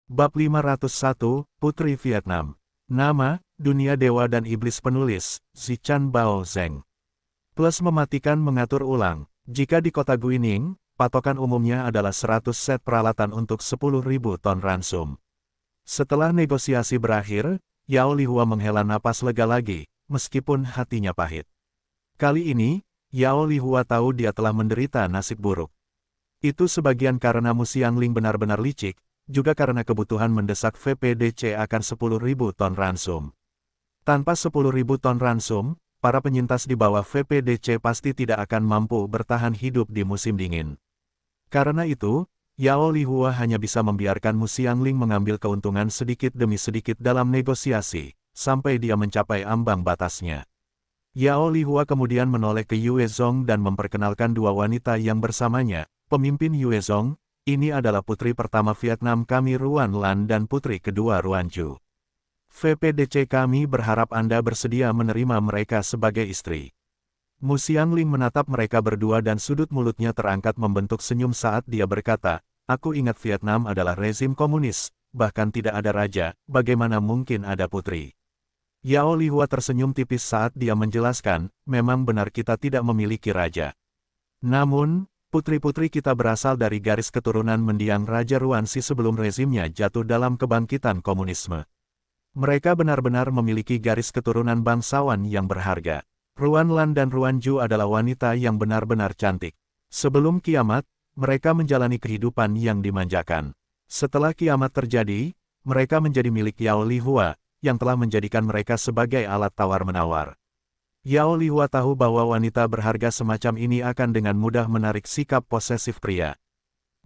Bab 501, Putri Vietnam. Nama, Dunia Dewa dan Iblis. Penulis, Zichan Bao Zeng. Plus mematikan mengatur ulang. Jika di kota Guining, patokan umumnya adalah 100 set peralatan untuk 10.000 ton ransum. Setelah negosiasi berakhir, Yao Lihua menghela napas lega lagi, meskipun hatinya pahit. Kali ini, Yao Lihua tahu dia telah menderita nasib buruk. Itu sebagian karena Mu Xiangling benar-benar licik, juga karena kebutuhan mendesak VPDC akan 10.000 ton ransum. Tanpa 10.000 ton ransum, para penyintas di bawah VPDC pasti tidak akan mampu bertahan hidup di musim dingin. Karena itu, Yao Lihua hanya bisa membiarkan Mu Xiangling mengambil keuntungan sedikit demi sedikit dalam negosiasi, sampai dia mencapai ambang batasnya. Yao Lihua kemudian menoleh ke Yue Zong dan memperkenalkan dua wanita yang bersamanya, pemimpin Yue Zong. Ini adalah putri pertama Vietnam kami Ruan Lan dan putri kedua Ruan Ju. VPDC kami berharap Anda bersedia menerima mereka sebagai istri. Mu Xiangling menatap mereka berdua dan sudut mulutnya terangkat membentuk senyum saat dia berkata, "Aku ingat Vietnam adalah rezim komunis, bahkan tidak ada raja, bagaimana mungkin ada putri?" Yao Lihua tersenyum tipis saat dia menjelaskan, "Memang benar kita tidak memiliki raja. Namun, putri-putri kita berasal dari garis keturunan mendiang Raja Ruanxi sebelum rezimnya jatuh dalam kebangkitan komunisme. Mereka benar-benar memiliki garis keturunan bangsawan yang berharga. Ruan Lan dan Ruan Ju adalah wanita yang benar-benar cantik. Sebelum kiamat, mereka menjalani kehidupan yang dimanjakan. Setelah kiamat terjadi, mereka menjadi milik Yao Lihua, yang telah menjadikan mereka sebagai alat tawar-menawar." Yao Lihua tahu bahwa wanita berharga semacam ini akan dengan mudah menarik sikap posesif pria.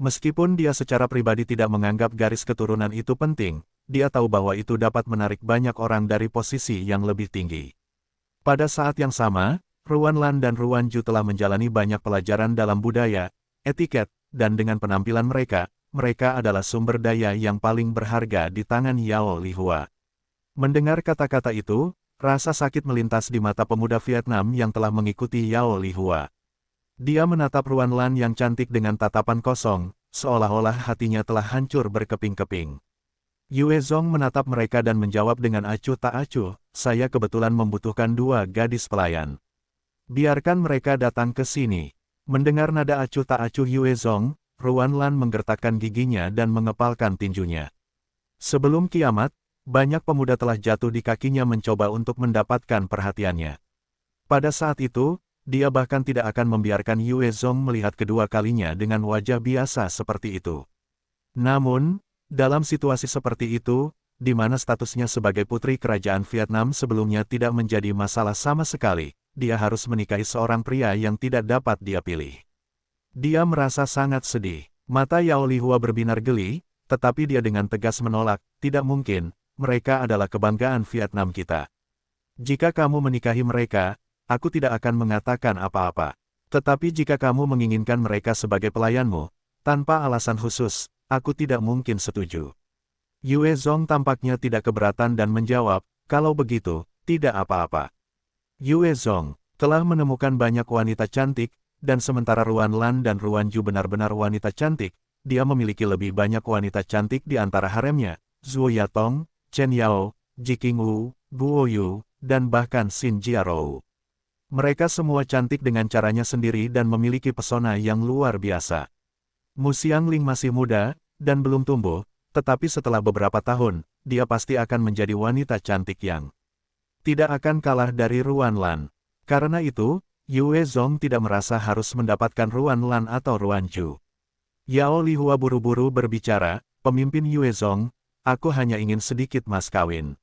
Meskipun dia secara pribadi tidak menganggap garis keturunan itu penting, dia tahu bahwa itu dapat menarik banyak orang dari posisi yang lebih tinggi. Pada saat yang sama, Ruan Lan dan Ruan Ju telah menjalani banyak pelajaran dalam budaya, etiket, dan dengan penampilan mereka, mereka adalah sumber daya yang paling berharga di tangan Yao Lihua. Mendengar kata-kata itu, rasa sakit melintas di mata pemuda Vietnam yang telah mengikuti Yao Lihua. Dia menatap Ruan Lan yang cantik dengan tatapan kosong, seolah-olah hatinya telah hancur berkeping-keping. Yue Zong menatap mereka dan menjawab dengan acuh tak acuh, "Saya kebetulan membutuhkan dua gadis pelayan. Biarkan mereka datang ke sini." Mendengar nada acuh tak acuh Yue Zong, Ruan Lan menggertakkan giginya dan mengepalkan tinjunya. Sebelum kiamat, banyak pemuda telah jatuh di kakinya mencoba untuk mendapatkan perhatiannya. Pada saat itu, dia bahkan tidak akan membiarkan Yue Zong melihat kedua kalinya dengan wajah biasa seperti itu. Namun, dalam situasi seperti itu, di mana statusnya sebagai putri kerajaan Vietnam sebelumnya tidak menjadi masalah sama sekali, dia harus menikahi seorang pria yang tidak dapat dia pilih. Dia merasa sangat sedih. Mata Yao Lihua berbinar geli, tetapi dia dengan tegas menolak, "Tidak mungkin. Mereka adalah kebanggaan Vietnam kita. Jika kamu menikahi mereka, aku tidak akan mengatakan apa-apa. Tetapi jika kamu menginginkan mereka sebagai pelayanmu, tanpa alasan khusus, aku tidak mungkin setuju." Yue Zong tampaknya tidak keberatan dan menjawab, "Kalau begitu, tidak apa-apa." Yue Zong telah menemukan banyak wanita cantik, dan sementara Ruan Lan dan Ruan Ju benar-benar wanita cantik, dia memiliki lebih banyak wanita cantik di antara haremnya, Zhuo Yatong, Chen Yao, Jiking Wu, Guo Yu, dan bahkan Xin Jiarou. Mereka semua cantik dengan caranya sendiri dan memiliki pesona yang luar biasa. Mu Xiangling masih muda, dan belum tumbuh, tetapi setelah beberapa tahun, dia pasti akan menjadi wanita cantik yang tidak akan kalah dari Ruan Lan. Karena itu, Yue Zong tidak merasa harus mendapatkan Ruan Lan atau Ruan Ju. Yao Lihua buru-buru berbicara, "Pemimpin Yue Zong, aku hanya ingin sedikit mas kawin.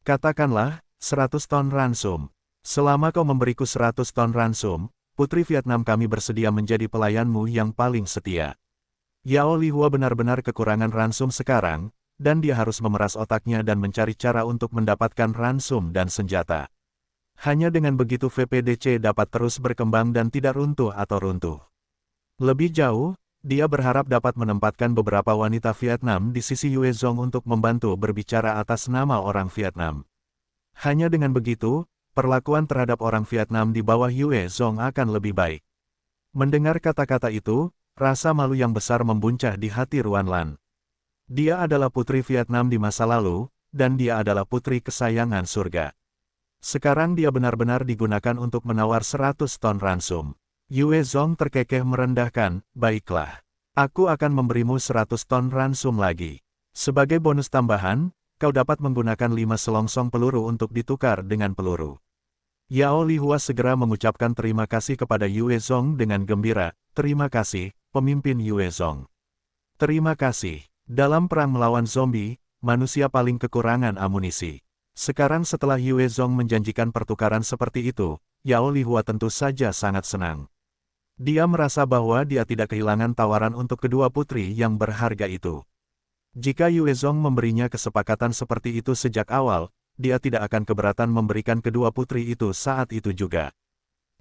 Katakanlah, 100 ton ransum. Selama kau memberiku 100 ton ransum, putri Vietnam kami bersedia menjadi pelayanmu yang paling setia." Yao Lihua benar-benar kekurangan ransum sekarang, dan dia harus memeras otaknya dan mencari cara untuk mendapatkan ransum dan senjata. Hanya dengan begitu VPDC dapat terus berkembang dan tidak runtuh atau runtuh. Lebih jauh, dia berharap dapat menempatkan beberapa wanita Vietnam di sisi Yue Zong untuk membantu berbicara atas nama orang Vietnam. Hanya dengan begitu, perlakuan terhadap orang Vietnam di bawah Yue Zong akan lebih baik. Mendengar kata-kata itu, rasa malu yang besar membuncah di hati Ruan Lan. Dia adalah putri Vietnam di masa lalu, dan dia adalah putri kesayangan surga. Sekarang dia benar-benar digunakan untuk menawar 100 ton ransum. Yue Zong terkekeh merendahkan, baiklah. Aku akan memberimu 100 ton ransum lagi. Sebagai bonus tambahan, kau dapat menggunakan 5 selongsong peluru untuk ditukar dengan peluru. Yao Lihua segera mengucapkan terima kasih kepada Yue Zong dengan gembira. Terima kasih, pemimpin Yue Zong. Terima kasih. Dalam perang melawan zombie, manusia paling kekurangan amunisi. Sekarang setelah Yue Zong menjanjikan pertukaran seperti itu, Yao Lihua tentu saja sangat senang. Dia merasa bahwa dia tidak kehilangan tawaran untuk kedua putri yang berharga itu. Jika Yue Zong memberinya kesepakatan seperti itu sejak awal, dia tidak akan keberatan memberikan kedua putri itu saat itu juga.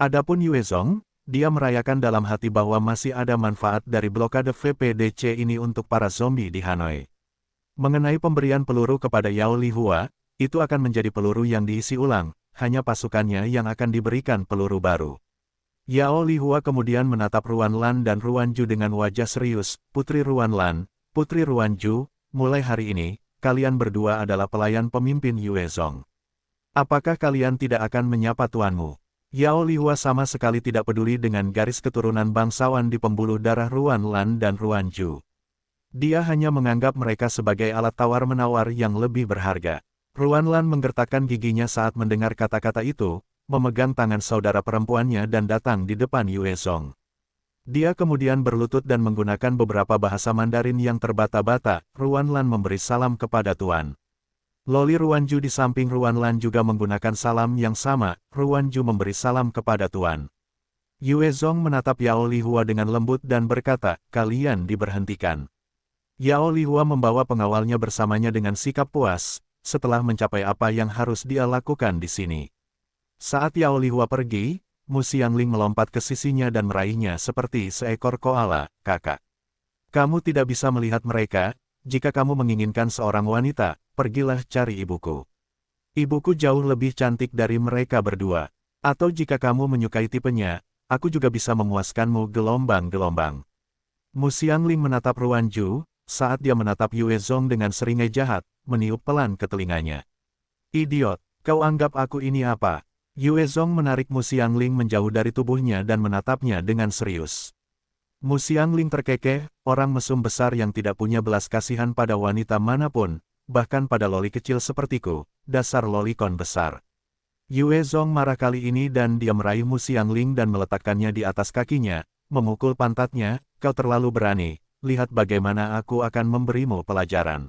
Adapun Yue Zong, dia merayakan dalam hati bahwa masih ada manfaat dari blokade VPDC ini untuk para zombie di Hanoi. Mengenai pemberian peluru kepada Yao Lihua, itu akan menjadi peluru yang diisi ulang, hanya pasukannya yang akan diberikan peluru baru. Yao Lihua kemudian menatap Ruan Lan dan Ruan Ju dengan wajah serius. Putri Ruan Lan, Putri Ruan Ju, mulai hari ini, kalian berdua adalah pelayan pemimpin Yue Zong. Apakah kalian tidak akan menyapa tuanmu? Yao Lihua sama sekali tidak peduli dengan garis keturunan bangsawan di pembuluh darah Ruan Lan dan Ruan Ju. Dia hanya menganggap mereka sebagai alat tawar-menawar yang lebih berharga. Ruan Lan menggertakkan giginya saat mendengar kata-kata itu, memegang tangan saudara perempuannya dan datang di depan Yue Zong. Dia kemudian berlutut dan menggunakan beberapa bahasa Mandarin yang terbata-bata. Ruan Lan memberi salam kepada tuan. Loli Ruan Ju di samping Ruan Lan juga menggunakan salam yang sama. Ruan Ju memberi salam kepada tuan. Yue Zong menatap Yao Lihua dengan lembut dan berkata, kalian diberhentikan. Yao Lihua membawa pengawalnya bersamanya dengan sikap puas, setelah mencapai apa yang harus dia lakukan di sini. Saat Yao Lihua pergi, Mu Xiangling melompat ke sisinya dan meraihnya seperti seekor koala. Kakak, kamu tidak bisa melihat mereka. Jika kamu menginginkan seorang wanita, pergilah cari ibuku. Ibuku jauh lebih cantik dari mereka berdua. Atau jika kamu menyukai tipenya, aku juga bisa memuaskanmu gelombang-gelombang. Mu Xiangling menatap Ruan Ju, saat dia menatap Yue Zong dengan seringai jahat, meniup pelan ke telinganya. Idiot, kau anggap aku ini apa? Yue Zong menarik Mu Xiangling menjauh dari tubuhnya dan menatapnya dengan serius. Mu Xiangling terkekeh, orang mesum besar yang tidak punya belas kasihan pada wanita manapun, bahkan pada loli kecil sepertiku, dasar lolikon besar. Yue Zong marah kali ini dan dia meraih Mu Xiangling dan meletakkannya di atas kakinya, memukul pantatnya. Kau terlalu berani, lihat bagaimana aku akan memberimu pelajaran.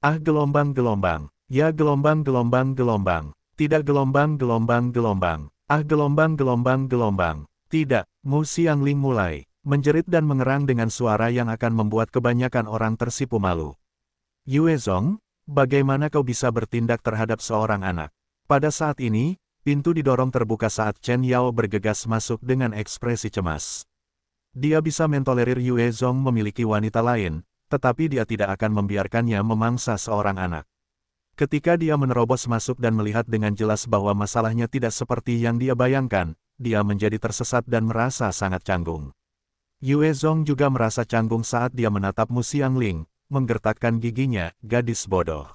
Ah gelombang-gelombang, ya gelombang-gelombang-gelombang, tidak gelombang-gelombang-gelombang, ah gelombang-gelombang-gelombang, tidak. Mu Xiangling mulai menjerit dan mengerang dengan suara yang akan membuat kebanyakan orang tersipu malu. Yue Zong, bagaimana kau bisa bertindak terhadap seorang anak? Pada saat ini, pintu didorong terbuka saat Chen Yao bergegas masuk dengan ekspresi cemas. Dia bisa mentolerir Yue Zong memiliki wanita lain, tetapi dia tidak akan membiarkannya memangsa seorang anak. Ketika dia menerobos masuk dan melihat dengan jelas bahwa masalahnya tidak seperti yang dia bayangkan, dia menjadi tersesat dan merasa sangat canggung. Yue Zong juga merasa canggung saat dia menatap Mu Xiangling, menggertakkan giginya, gadis bodoh.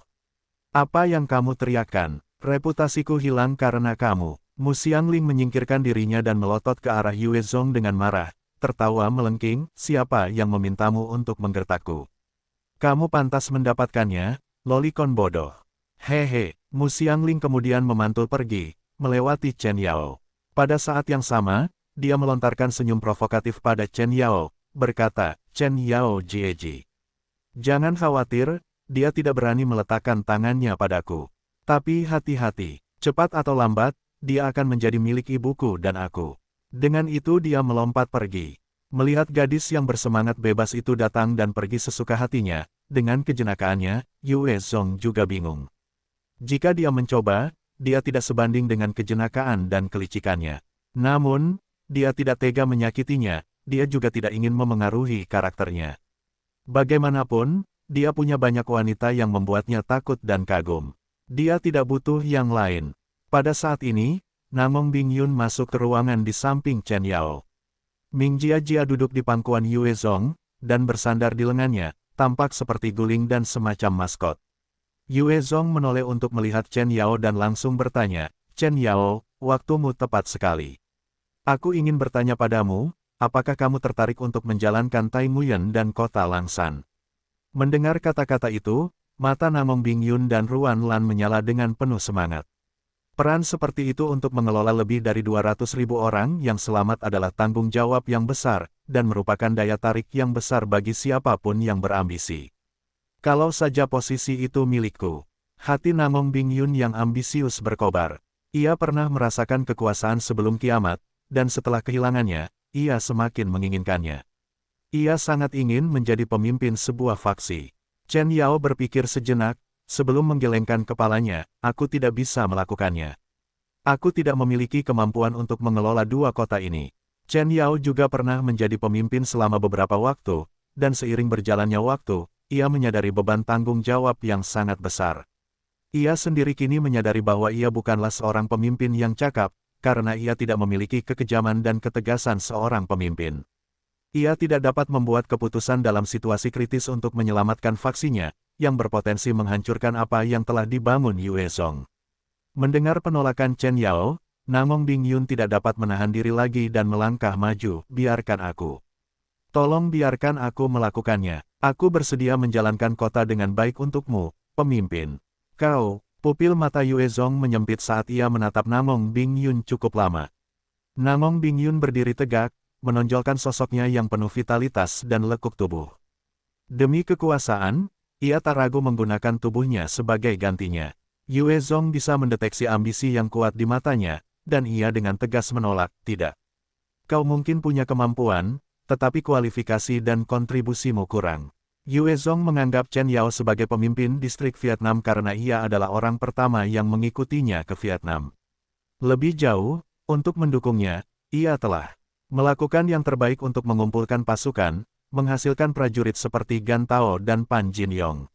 Apa yang kamu teriakkan? Reputasiku hilang karena kamu. Mu Xiangling menyingkirkan dirinya dan melotot ke arah Yue Zong dengan marah, tertawa melengking, siapa yang memintamu untuk menggertakku? Kamu pantas mendapatkannya, lolikon bodoh. Hehe, Mu Xiangling kemudian memantul pergi, melewati Chen Yao. Pada saat yang sama, dia melontarkan senyum provokatif pada Chen Yao, berkata, Chen Yao Jieji. Jangan khawatir, dia tidak berani meletakkan tangannya padaku. Tapi hati-hati, cepat atau lambat, dia akan menjadi milik ibuku dan aku. Dengan itu dia melompat pergi. Melihat gadis yang bersemangat bebas itu datang dan pergi sesuka hatinya, dengan kejenakaannya, Yue Zong juga bingung. Jika dia mencoba, dia tidak sebanding dengan kejenakaan dan kelicikannya. Namun, dia tidak tega menyakitinya, dia juga tidak ingin memengaruhi karakternya. Bagaimanapun, dia punya banyak wanita yang membuatnya takut dan kagum. Dia tidak butuh yang lain. Pada saat ini, Namong Bingyun masuk ke ruangan di samping Chen Yao. Ming Jia duduk di pangkuan Yue Zong, dan bersandar di lengannya, tampak seperti guling dan semacam maskot. Yue Zong menoleh untuk melihat Chen Yao dan langsung bertanya, Chen Yao, waktumu tepat sekali. Aku ingin bertanya padamu, apakah kamu tertarik untuk menjalankan Tai Muyen dan kota Langsan? Mendengar kata-kata itu, mata Namong Bingyun dan Ruan Lan menyala dengan penuh semangat. Peran seperti itu untuk mengelola lebih dari 200.000 orang yang selamat adalah tanggung jawab yang besar, dan merupakan daya tarik yang besar bagi siapapun yang berambisi. Kalau saja posisi itu milikku. Hati Namong Bingyun yang ambisius berkobar. Ia pernah merasakan kekuasaan sebelum kiamat, dan setelah kehilangannya, ia semakin menginginkannya. Ia sangat ingin menjadi pemimpin sebuah faksi. Chen Yao berpikir sejenak, sebelum menggelengkan kepalanya, aku tidak bisa melakukannya. Aku tidak memiliki kemampuan untuk mengelola dua kota ini. Chen Yao juga pernah menjadi pemimpin selama beberapa waktu, dan seiring berjalannya waktu, ia menyadari beban tanggung jawab yang sangat besar. Ia sendiri kini menyadari bahwa ia bukanlah seorang pemimpin yang cakap, karena ia tidak memiliki kekejaman dan ketegasan seorang pemimpin. Ia tidak dapat membuat keputusan dalam situasi kritis untuk menyelamatkan faksinya, yang berpotensi menghancurkan apa yang telah dibangun Yue Zong. Mendengar penolakan Chen Yao, Namong Bingyun tidak dapat menahan diri lagi dan melangkah maju, biarkan aku. Tolong biarkan aku melakukannya. Aku bersedia menjalankan kota dengan baik untukmu, pemimpin. Kau, pupil mata Yue Zong menyempit saat ia menatap Namong Bingyun cukup lama. Namong Bingyun berdiri tegak, menonjolkan sosoknya yang penuh vitalitas dan lekuk tubuh. Demi kekuasaan, ia tak ragu menggunakan tubuhnya sebagai gantinya. Yue Zong bisa mendeteksi ambisi yang kuat di matanya, dan ia dengan tegas menolak, tidak. Kau mungkin punya kemampuan, tetapi kualifikasi dan kontribusimu kurang. Yue Zong menganggap Chen Yao sebagai pemimpin distrik Vietnam karena ia adalah orang pertama yang mengikutinya ke Vietnam. Lebih jauh, untuk mendukungnya, ia telah melakukan yang terbaik untuk mengumpulkan pasukan, menghasilkan prajurit seperti Gan Tao dan Pan Jin Yong.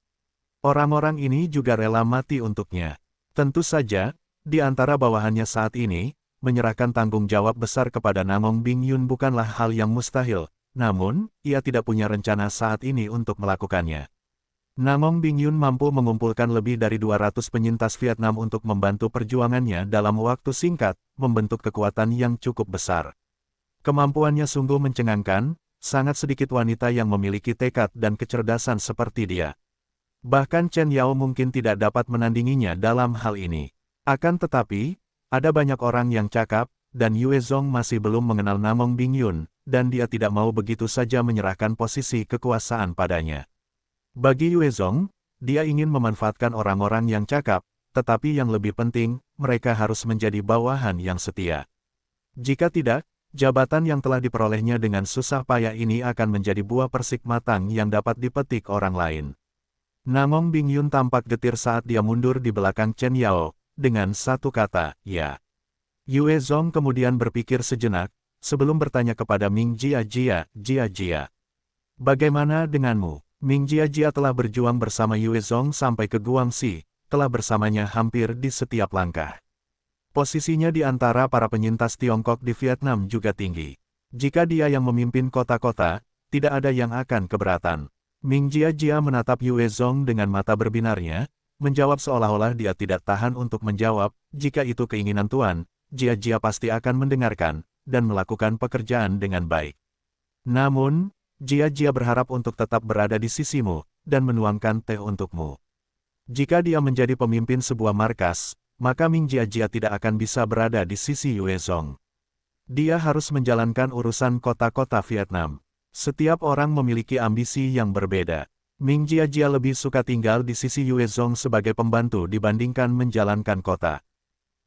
Orang-orang ini juga rela mati untuknya. Tentu saja, di antara bawahannya saat ini, menyerahkan tanggung jawab besar kepada Namong Bingyun bukanlah hal yang mustahil, namun, ia tidak punya rencana saat ini untuk melakukannya. Namong Bingyun mampu mengumpulkan lebih dari 200 penyintas Vietnam untuk membantu perjuangannya dalam waktu singkat, membentuk kekuatan yang cukup besar. Kemampuannya sungguh mencengangkan, sangat sedikit wanita yang memiliki tekad dan kecerdasan seperti dia. Bahkan Chen Yao mungkin tidak dapat menandinginya dalam hal ini. Akan tetapi, ada banyak orang yang cakap, dan Yue Zong masih belum mengenal Namong Bingyun, dan dia tidak mau begitu saja menyerahkan posisi kekuasaan padanya. Bagi Yue Zong, dia ingin memanfaatkan orang-orang yang cakap, tetapi yang lebih penting, mereka harus menjadi bawahan yang setia. Jika tidak, jabatan yang telah diperolehnya dengan susah payah ini akan menjadi buah persik matang yang dapat dipetik orang lain. Namong Bingyun tampak getir saat dia mundur di belakang Chen Yao, dengan satu kata, ya. Yue Zong kemudian berpikir sejenak, sebelum bertanya kepada Ming Jia. Bagaimana denganmu? Ming Jia telah berjuang bersama Yue Zong sampai ke Guangxi, telah bersamanya hampir di setiap langkah. Posisinya di antara para penyintas Tiongkok di Vietnam juga tinggi. Jika dia yang memimpin kota-kota, tidak ada yang akan keberatan. Ming Jia menatap Yue Zong dengan mata berbinarnya, menjawab seolah-olah dia tidak tahan untuk menjawab, jika itu keinginan Tuan, Jia pasti akan mendengarkan, dan melakukan pekerjaan dengan baik. Namun, Jia berharap untuk tetap berada di sisimu, dan menuangkan teh untukmu. Jika dia menjadi pemimpin sebuah markas, maka Ming Jia tidak akan bisa berada di sisi Yue Zong. Dia harus menjalankan urusan kota-kota Vietnam. Setiap orang memiliki ambisi yang berbeda. Ming Jia lebih suka tinggal di sisi Yue Zong sebagai pembantu dibandingkan menjalankan kota.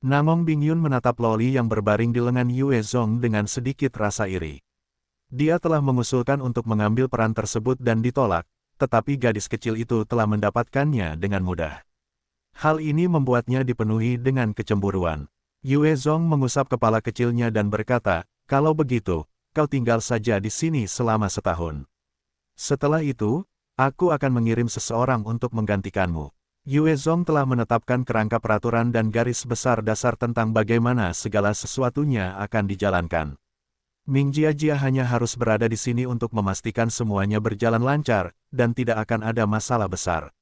Namong Bingyun menatap loli yang berbaring di lengan Yue Zong dengan sedikit rasa iri. Dia telah mengusulkan untuk mengambil peran tersebut dan ditolak, tetapi gadis kecil itu telah mendapatkannya dengan mudah. Hal ini membuatnya dipenuhi dengan kecemburuan. Yue Zong mengusap kepala kecilnya dan berkata, kalau begitu, kau tinggal saja di sini selama setahun. Setelah itu, aku akan mengirim seseorang untuk menggantikanmu. Yue Zong telah menetapkan kerangka peraturan dan garis besar dasar tentang bagaimana segala sesuatunya akan dijalankan. Ming Jiajia hanya harus berada di sini untuk memastikan semuanya berjalan lancar, dan tidak akan ada masalah besar.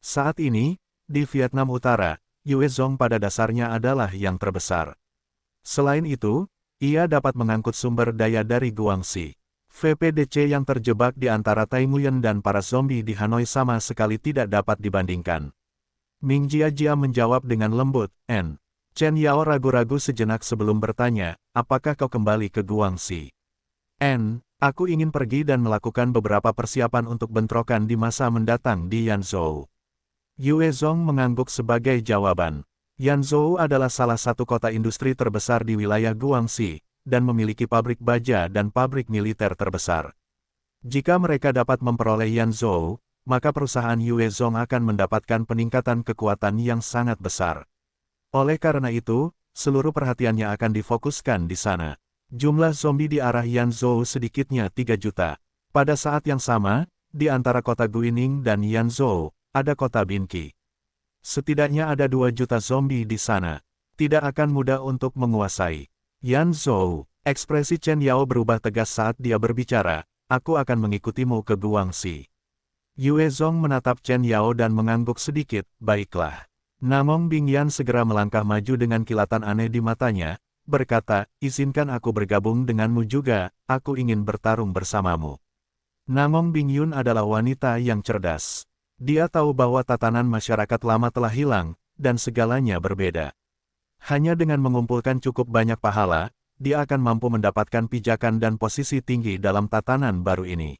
Saat ini, di Vietnam Utara, Yue Zong pada dasarnya adalah yang terbesar. Selain itu, ia dapat mengangkut sumber daya dari Guangxi. VPDC yang terjebak di antara Taimuyen dan para zombie di Hanoi sama sekali tidak dapat dibandingkan. Ming Jiajia menjawab dengan lembut, "N." Chen Yao ragu-ragu sejenak sebelum bertanya, "Apakah kau kembali ke Guangxi?" "N, aku ingin pergi dan melakukan beberapa persiapan untuk bentrokan di masa mendatang di Yanzhou." Yue Zong mengangguk sebagai jawaban. Yanzhou adalah salah satu kota industri terbesar di wilayah Guangxi, dan memiliki pabrik baja dan pabrik militer terbesar. Jika mereka dapat memperoleh Yanzhou, maka perusahaan Yue Zong akan mendapatkan peningkatan kekuatan yang sangat besar. Oleh karena itu, seluruh perhatiannya akan difokuskan di sana. Jumlah zombie di arah Yanzhou sedikitnya 3 juta. Pada saat yang sama, di antara kota Guining dan Yanzhou, ada kota Binqi. Setidaknya ada 2 juta zombie di sana. Tidak akan mudah untuk menguasai Yanzhou. Ekspresi Chen Yao berubah tegas saat dia berbicara, "Aku akan mengikutimu ke Guangxi." Yue Zong menatap Chen Yao dan mengangguk sedikit, "Baiklah." Namong Bingyan segera melangkah maju dengan kilatan aneh di matanya, berkata, "Izinkan aku bergabung denganmu juga, aku ingin bertarung bersamamu." Namong Bingyun adalah wanita yang cerdas. Dia tahu bahwa tatanan masyarakat lama telah hilang, dan segalanya berbeda. Hanya dengan mengumpulkan cukup banyak pahala, dia akan mampu mendapatkan pijakan dan posisi tinggi dalam tatanan baru ini.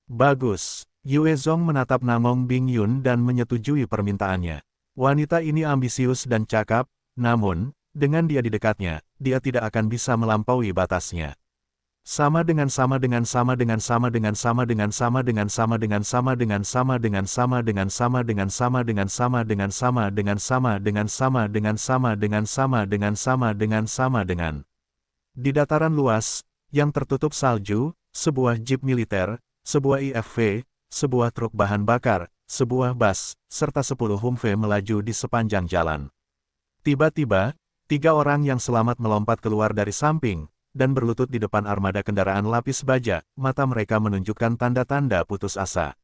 Bagus. Yue Zong menatap Namong Bingyun dan menyetujui permintaannya. Wanita ini ambisius dan cakap, namun, dengan dia di dekatnya, dia tidak akan bisa melampaui batasnya. Sama dengan sama dengan sama dengan sama dengan sama dengan sama dengan sama dengan sama dengan sama dengan sama dengan sama dengan sama dengan sama dengan sama dengan sama dengan sama dengan sama dengan sama dengan sama dengan sama dengan. Di dataran luas, yang tertutup salju, sebuah jeep militer, sebuah IFV, sebuah truk bahan bakar, sebuah bus, serta 10 Humvee melaju di sepanjang jalan. Tiba-tiba, 3 orang yang selamat melompat keluar dari samping, dan berlutut di depan armada kendaraan lapis baja, mata mereka menunjukkan tanda-tanda putus asa.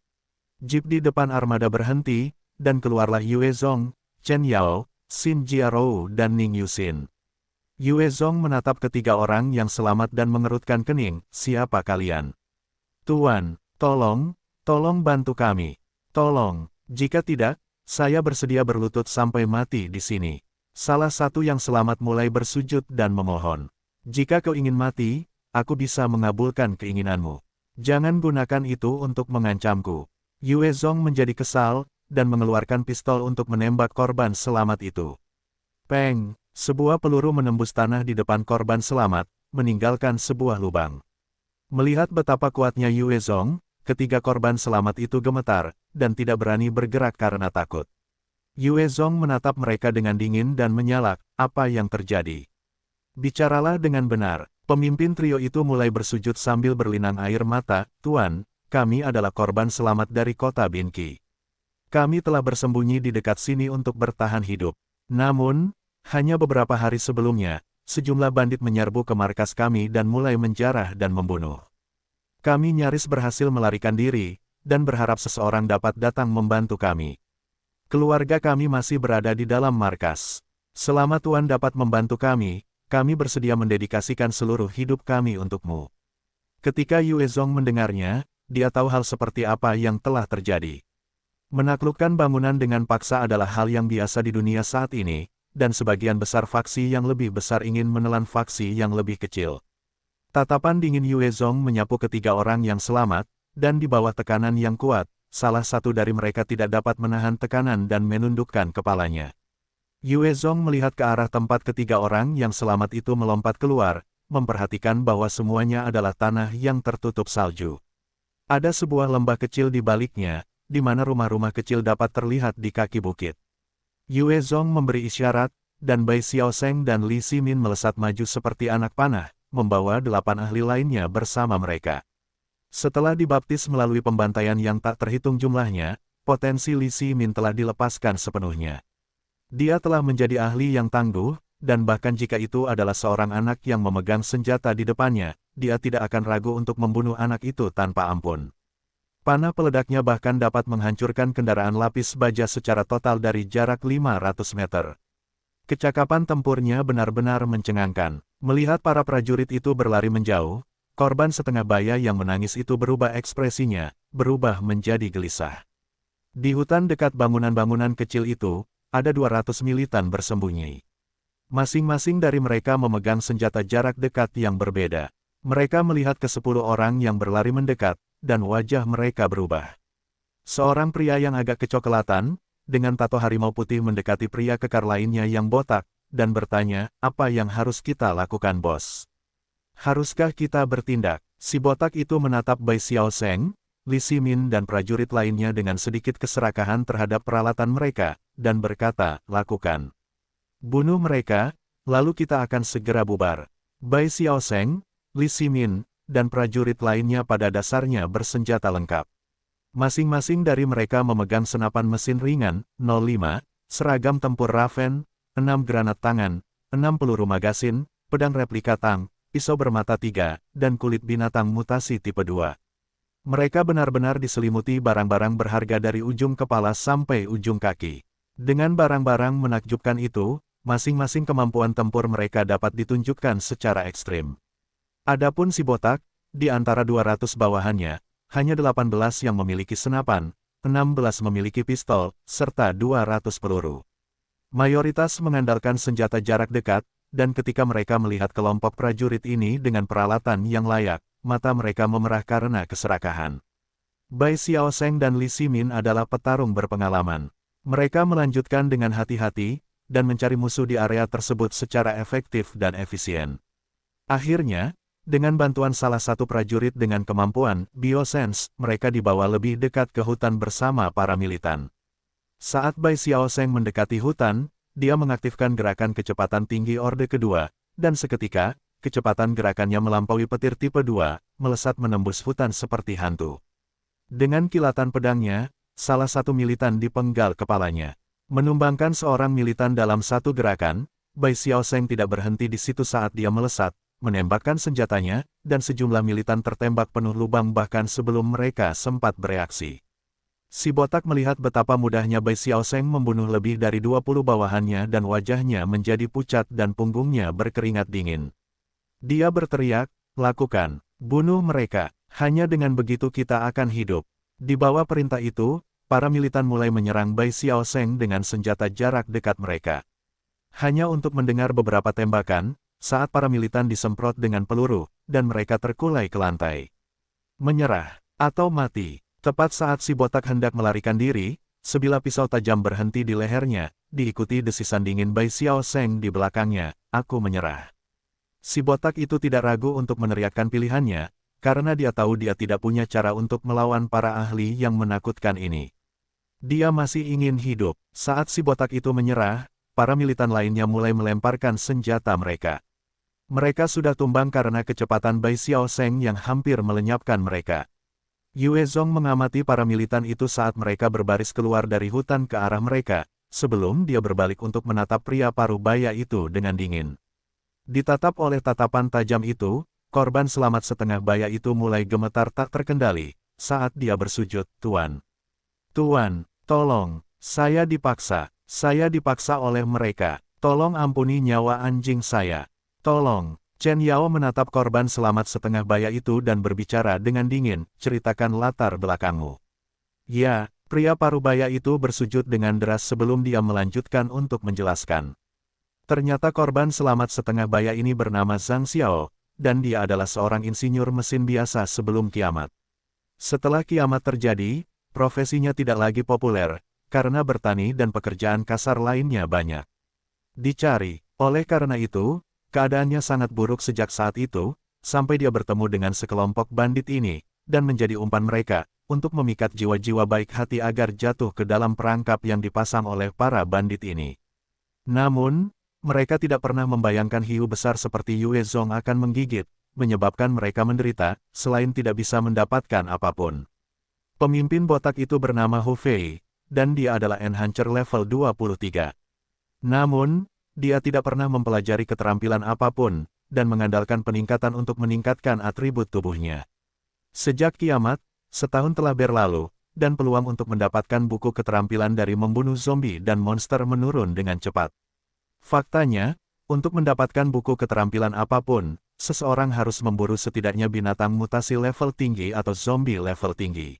Jeep di depan armada berhenti, dan keluarlah Yue Zong, Chen Yao, Xin Jiarou dan Ning Yuxin. Yue Zong menatap ketiga orang yang selamat dan mengerutkan kening, "Siapa kalian?" "Tuan, tolong bantu kami. Tolong, jika tidak, saya bersedia berlutut sampai mati di sini." Salah satu yang selamat mulai bersujud dan memohon. "Jika kau ingin mati, aku bisa mengabulkan keinginanmu. Jangan gunakan itu untuk mengancamku." Yue Zong menjadi kesal, dan mengeluarkan pistol untuk menembak korban selamat itu. Peng, sebuah peluru menembus tanah di depan korban selamat, meninggalkan sebuah lubang. Melihat betapa kuatnya Yue Zong, ketiga korban selamat itu gemetar, dan tidak berani bergerak karena takut. Yue Zong menatap mereka dengan dingin dan menyalak, "Apa yang terjadi? Bicaralah dengan benar." Pemimpin trio itu mulai bersujud sambil berlinang air mata, "Tuan, kami adalah korban selamat dari kota Binqi. Kami telah bersembunyi di dekat sini untuk bertahan hidup. Namun, hanya beberapa hari sebelumnya, sejumlah bandit menyerbu ke markas kami dan mulai menjarah dan membunuh. Kami nyaris berhasil melarikan diri, dan berharap seseorang dapat datang membantu kami. Keluarga kami masih berada di dalam markas. Selama Tuan dapat membantu kami bersedia mendedikasikan seluruh hidup kami untukmu." Ketika Yue Zong mendengarnya, dia tahu hal seperti apa yang telah terjadi. Menaklukkan bangunan dengan paksa adalah hal yang biasa di dunia saat ini, dan sebagian besar faksi yang lebih besar ingin menelan faksi yang lebih kecil. Tatapan dingin Yue Zong menyapu ketiga orang yang selamat, dan di bawah tekanan yang kuat, salah satu dari mereka tidak dapat menahan tekanan dan menundukkan kepalanya. Yue Zong melihat ke arah tempat ketiga orang yang selamat itu melompat keluar, memperhatikan bahwa semuanya adalah tanah yang tertutup salju. Ada sebuah lembah kecil di baliknya, di mana rumah-rumah kecil dapat terlihat di kaki bukit. Yue Zong memberi isyarat, dan Bai Xiaosheng dan Li Ximin melesat maju seperti anak panah, membawa 8 ahli lainnya bersama mereka. Setelah dibaptis melalui pembantaian yang tak terhitung jumlahnya, potensi Li Ximin telah dilepaskan sepenuhnya. Dia telah menjadi ahli yang tangguh, dan bahkan jika itu adalah seorang anak yang memegang senjata di depannya, dia tidak akan ragu untuk membunuh anak itu tanpa ampun. Panah peledaknya bahkan dapat menghancurkan kendaraan lapis baja secara total dari jarak 500 meter. Kecakapan tempurnya benar-benar mencengangkan. Melihat para prajurit itu berlari menjauh, korban setengah baya yang menangis itu berubah ekspresinya, berubah menjadi gelisah. Di hutan dekat bangunan-bangunan kecil itu, ada 200 militan bersembunyi. Masing-masing dari mereka memegang senjata jarak dekat yang berbeda. Mereka melihat ke 10 orang yang berlari mendekat, dan wajah mereka berubah. Seorang pria yang agak kecoklatan, dengan tato harimau putih mendekati pria kekar lainnya yang botak, dan bertanya, apa yang harus kita lakukan bos? Haruskah kita bertindak? Si botak itu menatap Bai Xiaozeng, Li Ximin dan prajurit lainnya dengan sedikit keserakahan terhadap peralatan mereka, dan berkata, lakukan. Bunuh mereka, lalu kita akan segera bubar. Bai Xiaozeng, Li Ximin, dan prajurit lainnya pada dasarnya bersenjata lengkap. Masing-masing dari mereka memegang senapan mesin ringan, 05, seragam tempur Raven, 6 granat tangan, 6 peluru magasin, pedang replika tang, pisau bermata 3, dan kulit binatang mutasi tipe 2. Mereka benar-benar diselimuti barang-barang berharga dari ujung kepala sampai ujung kaki. Dengan barang-barang menakjubkan itu, masing-masing kemampuan tempur mereka dapat ditunjukkan secara ekstrim. Adapun si botak, di antara 200 bawahannya, hanya 18 yang memiliki senapan, 16 memiliki pistol, serta 200 peluru. Mayoritas mengandalkan senjata jarak dekat, dan ketika mereka melihat kelompok prajurit ini dengan peralatan yang layak, mata mereka memerah karena keserakahan. Bai Xiaozeng dan Li Ximin adalah petarung berpengalaman. Mereka melanjutkan dengan hati-hati, dan mencari musuh di area tersebut secara efektif dan efisien. Akhirnya, dengan bantuan salah satu prajurit dengan kemampuan biosense, mereka dibawa lebih dekat ke hutan bersama para militan. Saat Bai Xiaozeng mendekati hutan, dia mengaktifkan gerakan kecepatan tinggi Orde Kedua, dan seketika, kecepatan gerakannya melampaui petir tipe 2, melesat menembus hutan seperti hantu. Dengan kilatan pedangnya, salah satu militan dipenggal kepalanya. Menumbangkan seorang militan dalam satu gerakan, Bai Xiaozeng tidak berhenti di situ saat dia melesat, menembakkan senjatanya, dan sejumlah militan tertembak penuh lubang bahkan sebelum mereka sempat bereaksi. Si botak melihat betapa mudahnya Bai Xiaozeng membunuh lebih dari 20 bawahannya dan wajahnya menjadi pucat dan punggungnya berkeringat dingin. Dia berteriak, lakukan, bunuh mereka, hanya dengan begitu kita akan hidup. Di bawah perintah itu, para militan mulai menyerang Bai Xiaozeng dengan senjata jarak dekat mereka. Hanya untuk mendengar beberapa tembakan, saat para militan disemprot dengan peluru, dan mereka terkulai ke lantai. Menyerah, atau mati. Tepat saat si botak hendak melarikan diri, sebilah pisau tajam berhenti di lehernya, diikuti desisan dingin Bai Xiaozeng di belakangnya, aku menyerah. Si botak itu tidak ragu untuk meneriakkan pilihannya, karena dia tahu dia tidak punya cara untuk melawan para ahli yang menakutkan ini. Dia masih ingin hidup. Saat si botak itu menyerah, para militan lainnya mulai melemparkan senjata mereka. Mereka sudah tumbang karena kecepatan Bai Xiaozeng yang hampir melenyapkan mereka. Yue Zong mengamati para militan itu saat mereka berbaris keluar dari hutan ke arah mereka, sebelum dia berbalik untuk menatap pria paruh baya itu dengan dingin. Ditatap oleh tatapan tajam itu, korban selamat setengah baya itu mulai gemetar tak terkendali, saat dia bersujud, Tuan. Tuan, tolong, saya dipaksa oleh mereka, tolong ampuni nyawa anjing saya. Tolong. Chen Yao menatap korban selamat setengah baya itu dan berbicara dengan dingin, ceritakan latar belakangmu. Ya, pria parubaya itu bersujud dengan deras sebelum dia melanjutkan untuk menjelaskan. Ternyata korban selamat setengah baya ini bernama Zhang Xiao, dan dia adalah seorang insinyur mesin biasa sebelum kiamat. Setelah kiamat terjadi, profesinya tidak lagi populer, karena bertani dan pekerjaan kasar lainnya banyak dicari. Oleh karena itu, keadaannya sangat buruk sejak saat itu, sampai dia bertemu dengan sekelompok bandit ini, dan menjadi umpan mereka, untuk memikat jiwa-jiwa baik hati agar jatuh ke dalam perangkap yang dipasang oleh para bandit ini. Namun, mereka tidak pernah membayangkan hiu besar seperti Yue Zong akan menggigit, menyebabkan mereka menderita, selain tidak bisa mendapatkan apapun. Pemimpin botak itu bernama Hu Fei, dan dia adalah Enhancer level 23. Namun, dia tidak pernah mempelajari keterampilan apapun, dan mengandalkan peningkatan untuk meningkatkan atribut tubuhnya. Sejak kiamat, setahun telah berlalu, dan peluang untuk mendapatkan buku keterampilan dari membunuh zombie dan monster menurun dengan cepat. Faktanya, untuk mendapatkan buku keterampilan apapun, seseorang harus memburu setidaknya binatang mutasi level tinggi atau zombie level tinggi.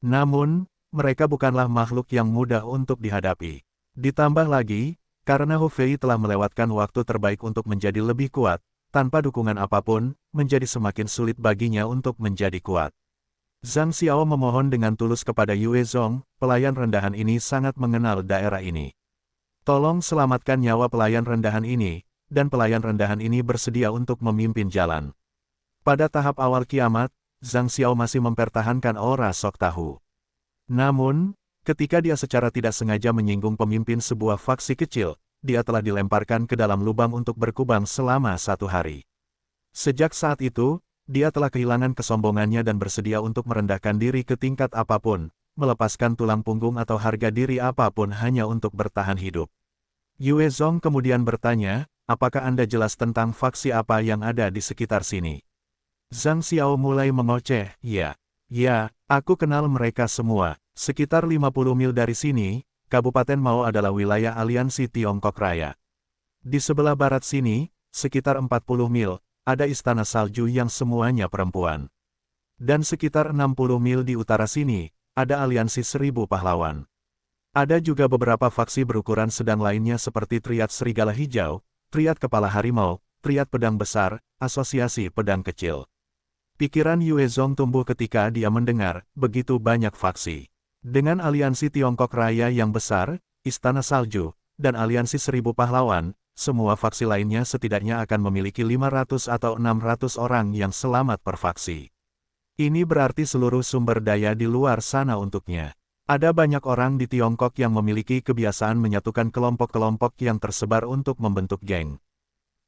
Namun, mereka bukanlah makhluk yang mudah untuk dihadapi. Ditambah lagi, karena Hu Fei telah melewatkan waktu terbaik untuk menjadi lebih kuat, tanpa dukungan apapun, menjadi semakin sulit baginya untuk menjadi kuat. Zhang Xiao memohon dengan tulus kepada Yue Zong, pelayan rendahan ini sangat mengenal daerah ini. Tolong selamatkan nyawa pelayan rendahan ini, dan pelayan rendahan ini bersedia untuk memimpin jalan. Pada tahap awal kiamat, Zhang Xiao masih mempertahankan aura sok tahu. Namun, ketika dia secara tidak sengaja menyinggung pemimpin sebuah faksi kecil, dia telah dilemparkan ke dalam lubang untuk berkubang selama 1 hari. Sejak saat itu, dia telah kehilangan kesombongannya dan bersedia untuk merendahkan diri ke tingkat apapun, melepaskan tulang punggung atau harga diri apapun hanya untuk bertahan hidup. Yue Zong kemudian bertanya, apakah Anda jelas tentang faksi apa yang ada di sekitar sini? Zhang Xiao mulai mengoceh, ya, aku kenal mereka semua. Sekitar 50 mil dari sini, Kabupaten Mao adalah wilayah aliansi Tiongkok Raya. Di sebelah barat sini, sekitar 40 mil, ada istana salju yang semuanya perempuan. Dan sekitar 60 mil di utara sini, ada aliansi 1000 pahlawan. Ada juga beberapa faksi berukuran sedang lainnya seperti Triad Serigala Hijau, Triad Kepala Harimau, Triad Pedang Besar, Asosiasi Pedang Kecil. Pikiran Yue Zong tumbuh ketika dia mendengar begitu banyak faksi. Dengan aliansi Tiongkok Raya yang besar, Istana Salju, dan aliansi 1000 pahlawan, semua faksi lainnya setidaknya akan memiliki 500 atau 600 orang yang selamat per faksi. Ini berarti seluruh sumber daya di luar sana untuknya. Ada banyak orang di Tiongkok yang memiliki kebiasaan menyatukan kelompok-kelompok yang tersebar untuk membentuk geng.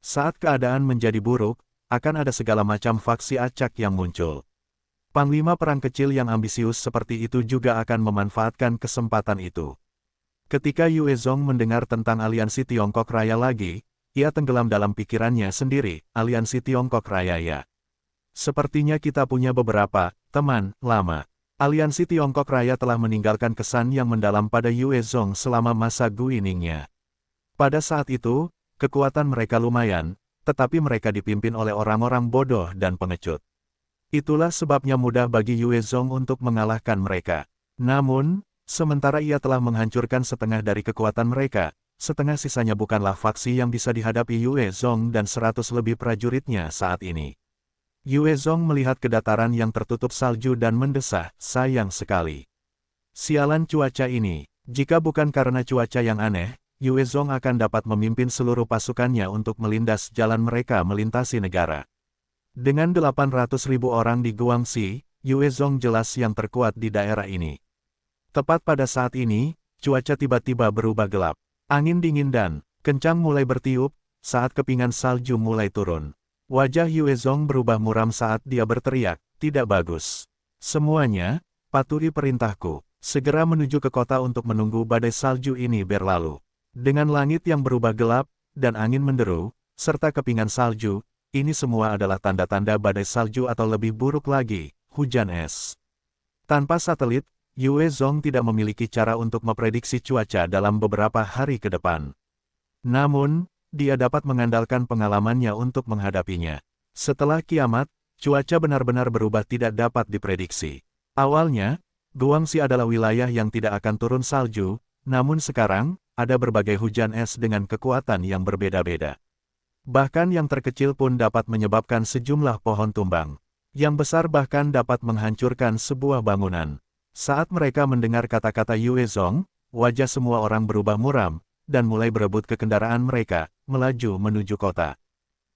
Saat keadaan menjadi buruk, akan ada segala macam faksi acak yang muncul. Panglima perang kecil yang ambisius seperti itu juga akan memanfaatkan kesempatan itu. Ketika Yue Zong mendengar tentang aliansi Tiongkok Raya lagi, ia tenggelam dalam pikirannya sendiri, aliansi Tiongkok Raya ya. Sepertinya kita punya beberapa teman lama. Aliansi Tiongkok Raya telah meninggalkan kesan yang mendalam pada Yue Zong selama masa Guiningnya. Pada saat itu, kekuatan mereka lumayan, tetapi mereka dipimpin oleh orang-orang bodoh dan pengecut. Itulah sebabnya mudah bagi Yue Zong untuk mengalahkan mereka. Namun, sementara ia telah menghancurkan setengah dari kekuatan mereka, setengah sisanya bukanlah faksi yang bisa dihadapi Yue Zong dan 100 lebih prajuritnya saat ini. Yue Zong melihat ke dataran yang tertutup salju dan mendesah, sayang sekali. Sialan cuaca ini, jika bukan karena cuaca yang aneh, Yue Zong akan dapat memimpin seluruh pasukannya untuk melindas jalan mereka melintasi negara. Dengan 800.000 orang di Guangxi, Yue Zong jelas yang terkuat di daerah ini. Tepat pada saat ini, cuaca tiba-tiba berubah gelap. Angin dingin dan kencang mulai bertiup, saat kepingan salju mulai turun. Wajah Yue Zong berubah muram saat dia berteriak, tidak bagus. Semuanya, patuhi perintahku, segera menuju ke kota untuk menunggu badai salju ini berlalu. Dengan langit yang berubah gelap, dan angin menderu, serta kepingan salju, ini semua adalah tanda-tanda badai salju atau lebih buruk lagi, hujan es. Tanpa satelit, Yue Zong tidak memiliki cara untuk memprediksi cuaca dalam beberapa hari ke depan. Namun, dia dapat mengandalkan pengalamannya untuk menghadapinya. Setelah kiamat, cuaca benar-benar berubah tidak dapat diprediksi. Awalnya, Guangxi adalah wilayah yang tidak akan turun salju, namun sekarang, ada berbagai hujan es dengan kekuatan yang berbeda-beda. Bahkan yang terkecil pun dapat menyebabkan sejumlah pohon tumbang. Yang besar bahkan dapat menghancurkan sebuah bangunan. Saat mereka mendengar kata-kata Yue Zong, wajah semua orang berubah muram, dan mulai berebut ke kendaraan mereka, melaju menuju kota.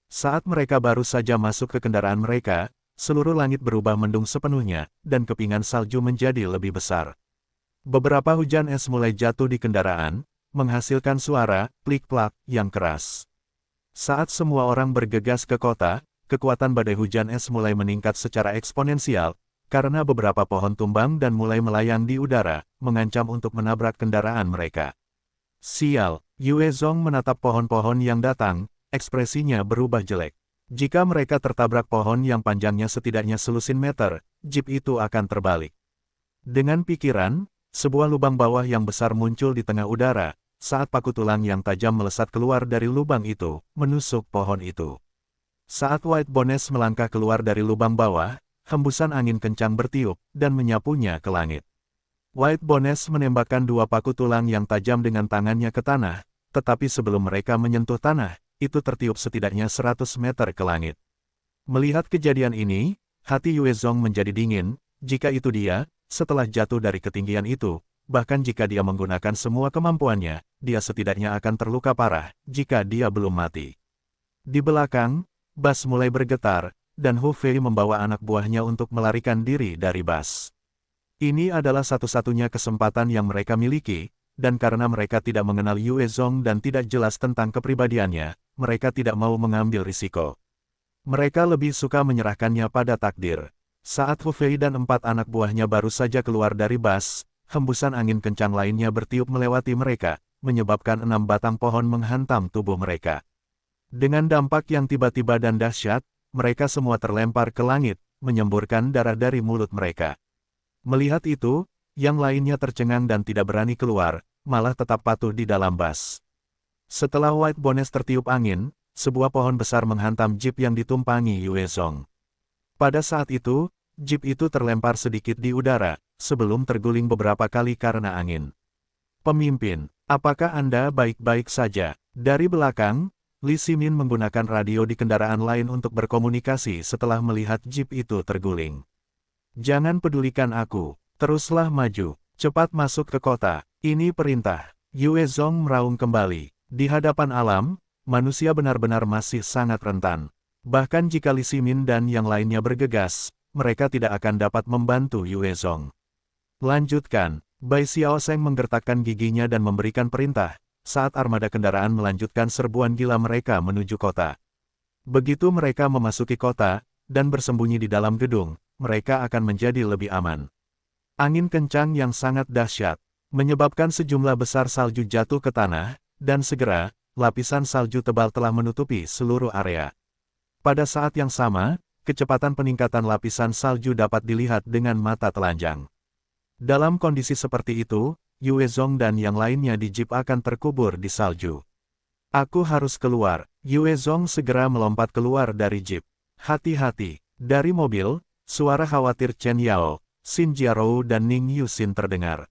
Saat mereka baru saja masuk ke kendaraan mereka, seluruh langit berubah mendung sepenuhnya, dan kepingan salju menjadi lebih besar. Beberapa hujan es mulai jatuh di kendaraan, menghasilkan suara plik-plak yang keras. Saat semua orang bergegas ke kota, kekuatan badai hujan es mulai meningkat secara eksponensial, karena beberapa pohon tumbang dan mulai melayang di udara, mengancam untuk menabrak kendaraan mereka. Sial, Yue Zong menatap pohon-pohon yang datang, ekspresinya berubah jelek. Jika mereka tertabrak pohon yang panjangnya setidaknya selusin meter, jeep itu akan terbalik. Dengan pikiran, sebuah lubang bawah yang besar muncul di tengah udara, saat paku tulang yang tajam melesat keluar dari lubang itu, menusuk pohon itu. Saat White Bones melangkah keluar dari lubang bawah, hembusan angin kencang bertiup, dan menyapunya ke langit. White Bones menembakkan dua paku tulang yang tajam dengan tangannya ke tanah, tetapi sebelum mereka menyentuh tanah, itu tertiup setidaknya 100 meter ke langit. Melihat kejadian ini, hati Yue Zong menjadi dingin. Jika itu dia, setelah jatuh dari ketinggian itu, bahkan jika dia menggunakan semua kemampuannya, dia setidaknya akan terluka parah, jika dia belum mati. Di belakang, Bas mulai bergetar, dan Hu Fei membawa anak buahnya untuk melarikan diri dari Bas. Ini adalah satu-satunya kesempatan yang mereka miliki, dan karena mereka tidak mengenal Yue Zong dan tidak jelas tentang kepribadiannya, mereka tidak mau mengambil risiko. Mereka lebih suka menyerahkannya pada takdir. Saat Hu Fei dan 4 anak buahnya baru saja keluar dari Bas, hembusan angin kencang lainnya bertiup melewati mereka, menyebabkan 6 batang pohon menghantam tubuh mereka. Dengan dampak yang tiba-tiba dan dahsyat, mereka semua terlempar ke langit, menyemburkan darah dari mulut mereka. Melihat itu, yang lainnya tercengang dan tidak berani keluar, malah tetap patuh di dalam Bas. Setelah White Bones tertiup angin, sebuah pohon besar menghantam jeep yang ditumpangi Yue Zong. Pada saat itu, jeep itu terlempar sedikit di udara, sebelum terguling beberapa kali karena angin. Pemimpin, apakah Anda baik-baik saja? Dari belakang, Li Ximin menggunakan radio di kendaraan lain untuk berkomunikasi setelah melihat jeep itu terguling. Jangan pedulikan aku, teruslah maju, cepat masuk ke kota, ini perintah. Yue Zong meraung kembali. Di hadapan alam, manusia benar-benar masih sangat rentan. Bahkan jika Li Ximin dan yang lainnya bergegas, mereka tidak akan dapat membantu Yue Zong. Lanjutkan, Bai Xiaoseng menggertakkan giginya dan memberikan perintah, saat armada kendaraan melanjutkan serbuan gila mereka menuju kota. Begitu mereka memasuki kota, dan bersembunyi di dalam gedung, mereka akan menjadi lebih aman. Angin kencang yang sangat dahsyat, menyebabkan sejumlah besar salju jatuh ke tanah, dan segera, lapisan salju tebal telah menutupi seluruh area. Pada saat yang sama, kecepatan peningkatan lapisan salju dapat dilihat dengan mata telanjang. Dalam kondisi seperti itu, Yue Zong dan yang lainnya di jeep akan terkubur di salju. Aku harus keluar. Yue Zong segera melompat keluar dari jeep. Hati-hati. Dari mobil, suara khawatir Chen Yao, Xin Jiarou dan Ning Yuxin terdengar.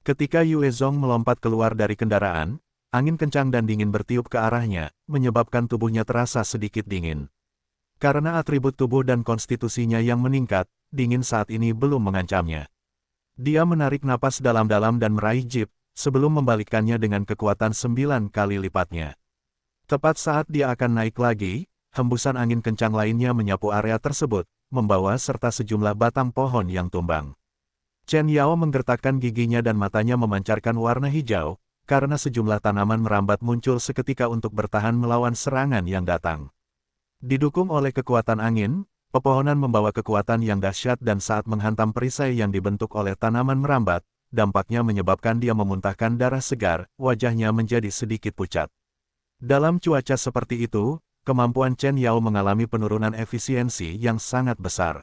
Ketika Yue Zong melompat keluar dari kendaraan, angin kencang dan dingin bertiup ke arahnya, menyebabkan tubuhnya terasa sedikit dingin. Karena atribut tubuh dan konstitusinya yang meningkat, dingin saat ini belum mengancamnya. Dia menarik napas dalam-dalam dan meraih jeep, sebelum membalikkannya dengan kekuatan 9 kali lipatnya. Tepat saat dia akan naik lagi, hembusan angin kencang lainnya menyapu area tersebut, membawa serta sejumlah batang pohon yang tumbang. Chen Yao menggertakkan giginya dan matanya memancarkan warna hijau, karena sejumlah tanaman merambat muncul seketika untuk bertahan melawan serangan yang datang. Didukung oleh kekuatan angin, pepohonan membawa kekuatan yang dahsyat dan saat menghantam perisai yang dibentuk oleh tanaman merambat, dampaknya menyebabkan dia memuntahkan darah segar, wajahnya menjadi sedikit pucat. Dalam cuaca seperti itu, kemampuan Chen Yao mengalami penurunan efisiensi yang sangat besar.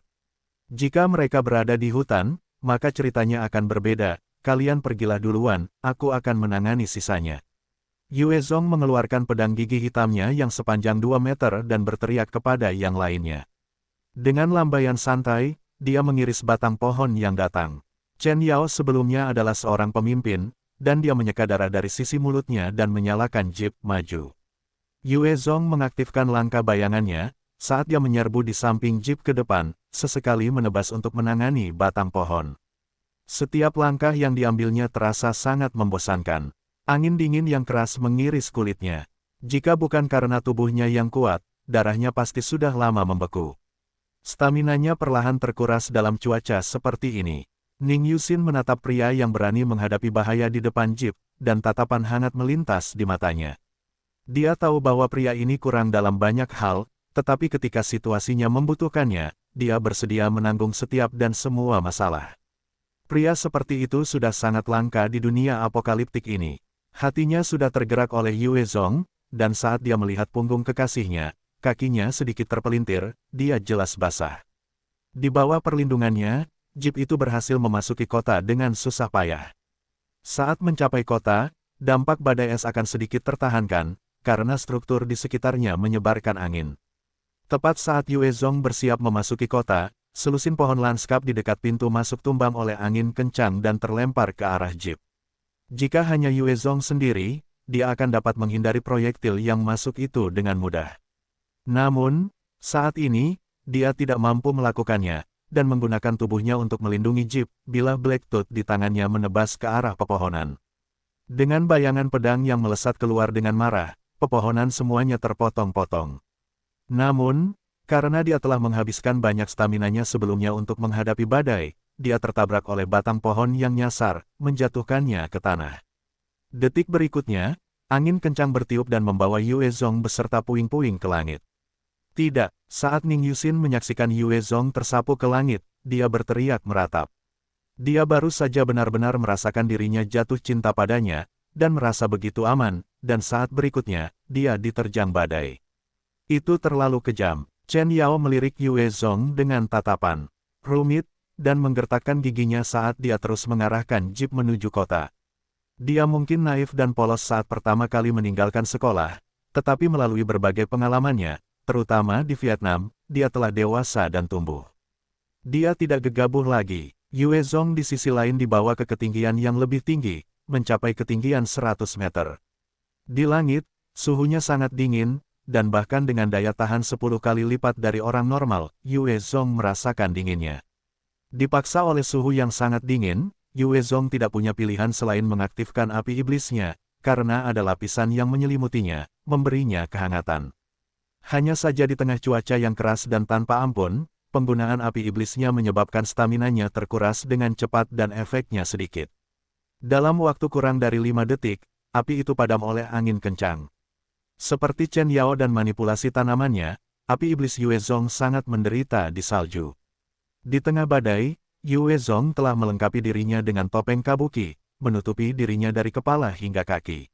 Jika mereka berada di hutan, maka ceritanya akan berbeda. Kalian pergilah duluan, aku akan menangani sisanya. Yue Zong mengeluarkan pedang gigi hitamnya yang sepanjang 2 meter dan berteriak kepada yang lainnya. Dengan lambaian santai, dia mengiris batang pohon yang datang. Chen Yao sebelumnya adalah seorang pemimpin, dan dia menyeka darah dari sisi mulutnya dan menyalakan jeep maju. Yue Zong mengaktifkan langkah bayangannya, saat dia menyerbu di samping jeep ke depan, sesekali menebas untuk menangani batang pohon. Setiap langkah yang diambilnya terasa sangat membosankan. Angin dingin yang keras mengiris kulitnya. Jika bukan karena tubuhnya yang kuat, darahnya pasti sudah lama membeku. Staminanya perlahan terkuras dalam cuaca seperti ini. Ning Yuxin menatap pria yang berani menghadapi bahaya di depan jeep, dan tatapan hangat melintas di matanya. Dia tahu bahwa pria ini kurang dalam banyak hal, tetapi ketika situasinya membutuhkannya, dia bersedia menanggung setiap dan semua masalah. Pria seperti itu sudah sangat langka di dunia apokaliptik ini. Hatinya sudah tergerak oleh Yue Zong, dan saat dia melihat punggung kekasihnya, kakinya sedikit terpelintir, dia jelas basah. Di bawah perlindungannya, jeep itu berhasil memasuki kota dengan susah payah. Saat mencapai kota, dampak badai es akan sedikit tertahankan, karena struktur di sekitarnya menyebarkan angin. Tepat saat Yue Zong bersiap memasuki kota, selusin pohon lanskap di dekat pintu masuk tumbang oleh angin kencang dan terlempar ke arah jeep. Jika hanya Yue Zong sendiri, dia akan dapat menghindari proyektil yang masuk itu dengan mudah. Namun, saat ini, dia tidak mampu melakukannya, dan menggunakan tubuhnya untuk melindungi jeep, bila Blacktooth di tangannya menebas ke arah pepohonan. Dengan bayangan pedang yang melesat keluar dengan marah, pepohonan semuanya terpotong-potong. Namun, karena dia telah menghabiskan banyak staminanya sebelumnya untuk menghadapi badai, dia tertabrak oleh batang pohon yang nyasar, menjatuhkannya ke tanah. Detik berikutnya, angin kencang bertiup dan membawa Yue Zong beserta puing-puing ke langit. Tidak, saat Ning Yuxin menyaksikan Yue Zong tersapu ke langit, dia berteriak meratap. Dia baru saja benar-benar merasakan dirinya jatuh cinta padanya, dan merasa begitu aman, dan saat berikutnya, dia diterjang badai. Itu terlalu kejam. Chen Yao melirik Yue Zong dengan tatapan rumit, dan menggertakkan giginya saat dia terus mengarahkan jeep menuju kota. Dia mungkin naif dan polos saat pertama kali meninggalkan sekolah, tetapi melalui berbagai pengalamannya, terutama di Vietnam, dia telah dewasa dan tumbuh. Dia tidak gegabah lagi. Yue Zong di sisi lain dibawa ke ketinggian yang lebih tinggi, mencapai ketinggian 100 meter. Di langit, suhunya sangat dingin, dan bahkan dengan daya tahan 10 kali lipat dari orang normal, Yue Zong merasakan dinginnya. Dipaksa oleh suhu yang sangat dingin, Yue Zong tidak punya pilihan selain mengaktifkan api iblisnya, karena ada lapisan yang menyelimutinya, memberinya kehangatan. Hanya saja di tengah cuaca yang keras dan tanpa ampun, penggunaan api iblisnya menyebabkan staminanya terkuras dengan cepat dan efeknya sedikit. Dalam waktu kurang dari 5 detik, api itu padam oleh angin kencang. Seperti Chen Yao dan manipulasi tanamannya, api iblis Yue Zong sangat menderita di salju. Di tengah badai, Yue Zong telah melengkapi dirinya dengan topeng kabuki, menutupi dirinya dari kepala hingga kaki.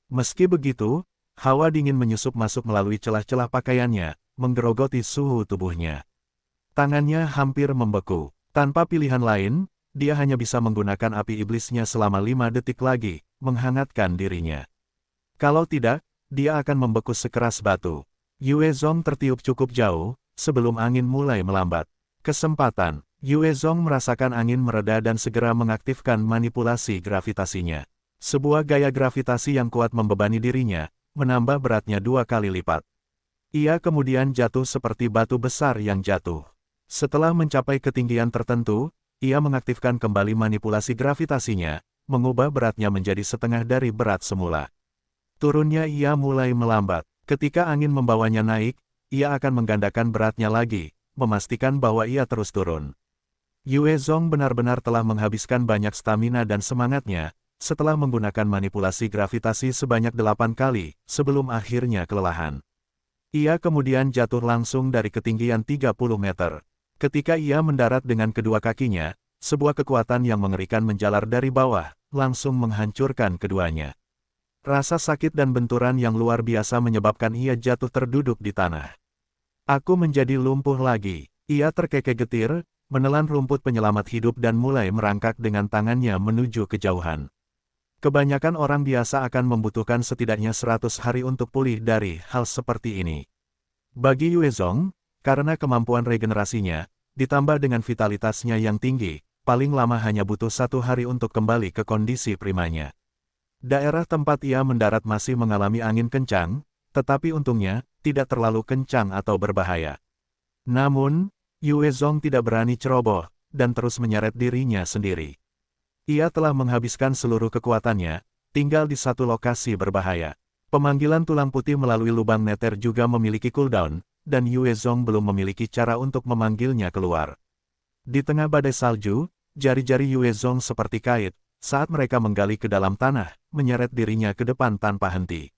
Meski begitu, hawa dingin menyusup masuk melalui celah-celah pakaiannya, menggerogoti suhu tubuhnya. Tangannya hampir membeku. Tanpa pilihan lain, dia hanya bisa menggunakan api iblisnya selama 5 detik lagi, menghangatkan dirinya. Kalau tidak, dia akan membeku sekeras batu. Yue Zong tertiup cukup jauh, sebelum angin mulai melambat. Kesempatan, Yue Zong merasakan angin mereda dan segera mengaktifkan manipulasi gravitasinya. Sebuah gaya gravitasi yang kuat membebani dirinya, menambah beratnya 2 kali lipat. Ia kemudian jatuh seperti batu besar yang jatuh. Setelah mencapai ketinggian tertentu, ia mengaktifkan kembali manipulasi gravitasinya, mengubah beratnya menjadi setengah dari berat semula. Turunnya ia mulai melambat. Ketika angin membawanya naik, ia akan menggandakan beratnya lagi, memastikan bahwa ia terus turun. Yue Zong benar-benar telah menghabiskan banyak stamina dan semangatnya, setelah menggunakan manipulasi gravitasi sebanyak 8 kali, sebelum akhirnya kelelahan. Ia kemudian jatuh langsung dari ketinggian 30 meter. Ketika ia mendarat dengan kedua kakinya, sebuah kekuatan yang mengerikan menjalar dari bawah, langsung menghancurkan keduanya. Rasa sakit dan benturan yang luar biasa menyebabkan ia jatuh terduduk di tanah. Aku menjadi lumpuh lagi. Ia terkekeh getir, menelan rumput penyelamat hidup dan mulai merangkak dengan tangannya menuju kejauhan. Kebanyakan orang biasa akan membutuhkan setidaknya 100 hari untuk pulih dari hal seperti ini. Bagi Yue Zong, karena kemampuan regenerasinya, ditambah dengan vitalitasnya yang tinggi, paling lama hanya butuh 1 hari untuk kembali ke kondisi primanya. Daerah tempat ia mendarat masih mengalami angin kencang, tetapi untungnya, tidak terlalu kencang atau berbahaya. Namun, Yue Zong tidak berani ceroboh, dan terus menyeret dirinya sendiri. Ia telah menghabiskan seluruh kekuatannya, tinggal di satu lokasi berbahaya. Pemanggilan tulang putih melalui lubang neter juga memiliki cooldown, dan Yue Zong belum memiliki cara untuk memanggilnya keluar. Di tengah badai salju, jari-jari Yue Zong seperti kait, saat mereka menggali ke dalam tanah, menyeret dirinya ke depan tanpa henti.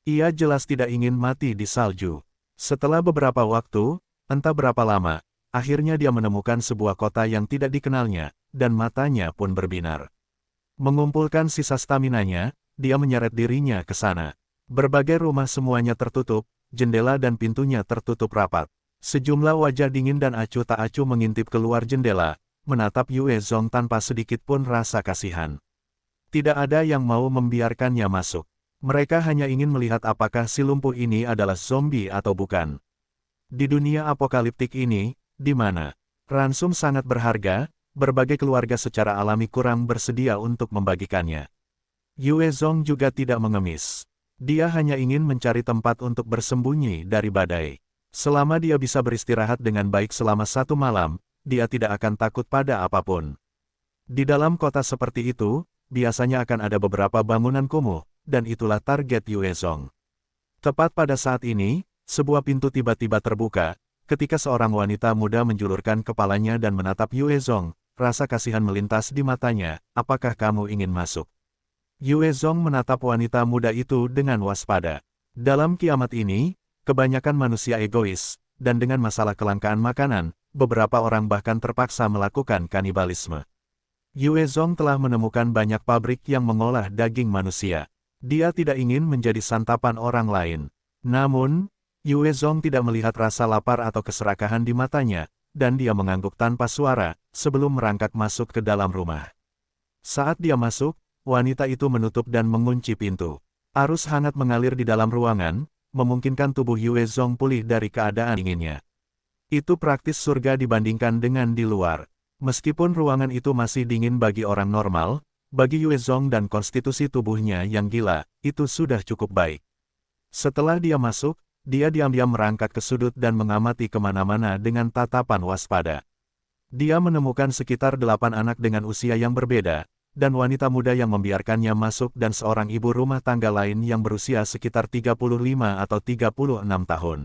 Ia jelas tidak ingin mati di salju. Setelah beberapa waktu, entah berapa lama, akhirnya dia menemukan sebuah kota yang tidak dikenalnya, dan matanya pun berbinar. Mengumpulkan sisa staminanya, dia menyeret dirinya ke sana. Berbagai rumah semuanya tertutup, jendela dan pintunya tertutup rapat. Sejumlah wajah dingin dan acuh tak acuh mengintip keluar jendela, menatap Yue Zong tanpa sedikit pun rasa kasihan. Tidak ada yang mau membiarkannya masuk. Mereka hanya ingin melihat apakah si lumpuh ini adalah zombie atau bukan. Di dunia apokaliptik ini, di mana ransum sangat berharga, berbagai keluarga secara alami kurang bersedia untuk membagikannya. Yue Zong juga tidak mengemis. Dia hanya ingin mencari tempat untuk bersembunyi dari badai. Selama dia bisa beristirahat dengan baik selama 1 malam, dia tidak akan takut pada apapun. Di dalam kota seperti itu, biasanya akan ada beberapa bangunan kumuh, dan itulah target Yue Zong. Tepat pada saat ini, sebuah pintu tiba-tiba terbuka, ketika seorang wanita muda menjulurkan kepalanya dan menatap Yue Zong, rasa kasihan melintas di matanya, apakah kamu ingin masuk? Yue Zong menatap wanita muda itu dengan waspada. Dalam kiamat ini, kebanyakan manusia egois, dan dengan masalah kelangkaan makanan, beberapa orang bahkan terpaksa melakukan kanibalisme. Yue Zong telah menemukan banyak pabrik yang mengolah daging manusia. Dia tidak ingin menjadi santapan orang lain. Namun, Yue Zong tidak melihat rasa lapar atau keserakahan di matanya, dan dia mengangguk tanpa suara, sebelum merangkak masuk ke dalam rumah. Saat dia masuk, wanita itu menutup dan mengunci pintu. Arus hangat mengalir di dalam ruangan, memungkinkan tubuh Yue Zong pulih dari keadaan dinginnya. Itu praktis surga dibandingkan dengan di luar. Meskipun ruangan itu masih dingin bagi orang normal, bagi Yue Zong dan konstitusi tubuhnya yang gila, itu sudah cukup baik. Setelah dia masuk, dia diam-diam merangkak ke sudut dan mengamati kemana-mana dengan tatapan waspada. Dia menemukan sekitar 8 anak dengan usia yang berbeda, dan wanita muda yang membiarkannya masuk dan seorang ibu rumah tangga lain yang berusia sekitar 35 atau 36 tahun.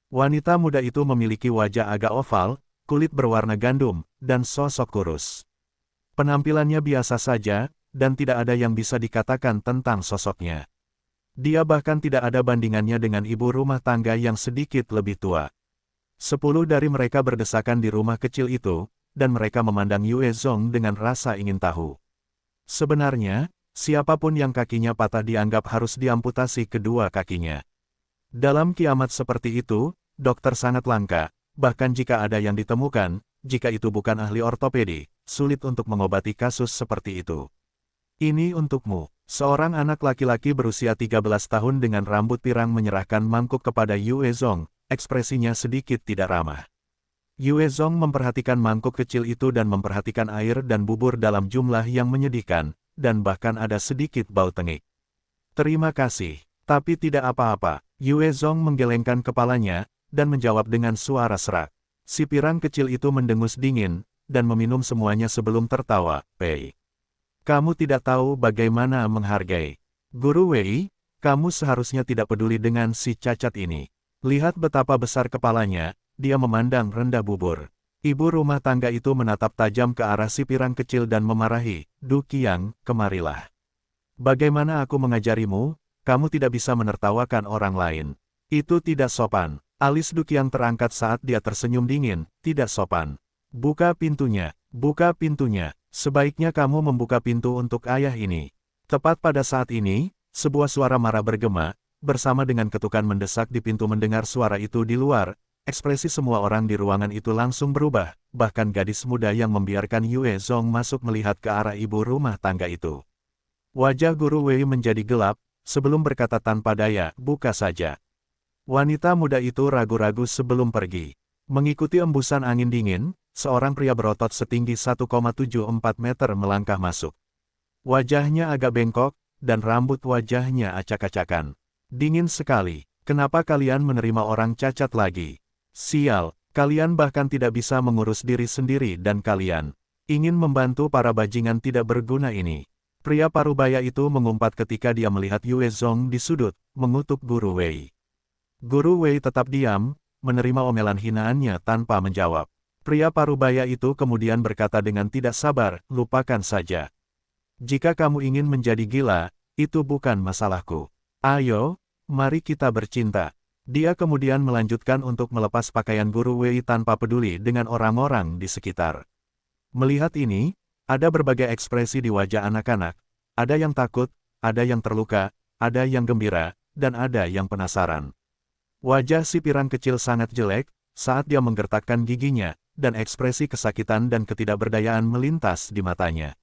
Wanita muda itu memiliki wajah agak oval, kulit berwarna gandum, dan sosok kurus. Penampilannya biasa saja, dan tidak ada yang bisa dikatakan tentang sosoknya. Dia bahkan tidak ada bandingannya dengan ibu rumah tangga yang sedikit lebih tua. 10 dari mereka berdesakan di rumah kecil itu, dan mereka memandang Yue Zong dengan rasa ingin tahu. Sebenarnya, siapapun yang kakinya patah dianggap harus diamputasi kedua kakinya. Dalam kiamat seperti itu, dokter sangat langka, bahkan jika ada yang ditemukan, jika itu bukan ahli ortopedi, sulit untuk mengobati kasus seperti itu. Ini untukmu. Seorang anak laki-laki berusia 13 tahun dengan rambut pirang menyerahkan mangkuk kepada Yue Zong, ekspresinya sedikit tidak ramah. Yue Zong memperhatikan mangkuk kecil itu dan memperhatikan air dan bubur dalam jumlah yang menyedihkan, dan bahkan ada sedikit bau tengik. Terima kasih, tapi tidak apa-apa. Yue Zong menggelengkan kepalanya, dan menjawab dengan suara serak. Si pirang kecil itu mendengus dingin, dan meminum semuanya sebelum tertawa. Pei, kamu tidak tahu bagaimana menghargai. Guru Wei, kamu seharusnya tidak peduli dengan si cacat ini. Lihat betapa besar kepalanya. Dia memandang rendah bubur. Ibu rumah tangga itu menatap tajam ke arah si pirang kecil dan memarahi, Du Qiang, kemarilah. Bagaimana aku mengajarimu, kamu tidak bisa menertawakan orang lain. Itu tidak sopan. Alis Du Qiang terangkat saat dia tersenyum dingin, tidak sopan. Buka pintunya, sebaiknya kamu membuka pintu untuk ayah ini. Tepat pada saat ini, sebuah suara marah bergema, bersama dengan ketukan mendesak di pintu. Mendengar suara itu di luar, ekspresi semua orang di ruangan itu langsung berubah, bahkan gadis muda yang membiarkan Yue Zong masuk melihat ke arah ibu rumah tangga itu. Wajah Guru Wei menjadi gelap, sebelum berkata tanpa daya, buka saja. Wanita muda itu ragu-ragu sebelum pergi. Mengikuti embusan angin dingin, seorang pria berotot setinggi 1,74 meter melangkah masuk. Wajahnya agak bengkok, dan rambut wajahnya acak-acakan. Dingin sekali, kenapa kalian menerima orang cacat lagi? Sial, kalian bahkan tidak bisa mengurus diri sendiri dan kalian ingin membantu para bajingan tidak berguna ini. Pria parubaya itu mengumpat ketika dia melihat Yue Zong di sudut, mengutuk Guru Wei. Guru Wei tetap diam, menerima omelan hinaannya tanpa menjawab. Pria parubaya itu kemudian berkata dengan tidak sabar, lupakan saja. Jika kamu ingin menjadi gila, itu bukan masalahku. Ayo, mari kita bercinta. Dia kemudian melanjutkan untuk melepas pakaian Guru Wei tanpa peduli dengan orang-orang di sekitar. Melihat ini, ada berbagai ekspresi di wajah anak-anak, ada yang takut, ada yang terluka, ada yang gembira, dan ada yang penasaran. Wajah si pirang kecil sangat jelek, saat dia menggertakkan giginya, dan ekspresi kesakitan dan ketidakberdayaan melintas di matanya.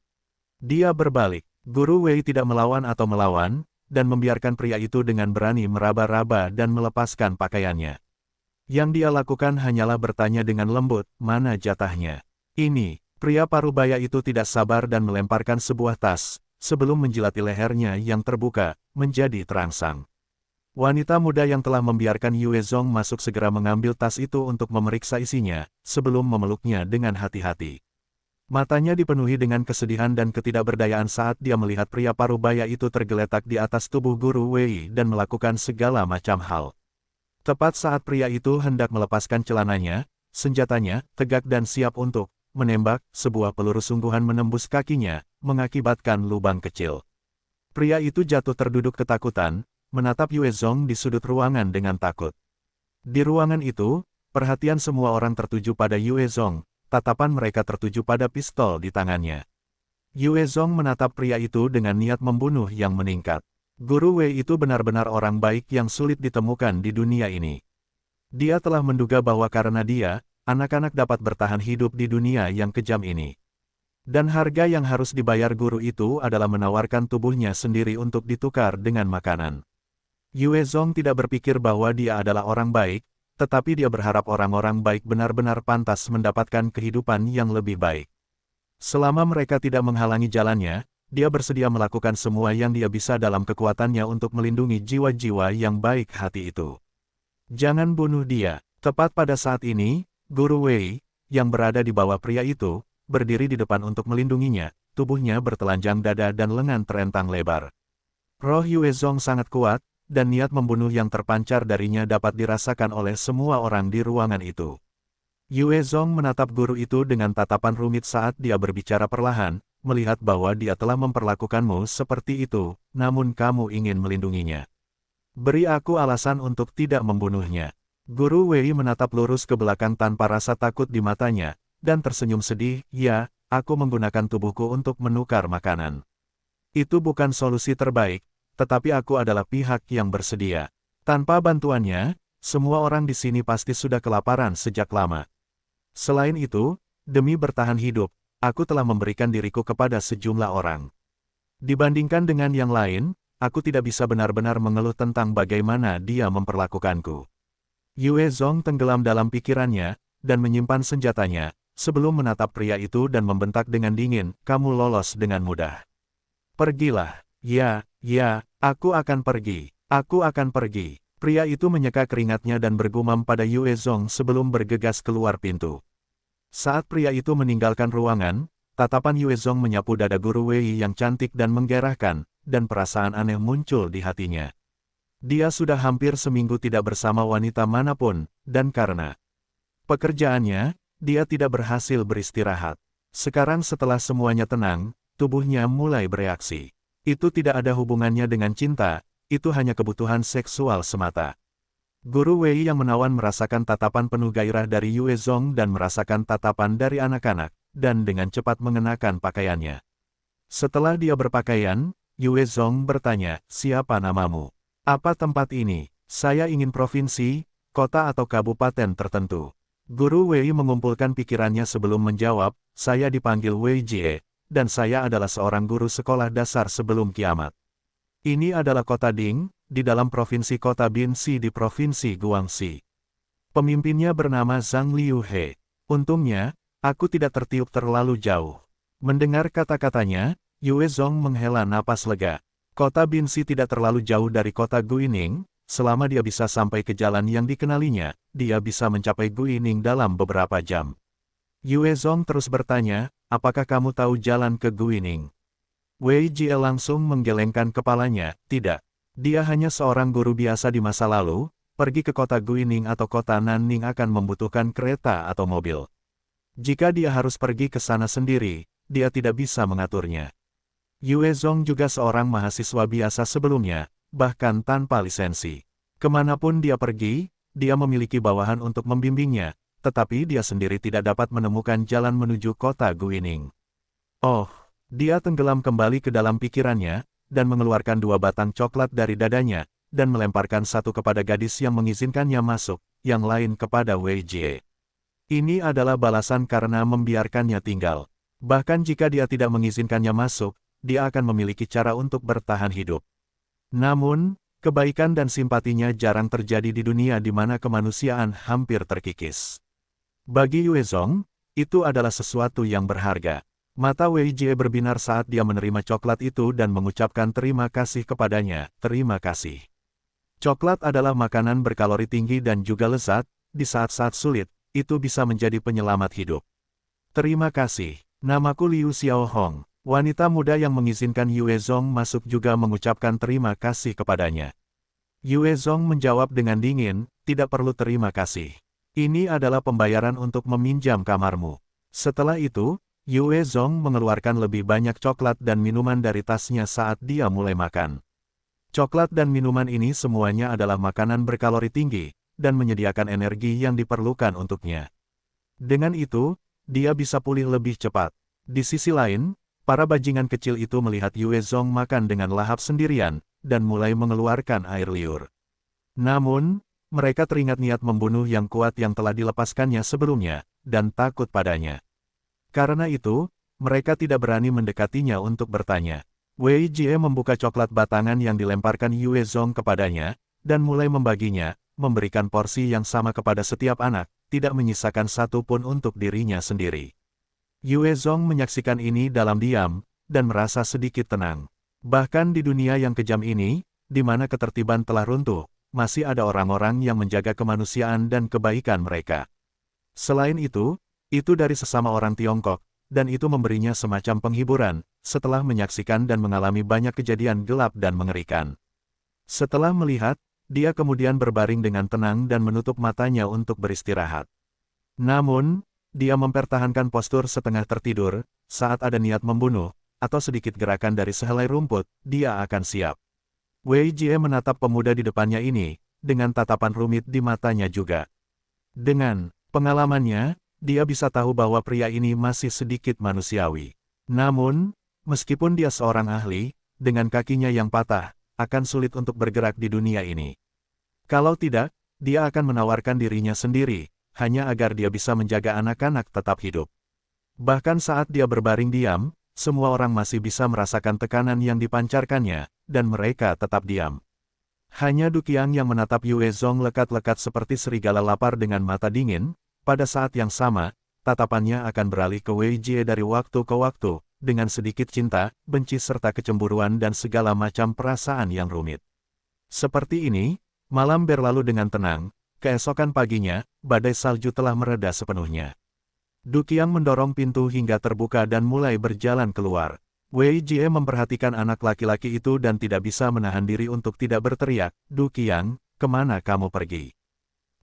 Dia berbalik. Guru Wei tidak melawan atau melawan, dan membiarkan pria itu dengan berani meraba-raba dan melepaskan pakaiannya. Yang dia lakukan hanyalah bertanya dengan lembut, mana jatahnya. Ini, pria parubaya itu tidak sabar dan melemparkan sebuah tas, sebelum menjilati lehernya yang terbuka, menjadi terangsang. Wanita muda yang telah membiarkan Yue Zong masuk segera mengambil tas itu untuk memeriksa isinya, sebelum memeluknya dengan hati-hati. Matanya dipenuhi dengan kesedihan dan ketidakberdayaan saat dia melihat pria parubaya itu tergeletak di atas tubuh Guru Wei dan melakukan segala macam hal. Tepat saat pria itu hendak melepaskan celananya, senjatanya tegak dan siap untuk menembak, sebuah peluru sungguhan menembus kakinya, mengakibatkan lubang kecil. Pria itu jatuh terduduk ketakutan, menatap Yue Zong di sudut ruangan dengan takut. Di ruangan itu, perhatian semua orang tertuju pada Yue Zong, tatapan mereka tertuju pada pistol di tangannya. Yue Zong menatap pria itu dengan niat membunuh yang meningkat. Guru Wei itu benar-benar orang baik yang sulit ditemukan di dunia ini. Dia telah menduga bahwa karena dia, anak-anak dapat bertahan hidup di dunia yang kejam ini. Dan harga yang harus dibayar guru itu adalah menawarkan tubuhnya sendiri untuk ditukar dengan makanan. Yue Zong tidak berpikir bahwa dia adalah orang baik, tetapi dia berharap orang-orang baik benar-benar pantas mendapatkan kehidupan yang lebih baik. Selama mereka tidak menghalangi jalannya, dia bersedia melakukan semua yang dia bisa dalam kekuatannya untuk melindungi jiwa-jiwa yang baik hati itu. Jangan bunuh dia. Tepat pada saat ini, Guru Wei, yang berada di bawah pria itu, berdiri di depan untuk melindunginya, tubuhnya bertelanjang dada dan lengan terentang lebar. Roh Yue Zong sangat kuat, dan niat membunuh yang terpancar darinya dapat dirasakan oleh semua orang di ruangan itu. Yue Zong menatap guru itu dengan tatapan rumit saat dia berbicara perlahan, melihat bahwa dia telah memperlakukanmu seperti itu, namun kamu ingin melindunginya. Beri aku alasan untuk tidak membunuhnya. Guru Wei menatap lurus ke belakang tanpa rasa takut di matanya, dan tersenyum sedih, ya, aku menggunakan tubuhku untuk menukar makanan. Itu bukan solusi terbaik, tetapi aku adalah pihak yang bersedia. Tanpa bantuannya, semua orang di sini pasti sudah kelaparan sejak lama. Selain itu, demi bertahan hidup, aku telah memberikan diriku kepada sejumlah orang. Dibandingkan dengan yang lain, aku tidak bisa benar-benar mengeluh tentang bagaimana dia memperlakukanku. Yue Zong tenggelam dalam pikirannya, dan menyimpan senjatanya, sebelum menatap pria itu dan membentak dengan dingin, kamu lolos dengan mudah. Pergilah. Ya, aku akan pergi. Aku akan pergi. Pria itu menyeka keringatnya dan bergumam pada Yue Zong sebelum bergegas keluar pintu. Saat pria itu meninggalkan ruangan, tatapan Yue Zong menyapu dada Guru Wei yang cantik dan menggerahkan, dan perasaan aneh muncul di hatinya. Dia sudah hampir seminggu tidak bersama wanita manapun, dan karena pekerjaannya, dia tidak berhasil beristirahat. Sekarang setelah semuanya tenang, tubuhnya mulai bereaksi. Itu tidak ada hubungannya dengan cinta, itu hanya kebutuhan seksual semata. Guru Wei yang menawan merasakan tatapan penuh gairah dari Yue Zong dan merasakan tatapan dari anak-anak, dan dengan cepat mengenakan pakaiannya. Setelah dia berpakaian, Yue Zong bertanya, siapa namamu? Apa tempat ini? Saya ingin provinsi, kota atau kabupaten tertentu. Guru Wei mengumpulkan pikirannya sebelum menjawab, saya dipanggil Wei Jie, dan saya adalah seorang guru sekolah dasar sebelum kiamat. Ini adalah kota Ding, di dalam provinsi kota Binxi di provinsi Guangxi. Pemimpinnya bernama Zhang Liuhe. Untungnya, aku tidak tertiup terlalu jauh. Mendengar kata-katanya, Yue Zong menghela napas lega. Kota Binxi tidak terlalu jauh dari kota Guining, selama dia bisa sampai ke jalan yang dikenalinya, dia bisa mencapai Guining dalam beberapa jam. Yue Zong terus bertanya, apakah kamu tahu jalan ke Guining? Wei Jie langsung menggelengkan kepalanya, tidak. Dia hanya seorang guru biasa di masa lalu, pergi ke kota Guining atau kota Nanning akan membutuhkan kereta atau mobil. Jika dia harus pergi ke sana sendiri, dia tidak bisa mengaturnya. Yue Zong juga seorang mahasiswa biasa sebelumnya, bahkan tanpa lisensi. Kemanapun dia pergi, dia memiliki bawahan untuk membimbingnya, tetapi dia sendiri tidak dapat menemukan jalan menuju kota Guining. Oh, dia tenggelam kembali ke dalam pikirannya, dan mengeluarkan 2 batang coklat dari dadanya, dan melemparkan satu kepada gadis yang mengizinkannya masuk, yang lain kepada Wei Jie. Ini adalah balasan karena membiarkannya tinggal. Bahkan jika dia tidak mengizinkannya masuk, dia akan memiliki cara untuk bertahan hidup. Namun, kebaikan dan simpatinya jarang terjadi di dunia di mana kemanusiaan hampir terkikis. Bagi Yue Zong, itu adalah sesuatu yang berharga. Mata Wei Jie berbinar saat dia menerima coklat itu dan mengucapkan terima kasih kepadanya, terima kasih. Coklat adalah makanan berkalori tinggi dan juga lezat, di saat-saat sulit, itu bisa menjadi penyelamat hidup. Terima kasih, namaku Liu Xiaohong. Wanita muda yang mengizinkan Yue Zong masuk juga mengucapkan terima kasih kepadanya. Yue Zong menjawab dengan dingin, tidak perlu terima kasih. Ini adalah pembayaran untuk meminjam kamarmu. Setelah itu, Yue Zong mengeluarkan lebih banyak coklat dan minuman dari tasnya saat dia mulai makan. Coklat dan minuman ini semuanya adalah makanan berkalori tinggi, dan menyediakan energi yang diperlukan untuknya. Dengan itu, dia bisa pulih lebih cepat. Di sisi lain, para bajingan kecil itu melihat Yue Zong makan dengan lahap sendirian, dan mulai mengeluarkan air liur. Namun, mereka teringat niat membunuh yang kuat yang telah dilepaskannya sebelumnya, dan takut padanya. Karena itu, mereka tidak berani mendekatinya untuk bertanya. Wei Jie membuka coklat batangan yang dilemparkan Yue Zong kepadanya, dan mulai membaginya, memberikan porsi yang sama kepada setiap anak, tidak menyisakan satu pun untuk dirinya sendiri. Yue Zong menyaksikan ini dalam diam, dan merasa sedikit tenang. Bahkan di dunia yang kejam ini, di mana ketertiban telah runtuh, masih ada orang-orang yang menjaga kemanusiaan dan kebaikan mereka. Selain itu dari sesama orang Tiongkok, dan itu memberinya semacam penghiburan, setelah menyaksikan dan mengalami banyak kejadian gelap dan mengerikan. Setelah melihat, dia kemudian berbaring dengan tenang dan menutup matanya untuk beristirahat. Namun, dia mempertahankan postur setengah tertidur, saat ada niat membunuh, atau sedikit gerakan dari sehelai rumput, dia akan siap. Wei Jie menatap pemuda di depannya ini, dengan tatapan rumit di matanya juga. Dengan pengalamannya, dia bisa tahu bahwa pria ini masih sedikit manusiawi. Namun, meskipun dia seorang ahli, dengan kakinya yang patah, akan sulit untuk bergerak di dunia ini. Kalau tidak, dia akan menawarkan dirinya sendiri, hanya agar dia bisa menjaga anak-anak tetap hidup. Bahkan saat dia berbaring diam, semua orang masih bisa merasakan tekanan yang dipancarkannya, dan mereka tetap diam. Hanya Du Qiang yang menatap Yue Zong lekat-lekat seperti serigala lapar dengan mata dingin. Pada saat yang sama, tatapannya akan beralih ke Wei Jie dari waktu ke waktu, dengan sedikit cinta, benci serta kecemburuan dan segala macam perasaan yang rumit. Seperti ini, malam berlalu dengan tenang, keesokan paginya, badai salju telah mereda sepenuhnya. Du Qiang mendorong pintu hingga terbuka dan mulai berjalan keluar. Wei Jie memperhatikan anak laki-laki itu dan tidak bisa menahan diri untuk tidak berteriak, Du Qiang, kemana kamu pergi?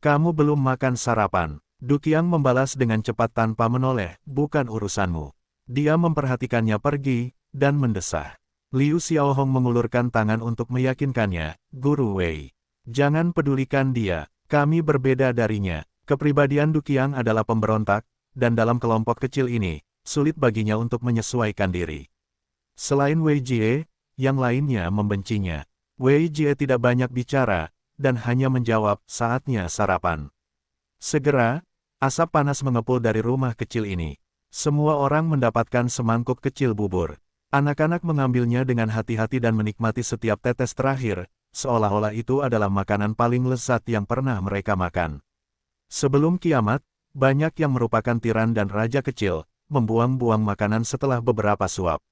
Kamu belum makan sarapan. Du Qiang membalas dengan cepat tanpa menoleh, bukan urusanmu. Dia memperhatikannya pergi, dan mendesah. Liu Xiaohong mengulurkan tangan untuk meyakinkannya, Guru Wei. Jangan pedulikan dia, kami berbeda darinya. Kepribadian Du Qiang adalah pemberontak, dan dalam kelompok kecil ini, sulit baginya untuk menyesuaikan diri. Selain Wei Jie, yang lainnya membencinya. Wei Jie tidak banyak bicara, dan hanya menjawab, saatnya sarapan. Segera, asap panas mengepul dari rumah kecil ini. Semua orang mendapatkan semangkuk kecil bubur. Anak-anak mengambilnya dengan hati-hati dan menikmati setiap tetes terakhir, seolah-olah itu adalah makanan paling lezat yang pernah mereka makan. Sebelum kiamat, banyak yang merupakan tiran dan raja kecil, membuang-buang makanan setelah beberapa suap.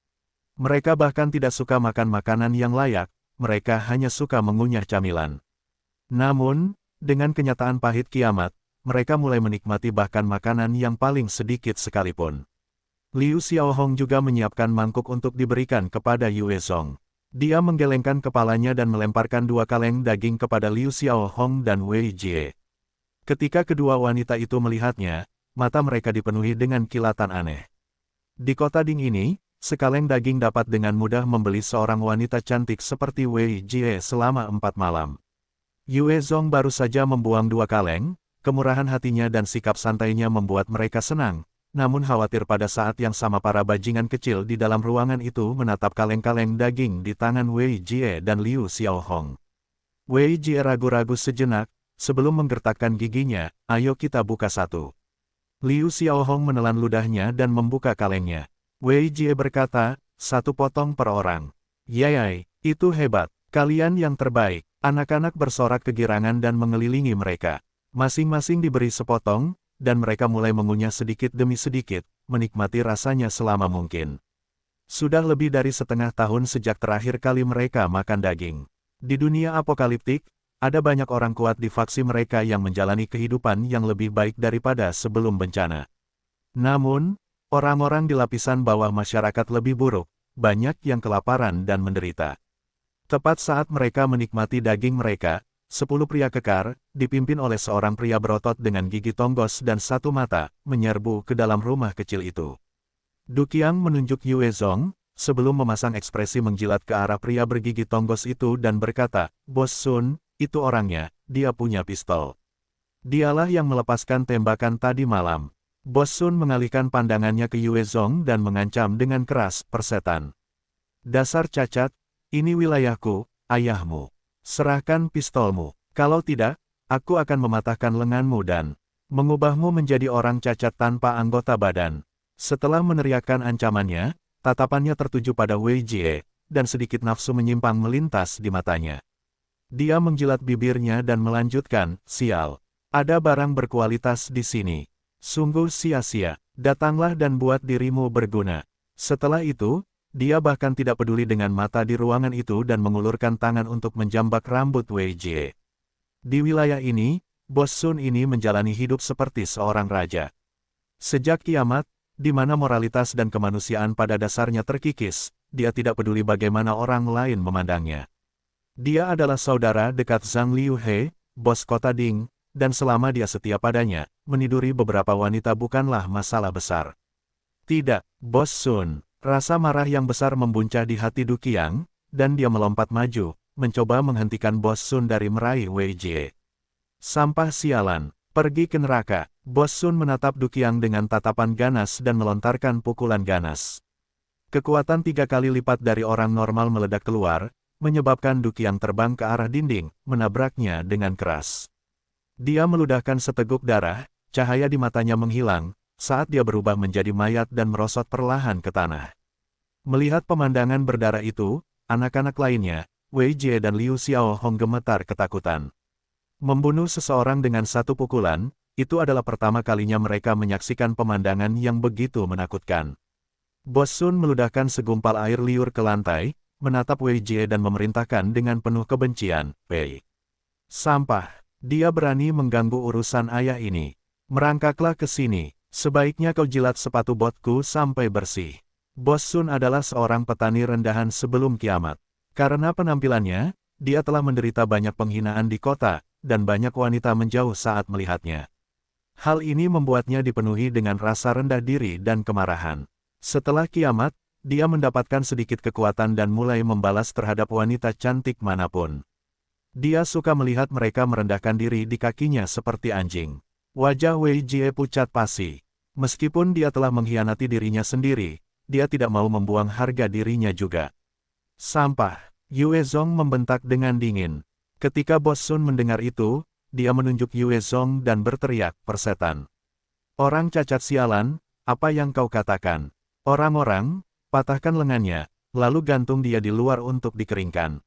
Mereka bahkan tidak suka makan makanan yang layak, mereka hanya suka mengunyah camilan. Namun, dengan kenyataan pahit kiamat, mereka mulai menikmati bahkan makanan yang paling sedikit sekalipun. Liu Xiaohong juga menyiapkan mangkuk untuk diberikan kepada Yue Zong. Dia menggelengkan kepalanya dan melemparkan 2 kaleng daging kepada Liu Xiaohong dan Wei Jie. Ketika kedua wanita itu melihatnya, mata mereka dipenuhi dengan kilatan aneh. Di kota Ding ini, sekaleng daging dapat dengan mudah membeli seorang wanita cantik seperti Wei Jie selama 4 malam. Yue Zong baru saja membuang 2 kaleng. Kemurahan hatinya dan sikap santainya membuat mereka senang, namun khawatir pada saat yang sama para bajingan kecil di dalam ruangan itu menatap kaleng-kaleng daging di tangan Wei Jie dan Liu Xiaohong. Wei Jie ragu-ragu sejenak, sebelum menggertakkan giginya, ayo kita buka satu. Liu Xiaohong menelan ludahnya dan membuka kalengnya. Wei Jie berkata, satu potong per orang. Yayai, itu hebat. Kalian yang terbaik. Anak-anak bersorak kegirangan dan mengelilingi mereka. Masing-masing diberi sepotong, dan mereka mulai mengunyah sedikit demi sedikit, menikmati rasanya selama mungkin. Sudah lebih dari setengah tahun sejak terakhir kali mereka makan daging. Di dunia apokaliptik, ada banyak orang kuat di faksi mereka yang menjalani kehidupan yang lebih baik daripada sebelum bencana. Namun, orang-orang di lapisan bawah masyarakat lebih buruk, banyak yang kelaparan dan menderita. Tepat saat mereka menikmati daging mereka, 10 pria kekar, dipimpin oleh seorang pria berotot dengan gigi tonggos dan satu mata, menyerbu ke dalam rumah kecil itu. Du Qiang menunjuk Yue Zong, sebelum memasang ekspresi menjilat ke arah pria bergigi tonggos itu dan berkata, Bos Sun, itu orangnya, dia punya pistol. Dialah yang melepaskan tembakan tadi malam. Bos Sun mengalihkan pandangannya ke Yue Zong dan mengancam dengan keras, persetan. Dasar cacat, ini wilayahku, ayahmu. Serahkan pistolmu. Kalau tidak, aku akan mematahkan lenganmu dan mengubahmu menjadi orang cacat tanpa anggota badan. Setelah meneriakkan ancamannya, tatapannya tertuju pada Wei Jie, dan sedikit nafsu menyimpang melintas di matanya. Dia menjilat bibirnya dan melanjutkan, sial. Ada barang berkualitas di sini. Sungguh sia-sia. Datanglah dan buat dirimu berguna. Setelah itu, dia bahkan tidak peduli dengan mata di ruangan itu dan mengulurkan tangan untuk menjambak rambut Wei Jie. Di wilayah ini, Bos Sun ini menjalani hidup seperti seorang raja. Sejak kiamat, di mana moralitas dan kemanusiaan pada dasarnya terkikis, dia tidak peduli bagaimana orang lain memandangnya. Dia adalah saudara dekat Zhang Liuhe, bos kota Ding, dan selama dia setia padanya, meniduri beberapa wanita bukanlah masalah besar. Tidak, Bos Sun. Rasa marah yang besar membuncah di hati Du Qiang, dan dia melompat maju, mencoba menghentikan Bos Sun dari meraih Wei Jie. Sampah sialan, pergi ke neraka. Bos Sun menatap Du Qiang dengan tatapan ganas dan melontarkan pukulan ganas. Kekuatan 3 kali lipat dari orang normal meledak keluar, menyebabkan Du Qiang terbang ke arah dinding, menabraknya dengan keras. Dia meludahkan seteguk darah, cahaya di matanya menghilang, saat dia berubah menjadi mayat dan merosot perlahan ke tanah. Melihat pemandangan berdarah itu, anak-anak lainnya, Wei Jie dan Liu Xiaohong gemetar ketakutan. Membunuh seseorang dengan satu pukulan, itu adalah pertama kalinya mereka menyaksikan pemandangan yang begitu menakutkan. Bos Sun meludahkan segumpal air liur ke lantai, menatap Wei Jie dan memerintahkan dengan penuh kebencian, Wei. Sampah, dia berani mengganggu urusan ayah ini. Merangkaklah ke sini. Sebaiknya kau jilat sepatu botku sampai bersih. Bos Sun adalah seorang petani rendahan sebelum kiamat. Karena penampilannya, dia telah menderita banyak penghinaan di kota, dan banyak wanita menjauh saat melihatnya. Hal ini membuatnya dipenuhi dengan rasa rendah diri dan kemarahan. Setelah kiamat, dia mendapatkan sedikit kekuatan dan mulai membalas terhadap wanita cantik manapun. Dia suka melihat mereka merendahkan diri di kakinya seperti anjing. Wajah Wei Jie pucat pasi. Meskipun dia telah mengkhianati dirinya sendiri, dia tidak mau membuang harga dirinya juga. Sampah, Yue Zong membentak dengan dingin. Ketika Bos Sun mendengar itu, dia menunjuk Yue Zong dan berteriak, persetan. Orang cacat sialan, apa yang kau katakan? Orang-orang, patahkan lengannya, lalu gantung dia di luar untuk dikeringkan.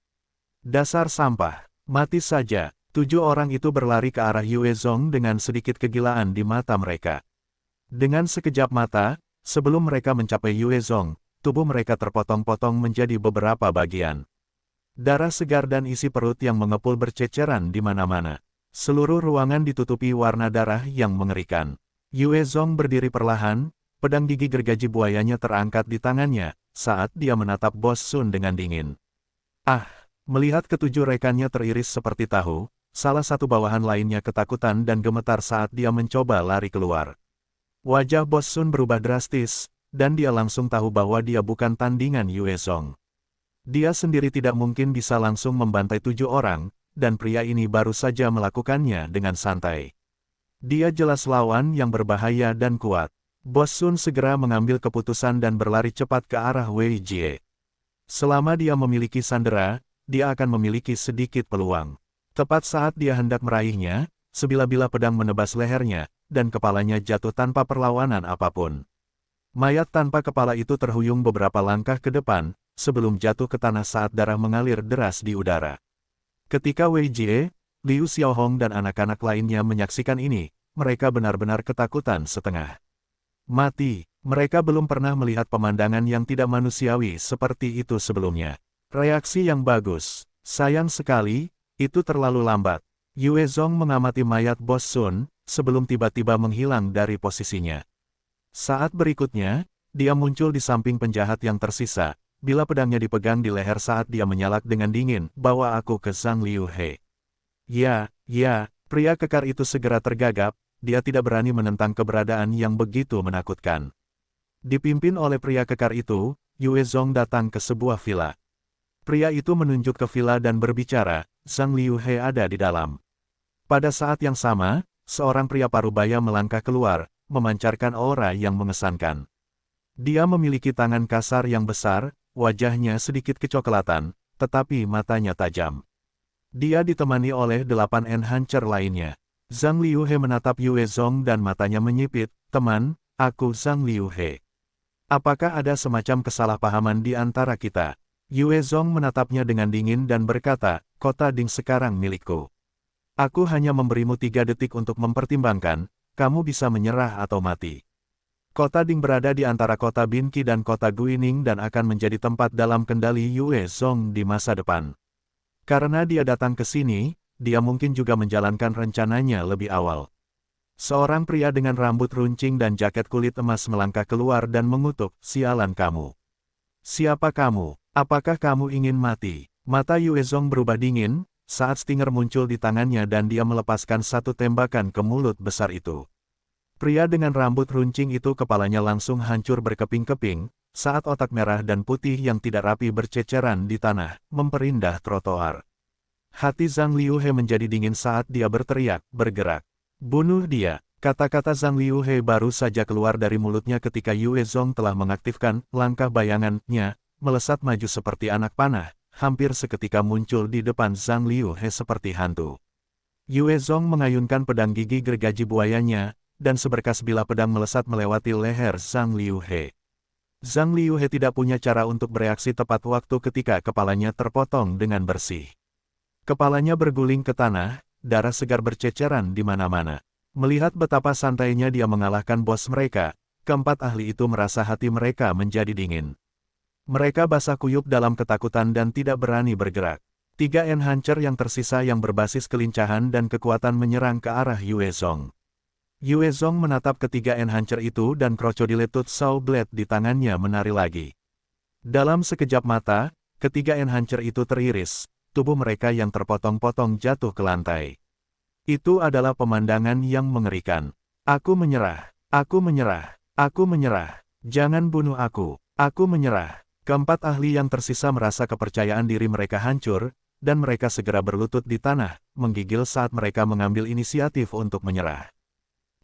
Dasar sampah, mati saja. 7 orang itu berlari ke arah Yue Zong dengan sedikit kegilaan di mata mereka. Dengan sekejap mata, sebelum mereka mencapai Yue Zong, tubuh mereka terpotong-potong menjadi beberapa bagian. Darah segar dan isi perut yang mengepul berceceran di mana-mana. Seluruh ruangan ditutupi warna darah yang mengerikan. Yue Zong berdiri perlahan, pedang gigi gergaji buayanya terangkat di tangannya, saat dia menatap Bos Sun dengan dingin. Ah, melihat ketujuh rekannya teriris seperti tahu, salah satu bawahan lainnya ketakutan dan gemetar saat dia mencoba lari keluar. Wajah Bos Sun berubah drastis, dan dia langsung tahu bahwa dia bukan tandingan Yue Zong. Dia sendiri tidak mungkin bisa langsung membantai 7 orang, dan pria ini baru saja melakukannya dengan santai. Dia jelas lawan yang berbahaya dan kuat. Bos Sun segera mengambil keputusan dan berlari cepat ke arah Wei Jie. Selama dia memiliki sandera, dia akan memiliki sedikit peluang. Tepat saat dia hendak meraihnya, sebilah-bilah pedang menebas lehernya, dan kepalanya jatuh tanpa perlawanan apapun. Mayat tanpa kepala itu terhuyung beberapa langkah ke depan, sebelum jatuh ke tanah saat darah mengalir deras di udara. Ketika Wei Jie, Liu Xiaohong dan anak-anak lainnya menyaksikan ini, mereka benar-benar ketakutan setengah mati. Mereka belum pernah melihat pemandangan yang tidak manusiawi seperti itu sebelumnya. Reaksi yang bagus. Sayang sekali, itu terlalu lambat. Yue Zong mengamati mayat Bos Sun, sebelum tiba-tiba menghilang dari posisinya. Saat berikutnya, dia muncul di samping penjahat yang tersisa, bila pedangnya dipegang di leher saat dia menyalak dengan dingin, "Bawa aku ke Zhang Liu He." Ya, pria kekar itu segera tergagap, dia tidak berani menentang keberadaan yang begitu menakutkan. Dipimpin oleh pria kekar itu, Yue Zong datang ke sebuah villa. Pria itu menunjuk ke villa dan berbicara, "Zhang Liu He ada di dalam." Pada saat yang sama, seorang pria parubaya melangkah keluar, memancarkan aura yang mengesankan. Dia memiliki tangan kasar yang besar, wajahnya sedikit kecoklatan, tetapi matanya tajam. Dia ditemani oleh 8 enhancer lainnya. Zhang Liu He menatap Yue Zong dan matanya menyipit, "Teman, aku Zhang Liu He. Apakah ada semacam kesalahpahaman di antara kita?" Yue Zong menatapnya dengan dingin dan berkata, "Kota Ding sekarang milikku. Aku hanya memberimu 3 detik untuk mempertimbangkan, kamu bisa menyerah atau mati." Kota Ding berada di antara kota Binqi dan kota Guining dan akan menjadi tempat dalam kendali Yue Zong di masa depan. Karena dia datang ke sini, dia mungkin juga menjalankan rencananya lebih awal. Seorang pria dengan rambut runcing dan jaket kulit emas melangkah keluar dan mengutuk, "Sialan kamu. Siapa kamu? Apakah kamu ingin mati?" Mata Yue Zong berubah dingin, saat stinger muncul di tangannya dan dia melepaskan satu tembakan ke mulut besar itu. Pria dengan rambut runcing itu kepalanya langsung hancur berkeping-keping, saat otak merah dan putih yang tidak rapi berceceran di tanah, memperindah trotoar. Hati Zhang Liu He menjadi dingin saat dia berteriak, "Bergerak! Bunuh dia!" Kata-kata Zhang Liu He baru saja keluar dari mulutnya ketika Yue Zong telah mengaktifkan langkah bayangannya, melesat maju seperti anak panah, hampir seketika muncul di depan Zhang Liu He seperti hantu. Yue Zong mengayunkan pedang gigi gergaji buayanya, dan seberkas bilah pedang melesat melewati leher Zhang Liu He. Zhang Liu He tidak punya cara untuk bereaksi tepat waktu ketika kepalanya terpotong dengan bersih. Kepalanya berguling ke tanah, darah segar berceceran di mana-mana. Melihat betapa santainya dia mengalahkan bos mereka, keempat ahli itu merasa hati mereka menjadi dingin. Mereka basah kuyup dalam ketakutan dan tidak berani bergerak. 3 enhancer yang tersisa yang berbasis kelincahan dan kekuatan menyerang ke arah Yue Zong. Yue Zong menatap ketiga enhancer itu dan krokodil Tooth Saw Blade di tangannya menari lagi. Dalam sekejap mata, ketiga enhancer itu teriris. Tubuh mereka yang terpotong-potong jatuh ke lantai. Itu adalah pemandangan yang mengerikan. "Aku menyerah, aku menyerah, aku menyerah. Jangan bunuh aku menyerah." Keempat ahli yang tersisa merasa kepercayaan diri mereka hancur, dan mereka segera berlutut di tanah, menggigil saat mereka mengambil inisiatif untuk menyerah.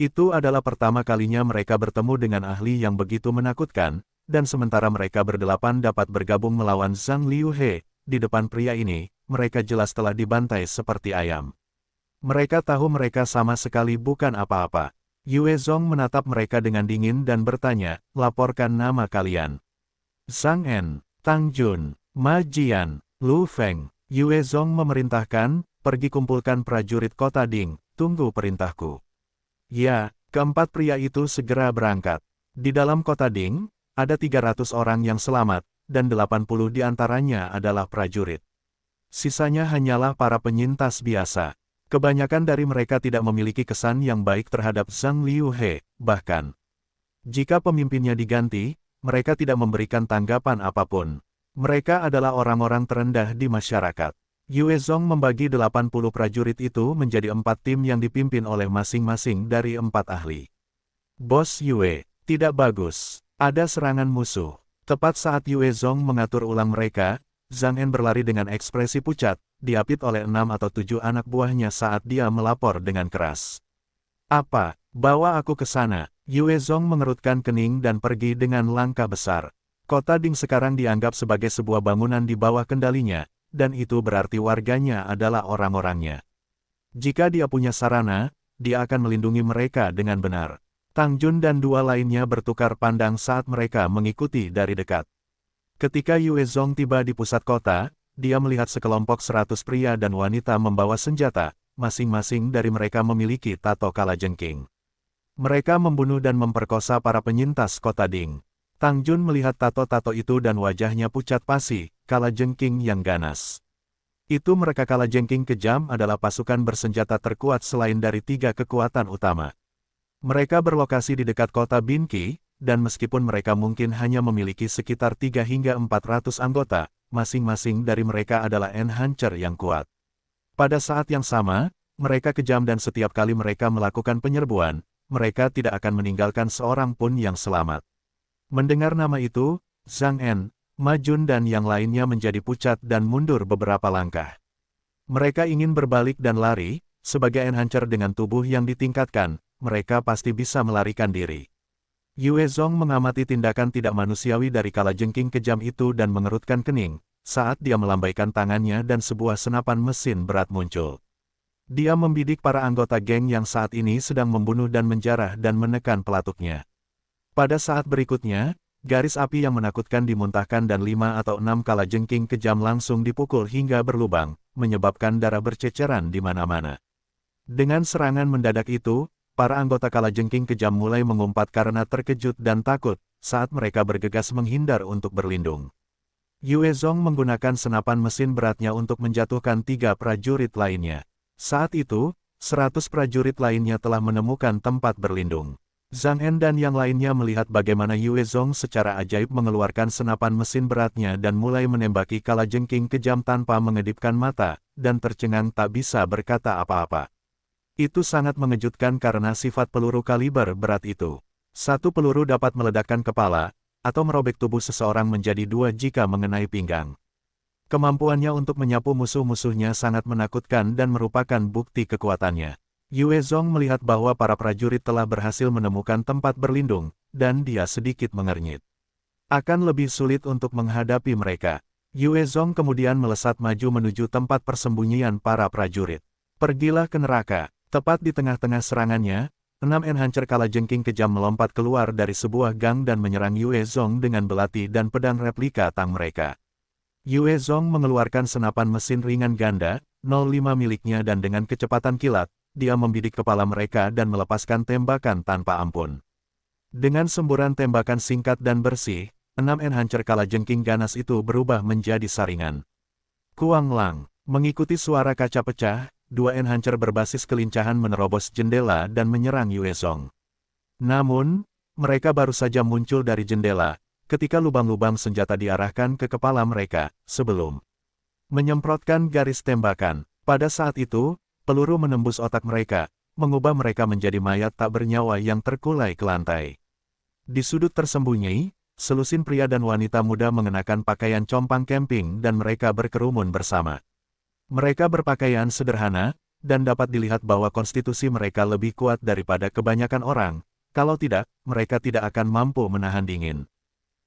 Itu adalah pertama kalinya mereka bertemu dengan ahli yang begitu menakutkan, dan sementara mereka berdelapan dapat bergabung melawan Zhang Liu He, di depan pria ini, mereka jelas telah dibantai seperti ayam. Mereka tahu mereka sama sekali bukan apa-apa. Yue Zong menatap mereka dengan dingin dan bertanya, "Laporkan nama kalian." "Zhang En, Tang Jun, Ma Jian, Lu Feng." Yue Zong memerintahkan, "Pergi kumpulkan prajurit kota Ding, tunggu perintahku." Ya, keempat pria itu segera berangkat. Di dalam kota Ding, ada 300 orang yang selamat, dan 80 di antaranya adalah prajurit. Sisanya hanyalah para penyintas biasa. Kebanyakan dari mereka tidak memiliki kesan yang baik terhadap Zhang Liu He, bahkan jika pemimpinnya diganti, mereka tidak memberikan tanggapan apapun. Mereka adalah orang-orang terendah di masyarakat. Yue Zong membagi 80 prajurit itu menjadi 4 tim yang dipimpin oleh masing-masing dari 4 ahli. "Bos Yue, tidak bagus. Ada serangan musuh." Tepat saat Yue Zong mengatur ulang mereka, Zhang En berlari dengan ekspresi pucat, diapit oleh 6 atau 7 anak buahnya saat dia melapor dengan keras. "Apa? Bawa aku ke sana." Yue Zong mengerutkan kening dan pergi dengan langkah besar. Kota Ding sekarang dianggap sebagai sebuah bangunan di bawah kendalinya, dan itu berarti warganya adalah orang-orangnya. Jika dia punya sarana, dia akan melindungi mereka dengan benar. Tang Jun dan dua lainnya bertukar pandang saat mereka mengikuti dari dekat. Ketika Yue Zong tiba di pusat kota, dia melihat sekelompok 100 pria dan wanita membawa senjata, masing-masing dari mereka memiliki tato kalajengking. Mereka membunuh dan memperkosa para penyintas kota Ding. Tang Jun melihat tato-tato itu dan wajahnya pucat pasi, kalajengking yang ganas. Itu mereka kalajengking kejam adalah pasukan bersenjata terkuat selain dari 3 kekuatan utama. Mereka berlokasi di dekat kota Binqi, dan meskipun mereka mungkin hanya memiliki sekitar 3 hingga 400 anggota, masing-masing dari mereka adalah enhancer yang kuat. Pada saat yang sama, mereka kejam dan setiap kali mereka melakukan penyerbuan, mereka tidak akan meninggalkan seorang pun yang selamat. Mendengar nama itu, Zhang En, Ma Jun dan yang lainnya menjadi pucat dan mundur beberapa langkah. Mereka ingin berbalik dan lari, sebagai enhancer dengan tubuh yang ditingkatkan, mereka pasti bisa melarikan diri. Yue Zong mengamati tindakan tidak manusiawi dari kalajengking kejam itu dan mengerutkan kening, saat dia melambaikan tangannya dan sebuah senapan mesin berat muncul. Dia membidik para anggota geng yang saat ini sedang membunuh dan menjarah dan menekan pelatuknya. Pada saat berikutnya, garis api yang menakutkan dimuntahkan dan 5 atau 6 kalajengking kejam langsung dipukul hingga berlubang, menyebabkan darah berceceran di mana-mana. Dengan serangan mendadak itu, para anggota kalajengking kejam mulai mengumpat karena terkejut dan takut, saat mereka bergegas menghindar untuk berlindung. Yue Zong menggunakan senapan mesin beratnya untuk menjatuhkan 3 prajurit lainnya. Saat itu, 100 prajurit lainnya telah menemukan tempat berlindung. Zhang En dan yang lainnya melihat bagaimana Yue Zong secara ajaib mengeluarkan senapan mesin beratnya dan mulai menembaki kalajengking kejam tanpa mengedipkan mata, dan tercengang tak bisa berkata apa-apa. Itu sangat mengejutkan karena sifat peluru kaliber berat itu. Satu peluru dapat meledakkan kepala, atau merobek tubuh seseorang menjadi 2 jika mengenai pinggang. Kemampuannya untuk menyapu musuh-musuhnya sangat menakutkan dan merupakan bukti kekuatannya. Yue Zong melihat bahwa para prajurit telah berhasil menemukan tempat berlindung, dan dia sedikit mengernyit. Akan lebih sulit untuk menghadapi mereka. Yue Zong kemudian melesat maju menuju tempat persembunyian para prajurit. Pergilah ke neraka. Tepat di tengah-tengah serangannya, 6 enhancer kalajengking kejam melompat keluar dari sebuah gang dan menyerang Yue Zong dengan belati dan pedang replika tang mereka. Yue Zong mengeluarkan senapan mesin ringan ganda, 05 miliknya dan dengan kecepatan kilat, dia membidik kepala mereka dan melepaskan tembakan tanpa ampun. Dengan semburan tembakan singkat dan bersih, 6 enhancer kalajengking ganas itu berubah menjadi saringan. Kuang Lang, mengikuti suara kaca pecah, 2 enhancer berbasis kelincahan menerobos jendela dan menyerang Yue Zong. Namun, mereka baru saja muncul dari jendela, ketika lubang-lubang senjata diarahkan ke kepala mereka, sebelum menyemprotkan garis tembakan. Pada saat itu, peluru menembus otak mereka, mengubah mereka menjadi mayat tak bernyawa yang terkulai ke lantai. Di sudut tersembunyi, selusin pria dan wanita muda mengenakan pakaian compang camping dan mereka berkerumun bersama. Mereka berpakaian sederhana, dan dapat dilihat bahwa konstitusi mereka lebih kuat daripada kebanyakan orang, kalau tidak, mereka tidak akan mampu menahan dingin.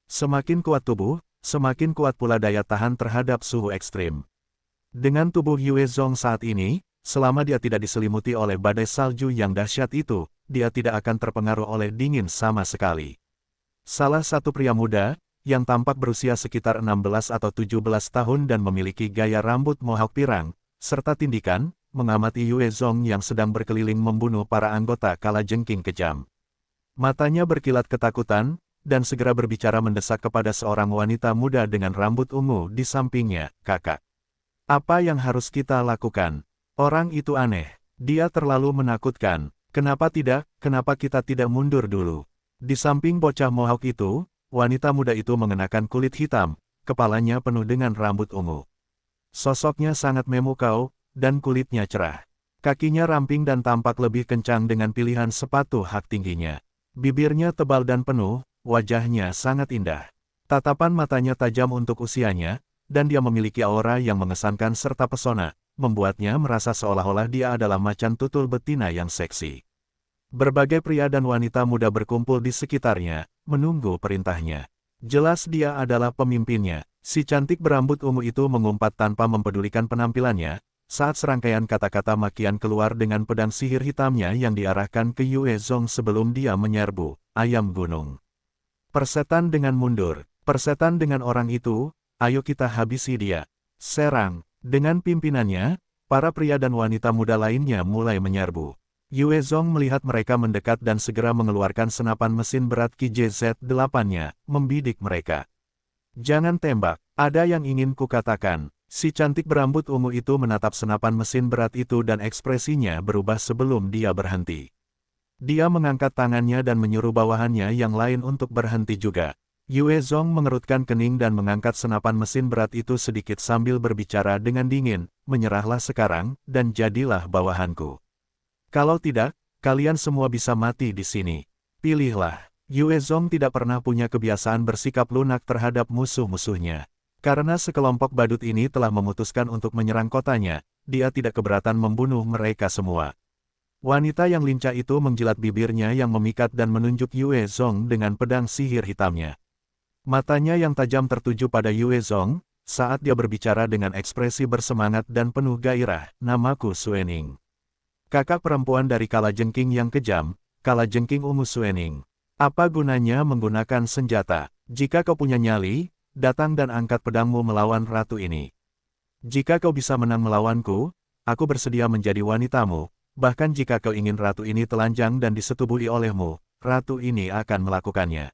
Semakin kuat tubuh, semakin kuat pula daya tahan terhadap suhu ekstrim. Dengan tubuh Yue Zong saat ini, selama dia tidak diselimuti oleh badai salju yang dahsyat itu, dia tidak akan terpengaruh oleh dingin sama sekali. Salah satu pria muda, yang tampak berusia sekitar 16 atau 17 tahun dan memiliki gaya rambut mohawk pirang, serta tindikan, mengamati Yue Zong yang sedang berkeliling membunuh para anggota kalajengking kejam. Matanya berkilat ketakutan, dan segera berbicara mendesak kepada seorang wanita muda dengan rambut ungu di sampingnya, "Kakak, apa yang harus kita lakukan? Orang itu aneh. Dia terlalu menakutkan. Kenapa kita tidak mundur dulu?" Di samping bocah mohawk itu, wanita muda itu mengenakan kulit hitam, kepalanya penuh dengan rambut ungu. Sosoknya sangat memukau, dan kulitnya cerah. Kakinya ramping dan tampak lebih kencang dengan pilihan sepatu hak tingginya. Bibirnya tebal dan penuh, wajahnya sangat indah. Tatapan matanya tajam untuk usianya, dan dia memiliki aura yang mengesankan serta pesona, membuatnya merasa seolah-olah dia adalah macan tutul betina yang seksi. Berbagai pria dan wanita muda berkumpul di sekitarnya, menunggu perintahnya. Jelas dia adalah pemimpinnya. Si cantik berambut ungu itu mengumpat tanpa mempedulikan penampilannya, saat serangkaian kata-kata makian keluar dengan pedang sihir hitamnya yang diarahkan ke Yue Zong sebelum dia menyerbu, ayam gunung. Persetan dengan mundur, persetan dengan orang itu, ayo kita habisi dia. Serang, dengan pimpinannya, para pria dan wanita muda lainnya mulai menyerbu. Yue Zong melihat mereka mendekat dan segera mengeluarkan senapan mesin berat KJZ-8-nya, membidik mereka. Jangan tembak, ada yang ingin kukatakan. Si cantik berambut ungu itu menatap senapan mesin berat itu dan ekspresinya berubah sebelum dia berhenti. Dia mengangkat tangannya dan menyuruh bawahannya yang lain untuk berhenti juga. Yue Zong mengerutkan kening dan mengangkat senapan mesin berat itu sedikit sambil berbicara dengan dingin, menyerahlah sekarang, dan jadilah bawahanku. Kalau tidak, kalian semua bisa mati di sini. Pilihlah. Yue Zong tidak pernah punya kebiasaan bersikap lunak terhadap musuh-musuhnya. Karena sekelompok badut ini telah memutuskan untuk menyerang kotanya, dia tidak keberatan membunuh mereka semua. Wanita yang lincah itu menjilat bibirnya yang memikat dan menunjuk Yue Zong dengan pedang sihir hitamnya. Matanya yang tajam tertuju pada Yue Zong, saat dia berbicara dengan ekspresi bersemangat dan penuh gairah, namaku Suening. Kakak perempuan dari kalajengking yang kejam, kalajengking ungu Suening. Apa gunanya menggunakan senjata? Jika kau punya nyali, datang dan angkat pedangmu melawan ratu ini. Jika kau bisa menang melawanku, aku bersedia menjadi wanitamu, bahkan jika kau ingin ratu ini telanjang dan disetubuhi olehmu, ratu ini akan melakukannya.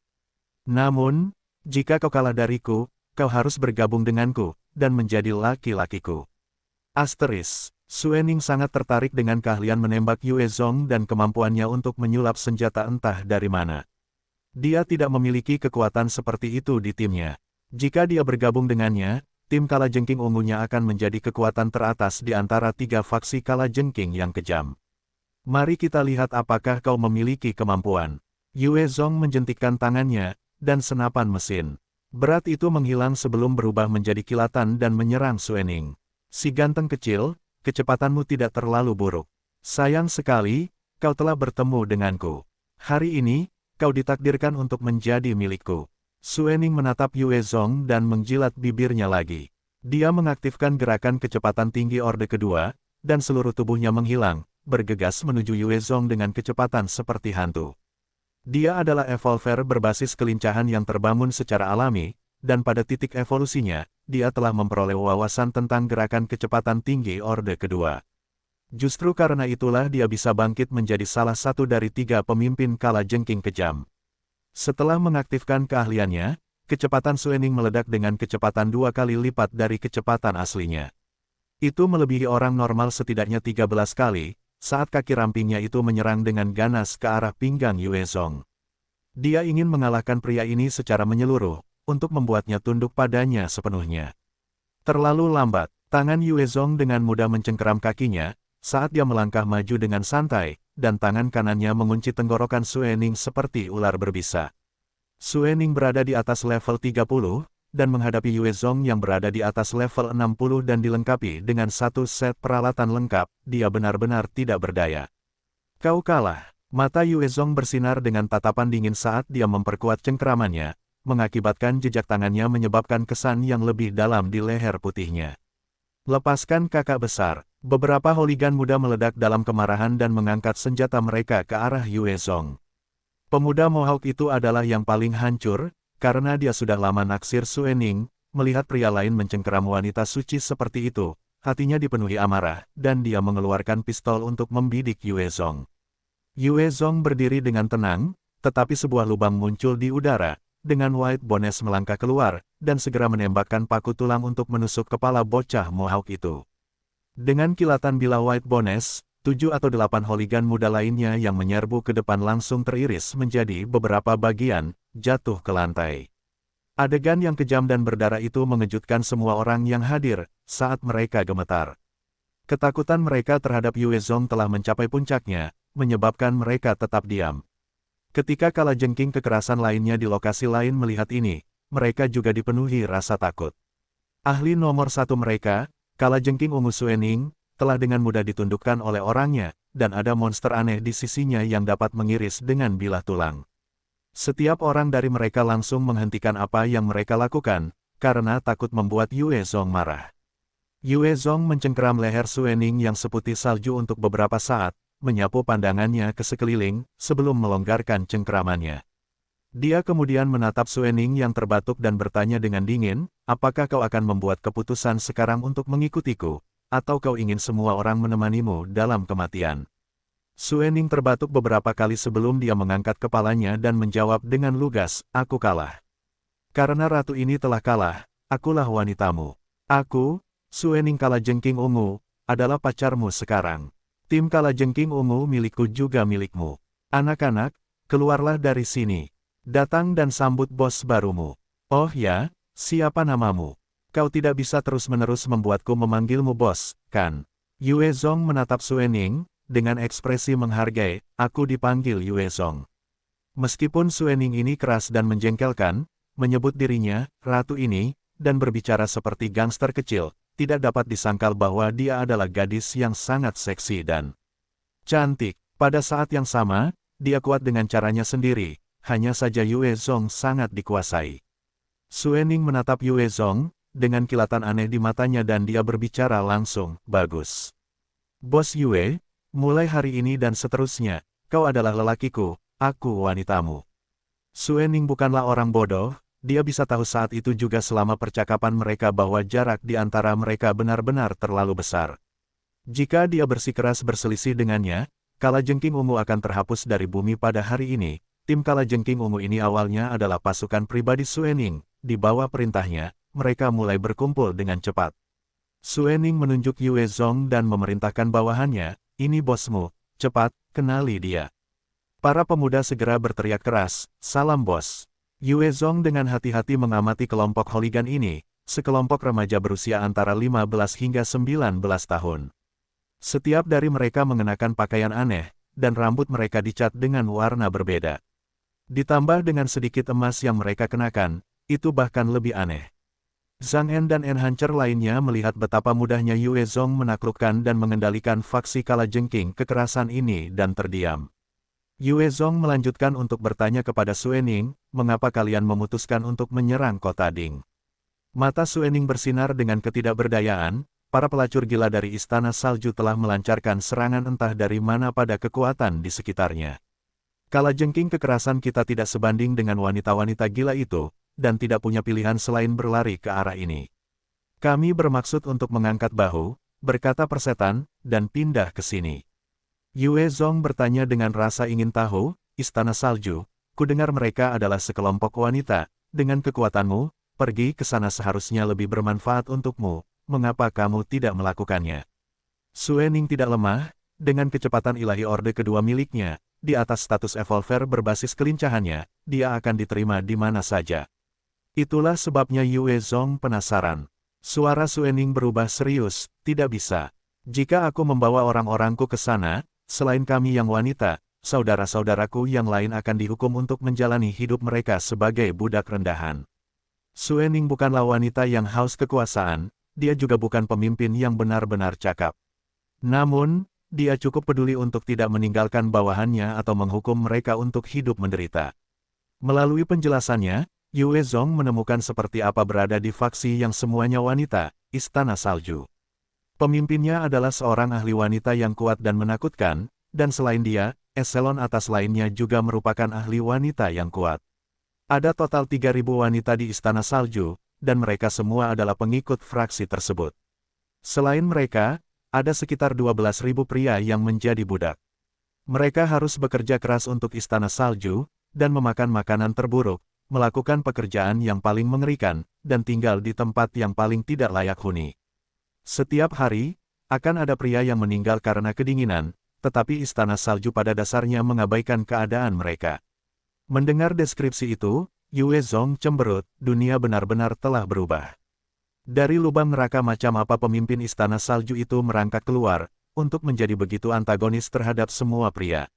Namun, jika kau kalah dariku, kau harus bergabung denganku, dan menjadi laki-lakiku. Asteris. Suening sangat tertarik dengan keahlian menembak Yue Zong dan kemampuannya untuk menyulap senjata entah dari mana. Dia tidak memiliki kekuatan seperti itu di timnya. Jika dia bergabung dengannya, tim kalajengking ungunya akan menjadi kekuatan teratas di antara tiga faksi kalajengking yang kejam. Mari kita lihat apakah kau memiliki kemampuan. Yue Zong menjentikkan tangannya, dan senapan mesin berat itu menghilang sebelum berubah menjadi kilatan dan menyerang Suening. Si ganteng kecil, kecepatanmu tidak terlalu buruk. Sayang sekali, kau telah bertemu denganku. Hari ini, kau ditakdirkan untuk menjadi milikku. Suening menatap Yue Zong dan menjilat bibirnya lagi. Dia mengaktifkan gerakan kecepatan tinggi Orde Kedua, dan seluruh tubuhnya menghilang, bergegas menuju Yue Zong dengan kecepatan seperti hantu. Dia adalah evolver berbasis kelincahan yang terbangun secara alami, dan pada titik evolusinya, dia telah memperoleh wawasan tentang gerakan kecepatan tinggi Orde Kedua. Justru karena itulah dia bisa bangkit menjadi salah satu dari tiga pemimpin kalajengking kejam. Setelah mengaktifkan keahliannya, kecepatan Suening meledak dengan kecepatan 2 kali lipat dari kecepatan aslinya. Itu melebihi orang normal setidaknya 13 kali, saat kaki rampingnya itu menyerang dengan ganas ke arah pinggang Yue Zong. Dia ingin mengalahkan pria ini secara menyeluruh, untuk membuatnya tunduk padanya sepenuhnya. Terlalu lambat, tangan Yue Zong dengan mudah mencengkeram kakinya, saat dia melangkah maju dengan santai, dan tangan kanannya mengunci tenggorokan Suening seperti ular berbisa. Suening berada di atas level 30, dan menghadapi Yue Zong yang berada di atas level 60 dan dilengkapi dengan satu set peralatan lengkap, dia benar-benar tidak berdaya. Kau kalah. Mata Yue Zong bersinar dengan tatapan dingin saat dia memperkuat cengkeramannya, mengakibatkan jejak tangannya menyebabkan kesan yang lebih dalam di leher putihnya. Lepaskan kakak besar. Beberapa holigan muda meledak dalam kemarahan dan mengangkat senjata mereka ke arah Yue Zong. Pemuda Mohawk itu adalah yang paling hancur, karena dia sudah lama naksir Suening, melihat pria lain mencengkeram wanita suci seperti itu, hatinya dipenuhi amarah, dan dia mengeluarkan pistol untuk membidik Yue Zong. Yue Zong berdiri dengan tenang, tetapi sebuah lubang muncul di udara, dengan White Bones melangkah keluar, dan segera menembakkan paku tulang untuk menusuk kepala bocah Mohawk itu. Dengan kilatan bilah White Bones, 7 atau 8 holigan muda lainnya yang menyerbu ke depan langsung teriris menjadi beberapa bagian, jatuh ke lantai. Adegan yang kejam dan berdarah itu mengejutkan semua orang yang hadir, saat mereka gemetar. Ketakutan mereka terhadap Yue Zong telah mencapai puncaknya, menyebabkan mereka tetap diam. Ketika kalajengking kekerasan lainnya di lokasi lain melihat ini, mereka juga dipenuhi rasa takut. Ahli nomor 1 mereka, kalajengking ungu Suening, telah dengan mudah ditundukkan oleh orangnya, dan ada monster aneh di sisinya yang dapat mengiris dengan bilah tulang. Setiap orang dari mereka langsung menghentikan apa yang mereka lakukan, karena takut membuat Yue Zong marah. Yue Zong mencengkeram leher Suening yang seputih salju untuk beberapa saat, menyapu pandangannya ke sekeliling, sebelum melonggarkan cengkeramannya. Dia kemudian menatap Suening yang terbatuk dan bertanya dengan dingin, apakah kau akan membuat keputusan sekarang untuk mengikutiku, atau kau ingin semua orang menemanimu dalam kematian? Suening terbatuk beberapa kali sebelum dia mengangkat kepalanya dan menjawab dengan lugas, aku kalah. Karena ratu ini telah kalah, akulah wanitamu. Aku, Suening Kalajengking Ungu, adalah pacarmu sekarang. Tim Kalajengking Ungu milikku juga milikmu. Anak-anak, keluarlah dari sini. Datang dan sambut bos barumu. Oh ya, siapa namamu? Kau tidak bisa terus-menerus membuatku memanggilmu bos, kan? Yue Zong menatap Suening, dengan ekspresi menghargai, aku dipanggil Yue Zong. Meskipun Suening ini keras dan menjengkelkan, menyebut dirinya, ratu ini, dan berbicara seperti gangster kecil, tidak dapat disangkal bahwa dia adalah gadis yang sangat seksi dan cantik. Pada saat yang sama, dia kuat dengan caranya sendiri. Hanya saja Yue Zong sangat dikuasai. Suening menatap Yue Zong, dengan kilatan aneh di matanya dan dia berbicara langsung, bagus. Bos Yue, mulai hari ini dan seterusnya, kau adalah lelakiku, aku wanitamu. Suening bukanlah orang bodoh, dia bisa tahu saat itu juga selama percakapan mereka bahwa jarak di antara mereka benar-benar terlalu besar. Jika dia bersikeras berselisih dengannya, Kalajengking Ungu akan terhapus dari bumi pada hari ini. Tim Kalajengking Ungu ini awalnya adalah pasukan pribadi Suening, di bawah perintahnya, mereka mulai berkumpul dengan cepat. Suening menunjuk Yue Zong dan memerintahkan bawahannya, ini bosmu, cepat, kenali dia. Para pemuda segera berteriak keras, salam bos. Yue Zong dengan hati-hati mengamati kelompok hooligan ini, sekelompok remaja berusia antara 15 hingga 19 tahun. Setiap dari mereka mengenakan pakaian aneh, dan rambut mereka dicat dengan warna berbeda. Ditambah dengan sedikit emas yang mereka kenakan, itu bahkan lebih aneh. Zhang En dan enhancer lainnya melihat betapa mudahnya Yue Zong menaklukkan dan mengendalikan faksi Kalajengking kekerasan ini dan terdiam. Yue Zong melanjutkan untuk bertanya kepada Suening, mengapa kalian memutuskan untuk menyerang kota Ding? Mata Suening bersinar dengan ketidakberdayaan, para pelacur gila dari Istana Salju telah melancarkan serangan entah dari mana pada kekuatan di sekitarnya. Kalajengking kekerasan kita tidak sebanding dengan wanita-wanita gila itu, dan tidak punya pilihan selain berlari ke arah ini. Kami bermaksud untuk mengangkat bahu, berkata persetan, dan pindah ke sini. Yue Zong bertanya dengan rasa ingin tahu, Istana Salju, kudengar mereka adalah sekelompok wanita, dengan kekuatanmu, pergi ke sana seharusnya lebih bermanfaat untukmu, mengapa kamu tidak melakukannya? Suening tidak lemah, dengan kecepatan ilahi orde kedua miliknya, di atas status evolver berbasis kelincahannya, dia akan diterima di mana saja. Itulah sebabnya Yue Zong penasaran. Suara Suening berubah serius, tidak bisa. Jika aku membawa orang-orangku ke sana, selain kami yang wanita, saudara-saudaraku yang lain akan dihukum untuk menjalani hidup mereka sebagai budak rendahan. Suening bukanlah wanita yang haus kekuasaan, dia juga bukan pemimpin yang benar-benar cakap. Namun, dia cukup peduli untuk tidak meninggalkan bawahannya atau menghukum mereka untuk hidup menderita. Melalui penjelasannya, Yue Zong menemukan seperti apa berada di faksi yang semuanya wanita, Istana Salju. Pemimpinnya adalah seorang ahli wanita yang kuat dan menakutkan, dan selain dia, eselon atas lainnya juga merupakan ahli wanita yang kuat. Ada total 3.000 wanita di Istana Salju, dan mereka semua adalah pengikut fraksi tersebut. Selain mereka, ada sekitar 12.000 pria yang menjadi budak. Mereka harus bekerja keras untuk Istana Salju, dan memakan makanan terburuk, melakukan pekerjaan yang paling mengerikan, dan tinggal di tempat yang paling tidak layak huni. Setiap hari, akan ada pria yang meninggal karena kedinginan, tetapi Istana Salju pada dasarnya mengabaikan keadaan mereka. Mendengar deskripsi itu, Yue Zong cemberut, dunia benar-benar telah berubah. Dari lubang neraka macam apa pemimpin Istana Salju itu merangkak keluar, untuk menjadi begitu antagonis terhadap semua pria.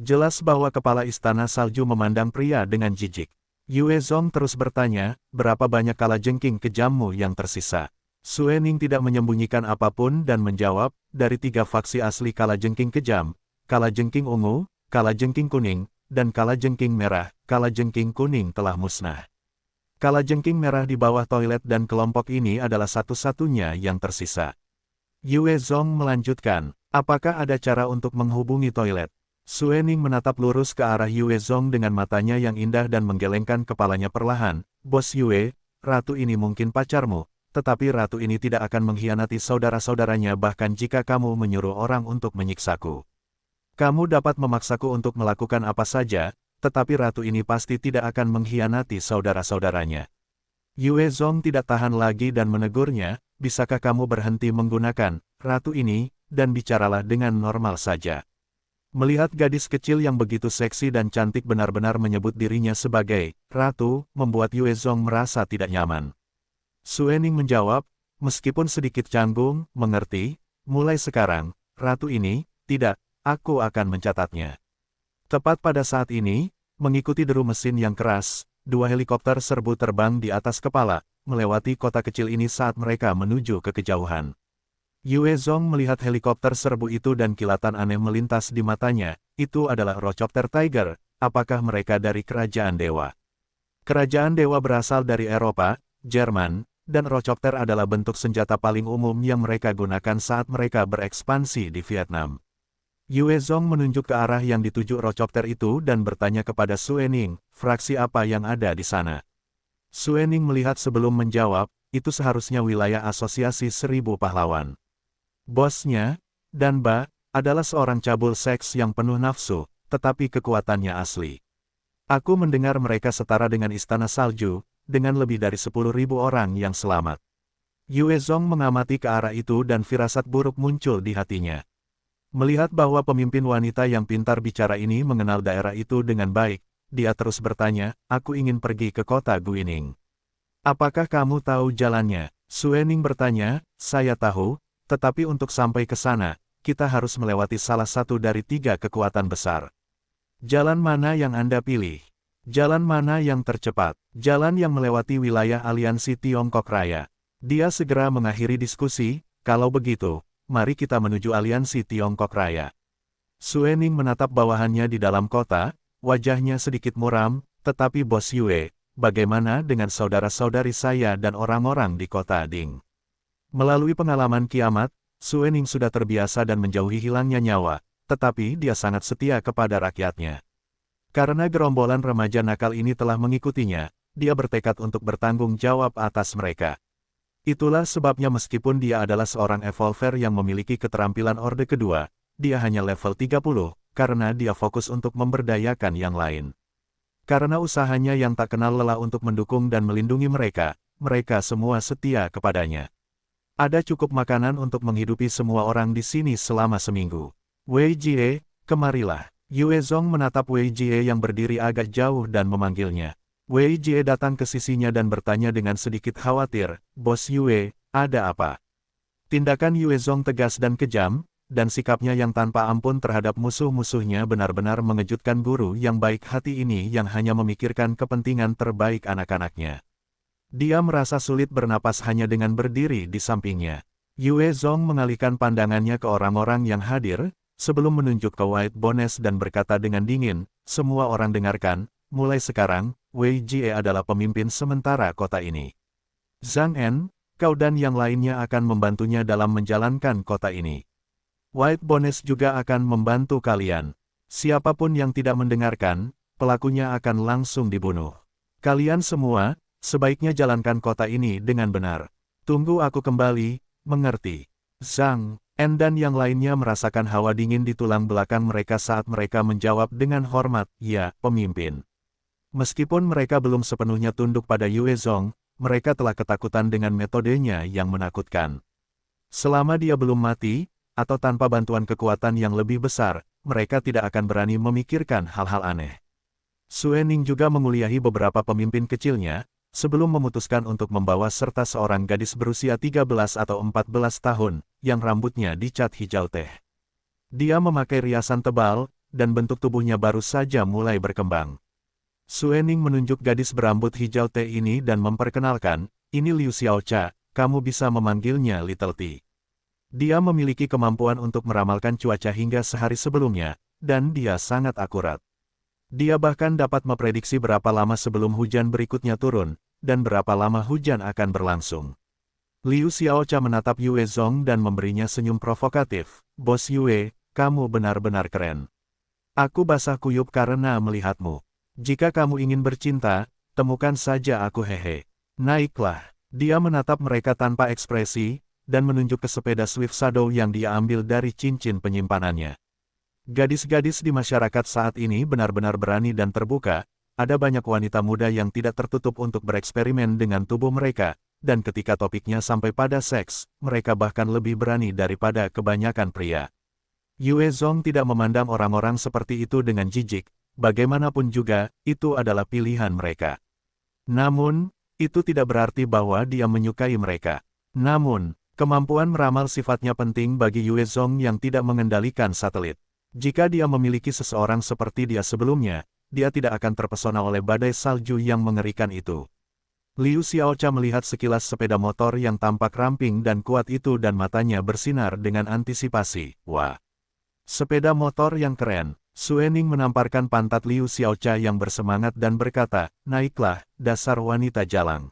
Jelas bahwa kepala Istana Salju memandang pria dengan jijik. Yue Zong terus bertanya, berapa banyak kalajengking kejammu yang tersisa? Suening tidak menyembunyikan apapun dan menjawab, dari 3 faksi asli Kalajengking Kejam, Kalajengking Ungu, Kalajengking Kuning, dan Kalajengking Merah. Kalajengking Kuning telah musnah. Kalajengking Merah di bawah toilet dan kelompok ini adalah satu-satunya yang tersisa. Yue Zong melanjutkan, apakah ada cara untuk menghubungi toilet? Suening menatap lurus ke arah Yue Zong dengan matanya yang indah dan menggelengkan kepalanya perlahan. Bos Yue, ratu ini mungkin pacarmu, tetapi ratu ini tidak akan mengkhianati saudara-saudaranya bahkan jika kamu menyuruh orang untuk menyiksaku. Kamu dapat memaksaku untuk melakukan apa saja, tetapi ratu ini pasti tidak akan mengkhianati saudara-saudaranya. Yue Zong tidak tahan lagi dan menegurnya, bisakah kamu berhenti menggunakan ratu ini, dan bicaralah dengan normal saja. Melihat gadis kecil yang begitu seksi dan cantik benar-benar menyebut dirinya sebagai ratu, membuat Yue Zong merasa tidak nyaman. Suening menjawab, meskipun sedikit canggung, mengerti, mulai sekarang, ratu ini, tidak, aku akan mencatatnya. Tepat pada saat ini, mengikuti deru mesin yang keras, 2 helikopter serbu terbang di atas kepala, melewati kota kecil ini saat mereka menuju ke kejauhan. Yue Zong melihat helikopter serbu itu dan kilatan aneh melintas di matanya, itu adalah Rochopter Tiger, apakah mereka dari Kerajaan Dewa? Kerajaan Dewa berasal dari Eropa, Jerman, dan Rochopter adalah bentuk senjata paling umum yang mereka gunakan saat mereka berekspansi di Vietnam. Yue Zong menunjuk ke arah yang dituju Rochopter itu dan bertanya kepada Suening, fraksi apa yang ada di sana? Suening melihat sebelum menjawab, itu seharusnya wilayah asosiasi 1000 pahlawan. Bosnya, Danba, adalah seorang cabul seks yang penuh nafsu, tetapi kekuatannya asli. Aku mendengar mereka setara dengan istana salju, dengan lebih dari 10.000 orang yang selamat. Yue Zong mengamati ke arah itu dan firasat buruk muncul di hatinya. Melihat bahwa pemimpin wanita yang pintar bicara ini mengenal daerah itu dengan baik, dia terus bertanya, aku ingin pergi ke kota Guining. Apakah kamu tahu jalannya? Suening bertanya, saya tahu, tetapi untuk sampai ke sana, kita harus melewati salah satu dari 3 kekuatan besar. Jalan mana yang Anda pilih? Jalan mana yang tercepat? Jalan yang melewati wilayah aliansi Tiongkok Raya. Dia segera mengakhiri diskusi, kalau begitu, mari kita menuju aliansi Tiongkok Raya. Suening menatap bawahannya di dalam kota, wajahnya sedikit muram, tetapi Bos Yue, bagaimana dengan saudara-saudari saya dan orang-orang di kota Ding? Melalui pengalaman kiamat, Suening sudah terbiasa dan menjauhi hilangnya nyawa, tetapi dia sangat setia kepada rakyatnya. Karena gerombolan remaja nakal ini telah mengikutinya, dia bertekad untuk bertanggung jawab atas mereka. Itulah sebabnya meskipun dia adalah seorang evolver yang memiliki keterampilan Orde Kedua, dia hanya level 30, karena dia fokus untuk memberdayakan yang lain. Karena usahanya yang tak kenal lelah untuk mendukung dan melindungi mereka, mereka semua setia kepadanya. Ada cukup makanan untuk menghidupi semua orang di sini selama seminggu. Wei Jie, kemarilah. Yue Zong menatap Wei Jie yang berdiri agak jauh dan memanggilnya. Wei Jie datang ke sisinya dan bertanya dengan sedikit khawatir, Bos Yue, ada apa? Tindakan Yue Zong tegas dan kejam, dan sikapnya yang tanpa ampun terhadap musuh-musuhnya benar-benar mengejutkan guru yang baik hati ini yang hanya memikirkan kepentingan terbaik anak-anaknya. Dia merasa sulit bernapas hanya dengan berdiri di sampingnya. Yue Zong mengalihkan pandangannya ke orang-orang yang hadir, sebelum menunjuk ke White Bones dan berkata dengan dingin, semua orang dengarkan, mulai sekarang, Wei Jie adalah pemimpin sementara kota ini. Zhang En, kau dan yang lainnya akan membantunya dalam menjalankan kota ini. White Bones juga akan membantu kalian. Siapapun yang tidak mendengarkan, pelakunya akan langsung dibunuh. Kalian semua, sebaiknya jalankan kota ini dengan benar. Tunggu aku kembali, mengerti? Zhang En dan yang lainnya merasakan hawa dingin di tulang belakang mereka saat mereka menjawab dengan hormat, ya, pemimpin. Meskipun mereka belum sepenuhnya tunduk pada Yue Zong, mereka telah ketakutan dengan metodenya yang menakutkan. Selama dia belum mati, atau tanpa bantuan kekuatan yang lebih besar, mereka tidak akan berani memikirkan hal-hal aneh. Suening juga menguliahi beberapa pemimpin kecilnya, sebelum memutuskan untuk membawa serta seorang gadis berusia 13 atau 14 tahun, yang rambutnya dicat hijau teh. Dia memakai riasan tebal, dan bentuk tubuhnya baru saja mulai berkembang. Suening menunjuk gadis berambut hijau teh ini dan memperkenalkan, ini Liu Xiaocha, kamu bisa memanggilnya Little T. Dia memiliki kemampuan untuk meramalkan cuaca hingga sehari sebelumnya, dan dia sangat akurat. Dia bahkan dapat memprediksi berapa lama sebelum hujan berikutnya turun, dan berapa lama hujan akan berlangsung. Liu Xiaocha menatap Yue Zong dan memberinya senyum provokatif. Bos Yue, kamu benar-benar keren. Aku basah kuyup karena melihatmu. Jika kamu ingin bercinta, temukan saja aku hehe. Naiklah. Dia menatap mereka tanpa ekspresi, dan menunjuk ke sepeda Swift Shadow yang dia ambil dari cincin penyimpanannya. Gadis-gadis di masyarakat saat ini benar-benar berani dan terbuka, ada banyak wanita muda yang tidak tertutup untuk bereksperimen dengan tubuh mereka, dan ketika topiknya sampai pada seks, mereka bahkan lebih berani daripada kebanyakan pria. Yue Zong tidak memandang orang-orang seperti itu dengan jijik, bagaimanapun juga, itu adalah pilihan mereka. Namun, itu tidak berarti bahwa dia menyukai mereka. Namun, kemampuan meramal sifatnya penting bagi Yue Zong yang tidak mengendalikan satelit. Jika dia memiliki seseorang seperti dia sebelumnya, dia tidak akan terpesona oleh badai salju yang mengerikan itu. Liu Xiaocha melihat sekilas sepeda motor yang tampak ramping dan kuat itu dan matanya bersinar dengan antisipasi. Wah! Sepeda motor yang keren. Suening menamparkan pantat Liu Xiaocha yang bersemangat dan berkata, naiklah, dasar wanita jalang.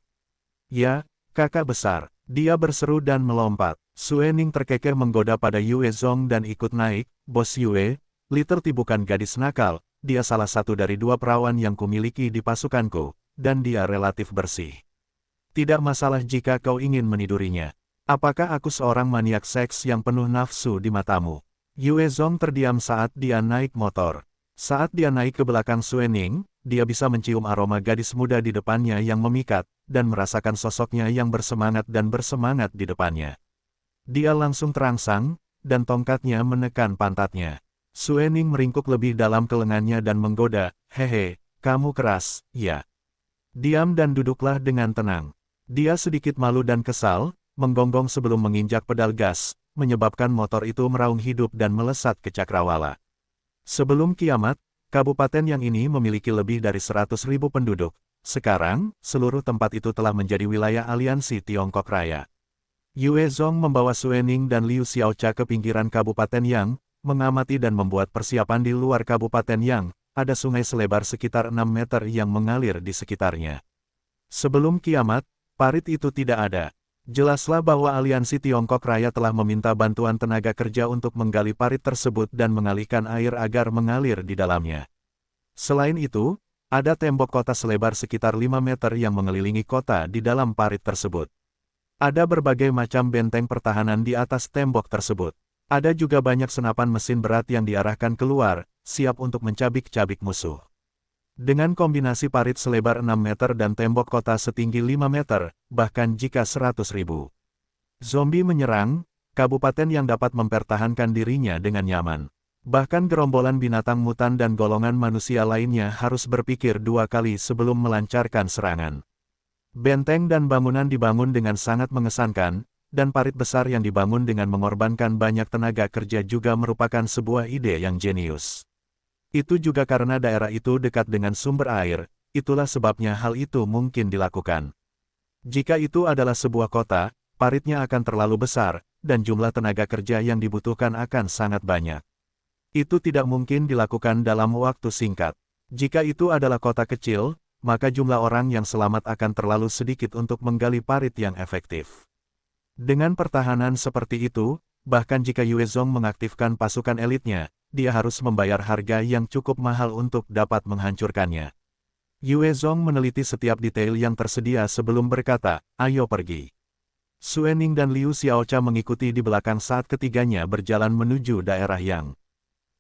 Ya, kakak besar. Dia berseru dan melompat. Suening terkekeh menggoda pada Yue Zong dan ikut naik. Bos Yue, Little bukan gadis nakal, dia salah satu dari 2 perawan yang kumiliki di pasukanku, dan dia relatif bersih. Tidak masalah jika kau ingin menidurinya. Apakah aku seorang maniak seks yang penuh nafsu di matamu? Yue Zong terdiam saat dia naik motor. Saat dia naik ke belakang Suening, dia bisa mencium aroma gadis muda di depannya yang memikat, dan merasakan sosoknya yang bersemangat di depannya. Dia langsung terangsang, dan tongkatnya menekan pantatnya. Suening meringkuk lebih dalam ke lengannya dan menggoda, hehe, kamu keras, ya. Diam dan duduklah dengan tenang. Dia sedikit malu dan kesal, menggonggong sebelum menginjak pedal gas, menyebabkan motor itu meraung hidup dan melesat ke cakrawala. Sebelum kiamat, kabupaten yang ini memiliki lebih dari 100.000 penduduk. Sekarang, seluruh tempat itu telah menjadi wilayah aliansi Tiongkok Raya. Yue Zong membawa Suening dan Liu Xiaocha ke pinggiran Kabupaten Yang, mengamati dan membuat persiapan di luar Kabupaten Yang. Ada sungai selebar sekitar 6 meter yang mengalir di sekitarnya. Sebelum kiamat, parit itu tidak ada. Jelaslah bahwa aliansi Tiongkok Raya telah meminta bantuan tenaga kerja untuk menggali parit tersebut dan mengalihkan air agar mengalir di dalamnya. Selain itu, ada tembok kota selebar sekitar 5 meter yang mengelilingi kota di dalam parit tersebut. Ada berbagai macam benteng pertahanan di atas tembok tersebut. Ada juga banyak senapan mesin berat yang diarahkan keluar, siap untuk mencabik-cabik musuh. Dengan kombinasi parit selebar 6 meter dan tembok kota setinggi 5 meter, bahkan jika 100.000 zombie menyerang, kabupaten yang dapat mempertahankan dirinya dengan nyaman. Bahkan gerombolan binatang mutan dan golongan manusia lainnya harus berpikir 2 kali sebelum melancarkan serangan. Benteng dan bangunan dibangun dengan sangat mengesankan, dan parit besar yang dibangun dengan mengorbankan banyak tenaga kerja juga merupakan sebuah ide yang jenius. Itu juga karena daerah itu dekat dengan sumber air, itulah sebabnya hal itu mungkin dilakukan. Jika itu adalah sebuah kota, paritnya akan terlalu besar, dan jumlah tenaga kerja yang dibutuhkan akan sangat banyak. Itu tidak mungkin dilakukan dalam waktu singkat. Jika itu adalah kota kecil, maka jumlah orang yang selamat akan terlalu sedikit untuk menggali parit yang efektif. Dengan pertahanan seperti itu, bahkan jika Yue Zong mengaktifkan pasukan elitnya, dia harus membayar harga yang cukup mahal untuk dapat menghancurkannya. Yue Zong meneliti setiap detail yang tersedia sebelum berkata, ayo pergi. Suening dan Liu Xiaocha mengikuti di belakang saat ketiganya berjalan menuju daerah Yang.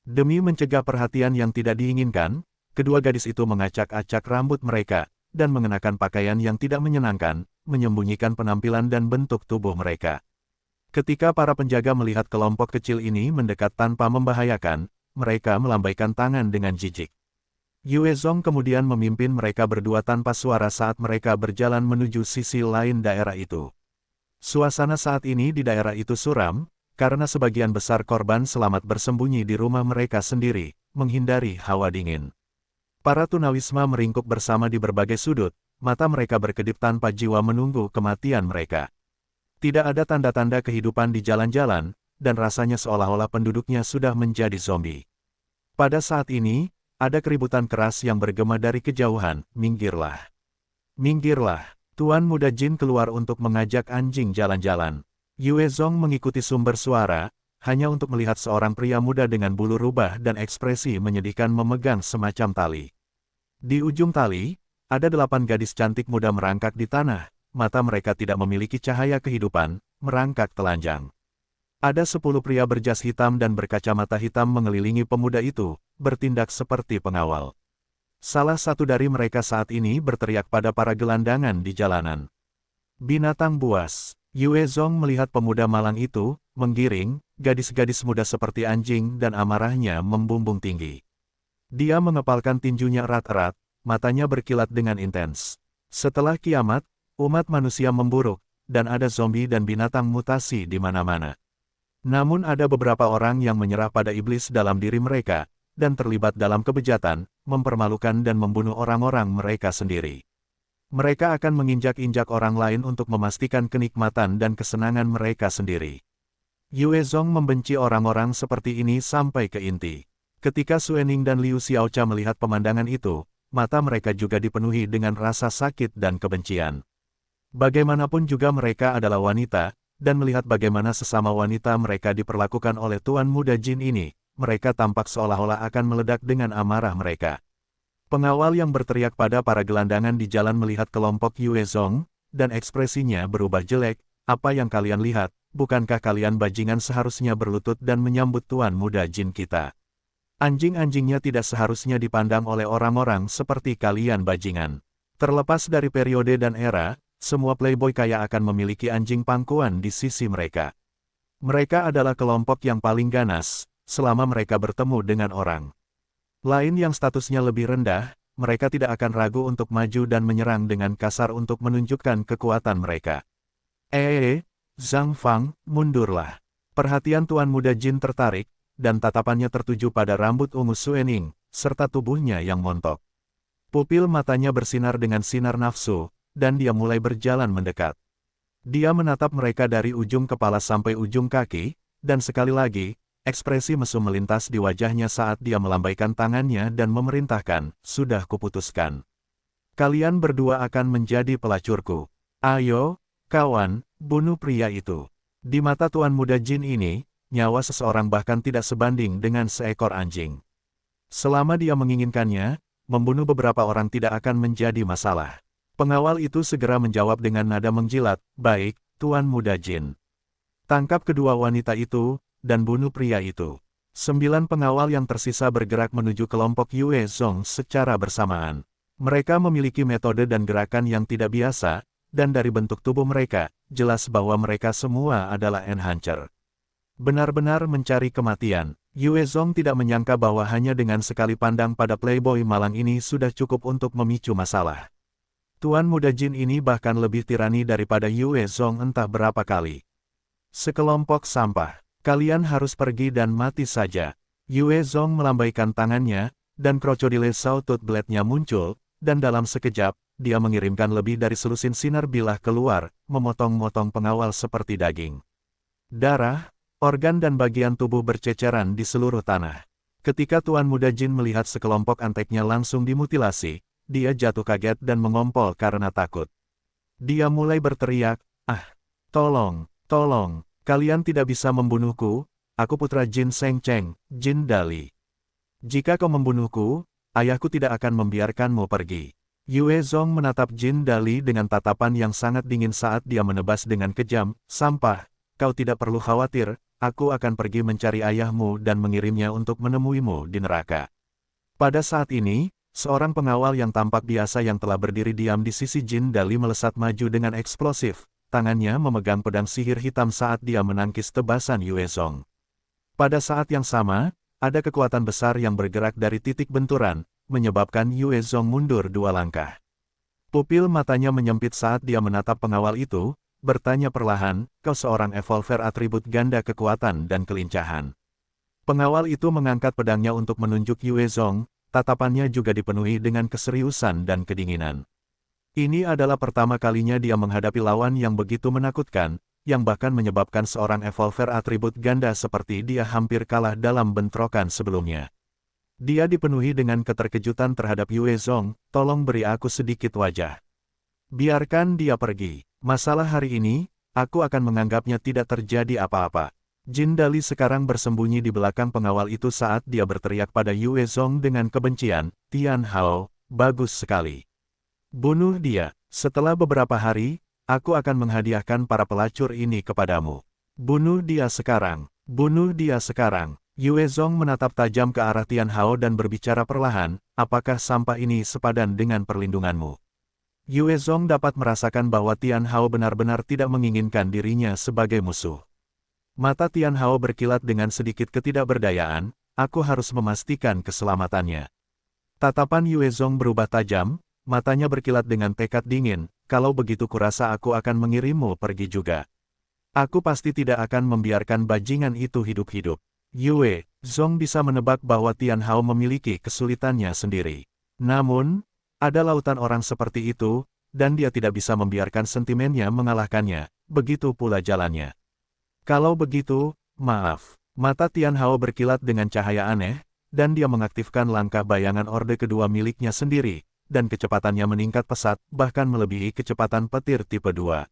Demi mencegah perhatian yang tidak diinginkan, kedua gadis itu mengacak-acak rambut mereka, dan mengenakan pakaian yang tidak menyenangkan, menyembunyikan penampilan dan bentuk tubuh mereka. Ketika para penjaga melihat kelompok kecil ini mendekat tanpa membahayakan, mereka melambaikan tangan dengan jijik. Yue Zong kemudian memimpin mereka berdua tanpa suara saat mereka berjalan menuju sisi lain daerah itu. Suasana saat ini di daerah itu suram, karena sebagian besar korban selamat bersembunyi di rumah mereka sendiri, menghindari hawa dingin. Para tunawisma meringkuk bersama di berbagai sudut, mata mereka berkedip tanpa jiwa menunggu kematian mereka. Tidak ada tanda-tanda kehidupan di jalan-jalan, dan rasanya seolah-olah penduduknya sudah menjadi zombie. Pada saat ini, ada keributan keras yang bergema dari kejauhan, minggirlah. Minggirlah. Tuan Muda Jin keluar untuk mengajak anjing jalan-jalan. Yue Zong mengikuti sumber suara, hanya untuk melihat seorang pria muda dengan bulu rubah dan ekspresi menyedihkan memegang semacam tali. Di ujung tali, ada 8 gadis cantik muda merangkak di tanah, mata mereka tidak memiliki cahaya kehidupan, merangkak telanjang. Ada 10 pria berjas hitam dan berkacamata hitam mengelilingi pemuda itu, bertindak seperti pengawal. Salah satu dari mereka saat ini berteriak pada para gelandangan di jalanan. Binatang buas. Yue Zong melihat pemuda malang itu, menggiring, gadis-gadis muda seperti anjing dan amarahnya membumbung tinggi. Dia mengepalkan tinjunya erat-erat, matanya berkilat dengan intens. Setelah kiamat, umat manusia memburuk, dan ada zombie dan binatang mutasi di mana-mana. Namun ada beberapa orang yang menyerah pada iblis dalam diri mereka, dan terlibat dalam kebejatan, mempermalukan dan membunuh orang-orang mereka sendiri. Mereka akan menginjak-injak orang lain untuk memastikan kenikmatan dan kesenangan mereka sendiri. Yue Zong membenci orang-orang seperti ini sampai ke inti. Ketika Suening dan Liu Xiaocha melihat pemandangan itu, mata mereka juga dipenuhi dengan rasa sakit dan kebencian. Bagaimanapun juga mereka adalah wanita, dan melihat bagaimana sesama wanita mereka diperlakukan oleh Tuan Muda Jin ini, mereka tampak seolah-olah akan meledak dengan amarah mereka. Pengawal yang berteriak pada para gelandangan di jalan melihat kelompok Yue Zong, dan ekspresinya berubah jelek. Apa yang kalian lihat, bukankah kalian bajingan seharusnya berlutut dan menyambut Tuan Muda Jin kita? Anjing-anjingnya tidak seharusnya dipandang oleh orang-orang seperti kalian bajingan. Terlepas dari periode dan era, semua playboy kaya akan memiliki anjing pangkuan di sisi mereka. Mereka adalah kelompok yang paling ganas, selama mereka bertemu dengan orang lain yang statusnya lebih rendah, mereka tidak akan ragu untuk maju dan menyerang dengan kasar untuk menunjukkan kekuatan mereka. Zhang Fang, mundurlah. Perhatian Tuan Muda Jin tertarik, dan tatapannya tertuju pada rambut ungu Suening, serta tubuhnya yang montok. Pupil matanya bersinar dengan sinar nafsu, dan dia mulai berjalan mendekat. Dia menatap mereka dari ujung kepala sampai ujung kaki, dan sekali lagi, ekspresi mesum melintas di wajahnya saat dia melambaikan tangannya dan memerintahkan, "Sudah kuputuskan. Kalian berdua akan menjadi pelacurku. Ayo, kawan, bunuh pria itu." Di mata Tuan Muda Jin ini, nyawa seseorang bahkan tidak sebanding dengan seekor anjing. Selama dia menginginkannya, membunuh beberapa orang tidak akan menjadi masalah. Pengawal itu segera menjawab dengan nada menjilat, "Baik, Tuan Muda Jin. Tangkap kedua wanita itu, dan bunuh pria itu." 9 pengawal yang tersisa bergerak menuju kelompok Yue Zong secara bersamaan. Mereka memiliki metode dan gerakan yang tidak biasa, dan dari bentuk tubuh mereka, jelas bahwa mereka semua adalah enhancer. Benar-benar mencari kematian. Yue Zong tidak menyangka bahwa hanya dengan sekali pandang pada playboy malang ini sudah cukup untuk memicu masalah. Tuan Muda Jin ini bahkan lebih tirani daripada Yue Zong entah berapa kali. Sekelompok sampah. Kalian harus pergi dan mati saja. Yue Zong melambaikan tangannya, dan krokodil sautut blade-nya muncul, dan dalam sekejap, dia mengirimkan lebih dari selusin sinar bilah keluar, memotong-motong pengawal seperti daging. Darah, organ dan bagian tubuh berceceran di seluruh tanah. Ketika Tuan Muda Jin melihat sekelompok anteknya langsung dimutilasi, dia jatuh kaget dan mengompol karena takut. Dia mulai berteriak, "Ah, tolong, tolong, kalian tidak bisa membunuhku, aku putra Jin Seng Cheng, Jin Dali. Jika kau membunuhku, ayahku tidak akan membiarkanmu pergi." Yue Zong menatap Jin Dali dengan tatapan yang sangat dingin saat dia menebas dengan kejam, "Sampah, kau tidak perlu khawatir, aku akan pergi mencari ayahmu dan mengirimnya untuk menemuimu di neraka." Pada saat ini, seorang pengawal yang tampak biasa yang telah berdiri diam di sisi Jin Dali melesat maju dengan eksplosif, tangannya memegang pedang sihir hitam saat dia menangkis tebasan Yue Zong. Pada saat yang sama, ada kekuatan besar yang bergerak dari titik benturan, menyebabkan Yue Zong mundur 2 langkah. Pupil matanya menyempit saat dia menatap pengawal itu, bertanya perlahan, "Kau seorang evolver atribut ganda kekuatan dan kelincahan." Pengawal itu mengangkat pedangnya untuk menunjuk Yue Zong, tatapannya juga dipenuhi dengan keseriusan dan kedinginan. Ini adalah pertama kalinya dia menghadapi lawan yang begitu menakutkan, yang bahkan menyebabkan seorang evolver atribut ganda seperti dia hampir kalah dalam bentrokan sebelumnya. Dia dipenuhi dengan keterkejutan terhadap Yue Zong, tolong beri aku sedikit wajah. Biarkan dia pergi. Masalah hari ini, aku akan menganggapnya tidak terjadi apa-apa. Jin Dali sekarang bersembunyi di belakang pengawal itu saat dia berteriak pada Yue Zong dengan kebencian, Tian Hao, bagus sekali. Bunuh dia. Setelah beberapa hari, aku akan menghadiahkan para pelacur ini kepadamu. Bunuh dia sekarang. Bunuh dia sekarang. Yue Zong menatap tajam ke arah Tian Hao dan berbicara perlahan, apakah sampah ini sepadan dengan perlindunganmu? Yue Zong dapat merasakan bahwa Tian Hao benar-benar tidak menginginkan dirinya sebagai musuh. Mata Tian Hao berkilat dengan sedikit ketidakberdayaan, aku harus memastikan keselamatannya. Tatapan Yue Zong berubah tajam, matanya berkilat dengan tekad dingin, kalau begitu kurasa aku akan mengirimmu pergi juga. Aku pasti tidak akan membiarkan bajingan itu hidup-hidup. Yue Zong bisa menebak bahwa Tian Hao memiliki kesulitannya sendiri. Namun, ada lautan orang seperti itu, dan dia tidak bisa membiarkan sentimennya mengalahkannya, begitu pula jalannya. Kalau begitu, maaf. Mata Tian Hao berkilat dengan cahaya aneh, dan dia mengaktifkan langkah bayangan orde kedua miliknya sendiri, dan kecepatannya meningkat pesat, bahkan melebihi kecepatan petir tipe 2.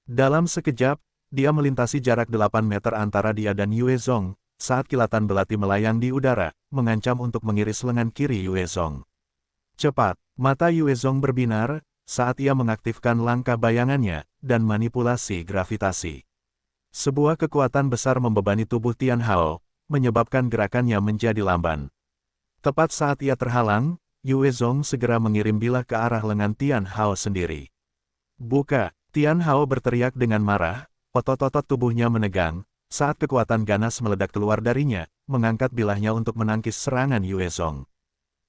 Dalam sekejap, dia melintasi jarak 8 meter antara dia dan Yue Zong, saat kilatan belati melayang di udara, mengancam untuk mengiris lengan kiri Yue Zong. Cepat, mata Yue Zong berbinar, saat ia mengaktifkan langkah bayangannya, dan manipulasi gravitasi. Sebuah kekuatan besar membebani tubuh Tian Hao, menyebabkan gerakannya menjadi lamban. Tepat saat ia terhalang, Yue Zong segera mengirim bilah ke arah lengan Tian Hao sendiri. Buka! Tian Hao berteriak dengan marah, otot-otot tubuhnya menegang, saat kekuatan ganas meledak keluar darinya, mengangkat bilahnya untuk menangkis serangan Yue Zong.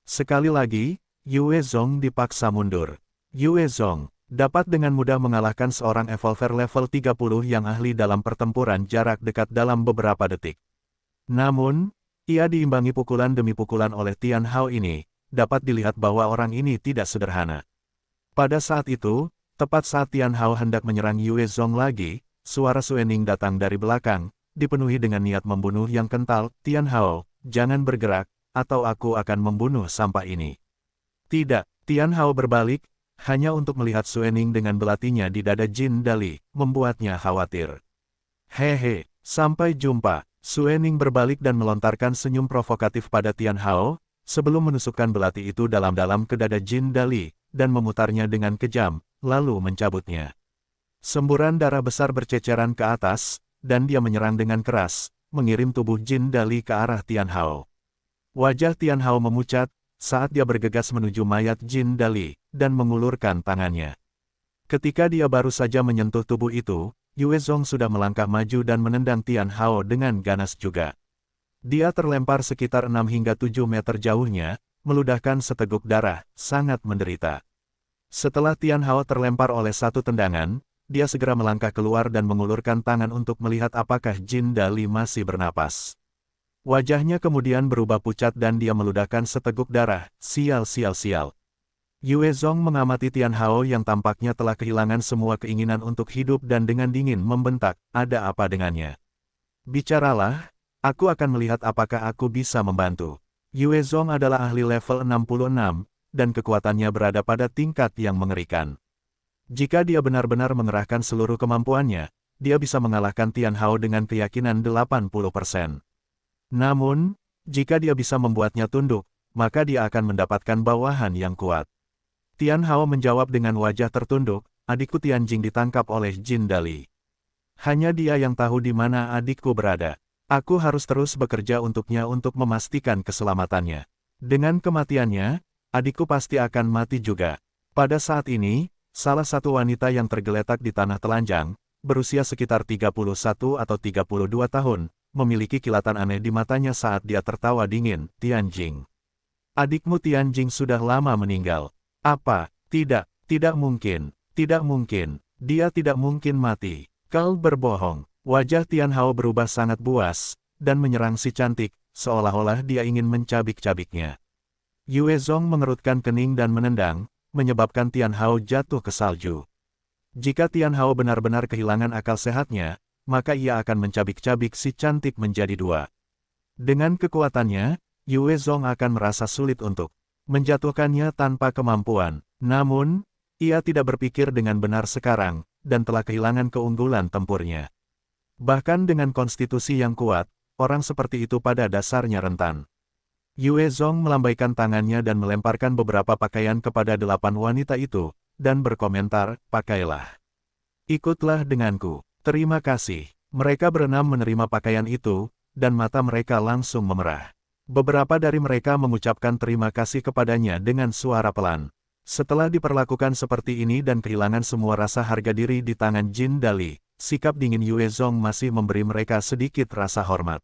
Sekali lagi, Yue Zong dipaksa mundur. Yue Zong dapat dengan mudah mengalahkan seorang evolver level 30 yang ahli dalam pertempuran jarak dekat dalam beberapa detik. Namun, ia diimbangi pukulan demi pukulan oleh Tian Hao ini, dapat dilihat bahwa orang ini tidak sederhana. Pada saat itu, tepat saat Tian Hao hendak menyerang Yue Zong lagi, suara Suening datang dari belakang, dipenuhi dengan niat membunuh yang kental, Tian Hao, jangan bergerak, atau aku akan membunuh sampah ini. Tidak, Tian Hao berbalik, hanya untuk melihat Suening dengan belatinya di dada Jin Dali, membuatnya khawatir. Hehe, sampai jumpa. Suening berbalik dan melontarkan senyum provokatif pada Tian Hao, sebelum menusukkan belati itu dalam-dalam ke dada Jin Dali, dan memutarnya dengan kejam, lalu mencabutnya. Semburan darah besar berceceran ke atas, dan dia menyerang dengan keras, mengirim tubuh Jin Dali ke arah Tian Hao. Wajah Tian Hao memucat, saat dia bergegas menuju mayat Jin Dali, dan mengulurkan tangannya. Ketika dia baru saja menyentuh tubuh itu, Yue Zong sudah melangkah maju dan menendang Tian Hao dengan ganas juga. Dia terlempar sekitar 6 hingga 7 meter jauhnya, meludahkan seteguk darah, sangat menderita. Setelah Tian Hao terlempar oleh satu tendangan, dia segera melangkah keluar dan mengulurkan tangan untuk melihat apakah Jin Dali masih bernapas. Wajahnya kemudian berubah pucat dan dia meludahkan seteguk darah, sial. Yue Zong mengamati Tian Hao yang tampaknya telah kehilangan semua keinginan untuk hidup dan dengan dingin membentak, ada apa dengannya? Bicaralah, aku akan melihat apakah aku bisa membantu. Yue Zong adalah ahli level 66, dan kekuatannya berada pada tingkat yang mengerikan. Jika dia benar-benar mengerahkan seluruh kemampuannya, dia bisa mengalahkan Tian Hao dengan keyakinan 80%. Namun, jika dia bisa membuatnya tunduk, maka dia akan mendapatkan bawahan yang kuat. Tian Hao menjawab dengan wajah tertunduk, adikku Tianjing ditangkap oleh Jin Dali. Hanya dia yang tahu di mana adikku berada. Aku harus terus bekerja untuknya untuk memastikan keselamatannya. Dengan kematiannya, adikku pasti akan mati juga. Pada saat ini, salah satu wanita yang tergeletak di tanah telanjang, berusia sekitar 31 atau 32 tahun, memiliki kilatan aneh di matanya saat dia tertawa dingin, Tianjing. Adikmu Tianjing sudah lama meninggal. Apa? Tidak mungkin. Dia tidak mungkin mati. Kau berbohong. Wajah Tian Hao berubah sangat buas, dan menyerang si cantik, seolah-olah dia ingin mencabik-cabiknya. Yue Zong mengerutkan kening dan menendang, menyebabkan Tian Hao jatuh ke salju. Jika Tian Hao benar-benar kehilangan akal sehatnya, maka ia akan mencabik-cabik si cantik menjadi dua. Dengan kekuatannya, Yue Zong akan merasa sulit untuk menjatuhkannya tanpa kemampuan. Namun, ia tidak berpikir dengan benar sekarang, dan telah kehilangan keunggulan tempurnya. Bahkan dengan konstitusi yang kuat, orang seperti itu pada dasarnya rentan. Yue Zong melambaikan tangannya dan melemparkan beberapa pakaian kepada 8 wanita itu, dan berkomentar, pakailah. Ikutlah denganku. Terima kasih. Mereka berenam menerima pakaian itu, dan mata mereka langsung memerah. Beberapa dari mereka mengucapkan terima kasih kepadanya dengan suara pelan. Setelah diperlakukan seperti ini dan kehilangan semua rasa harga diri di tangan Jin Dali, sikap dingin Yue Zong masih memberi mereka sedikit rasa hormat.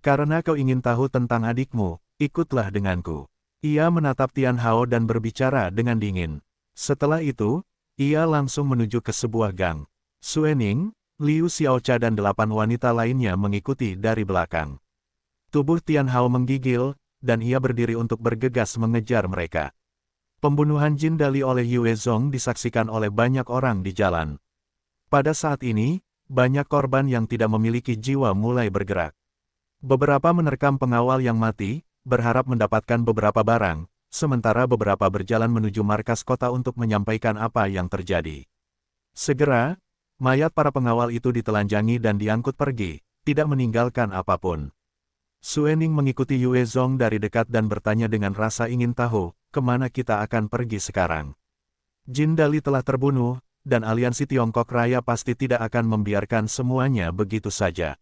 Karena kau ingin tahu tentang adikmu, ikutlah denganku. Ia menatap Tian Hao dan berbicara dengan dingin. Setelah itu, ia langsung menuju ke sebuah gang. Suening, Liu Xiaocha dan 8 wanita lainnya mengikuti dari belakang. Tubuh Tian Hao menggigil, dan ia berdiri untuk bergegas mengejar mereka. Pembunuhan Jin Dali oleh Yue Zong disaksikan oleh banyak orang di jalan. Pada saat ini, banyak korban yang tidak memiliki jiwa mulai bergerak. Beberapa menerkam pengawal yang mati, berharap mendapatkan beberapa barang, sementara beberapa berjalan menuju markas kota untuk menyampaikan apa yang terjadi. Segera, mayat para pengawal itu ditelanjangi dan diangkut pergi, tidak meninggalkan apapun. Suening mengikuti Yue Zong dari dekat dan bertanya dengan rasa ingin tahu, kemana kita akan pergi sekarang. Jin Dali telah terbunuh, dan aliansi Tiongkok Raya pasti tidak akan membiarkan semuanya begitu saja.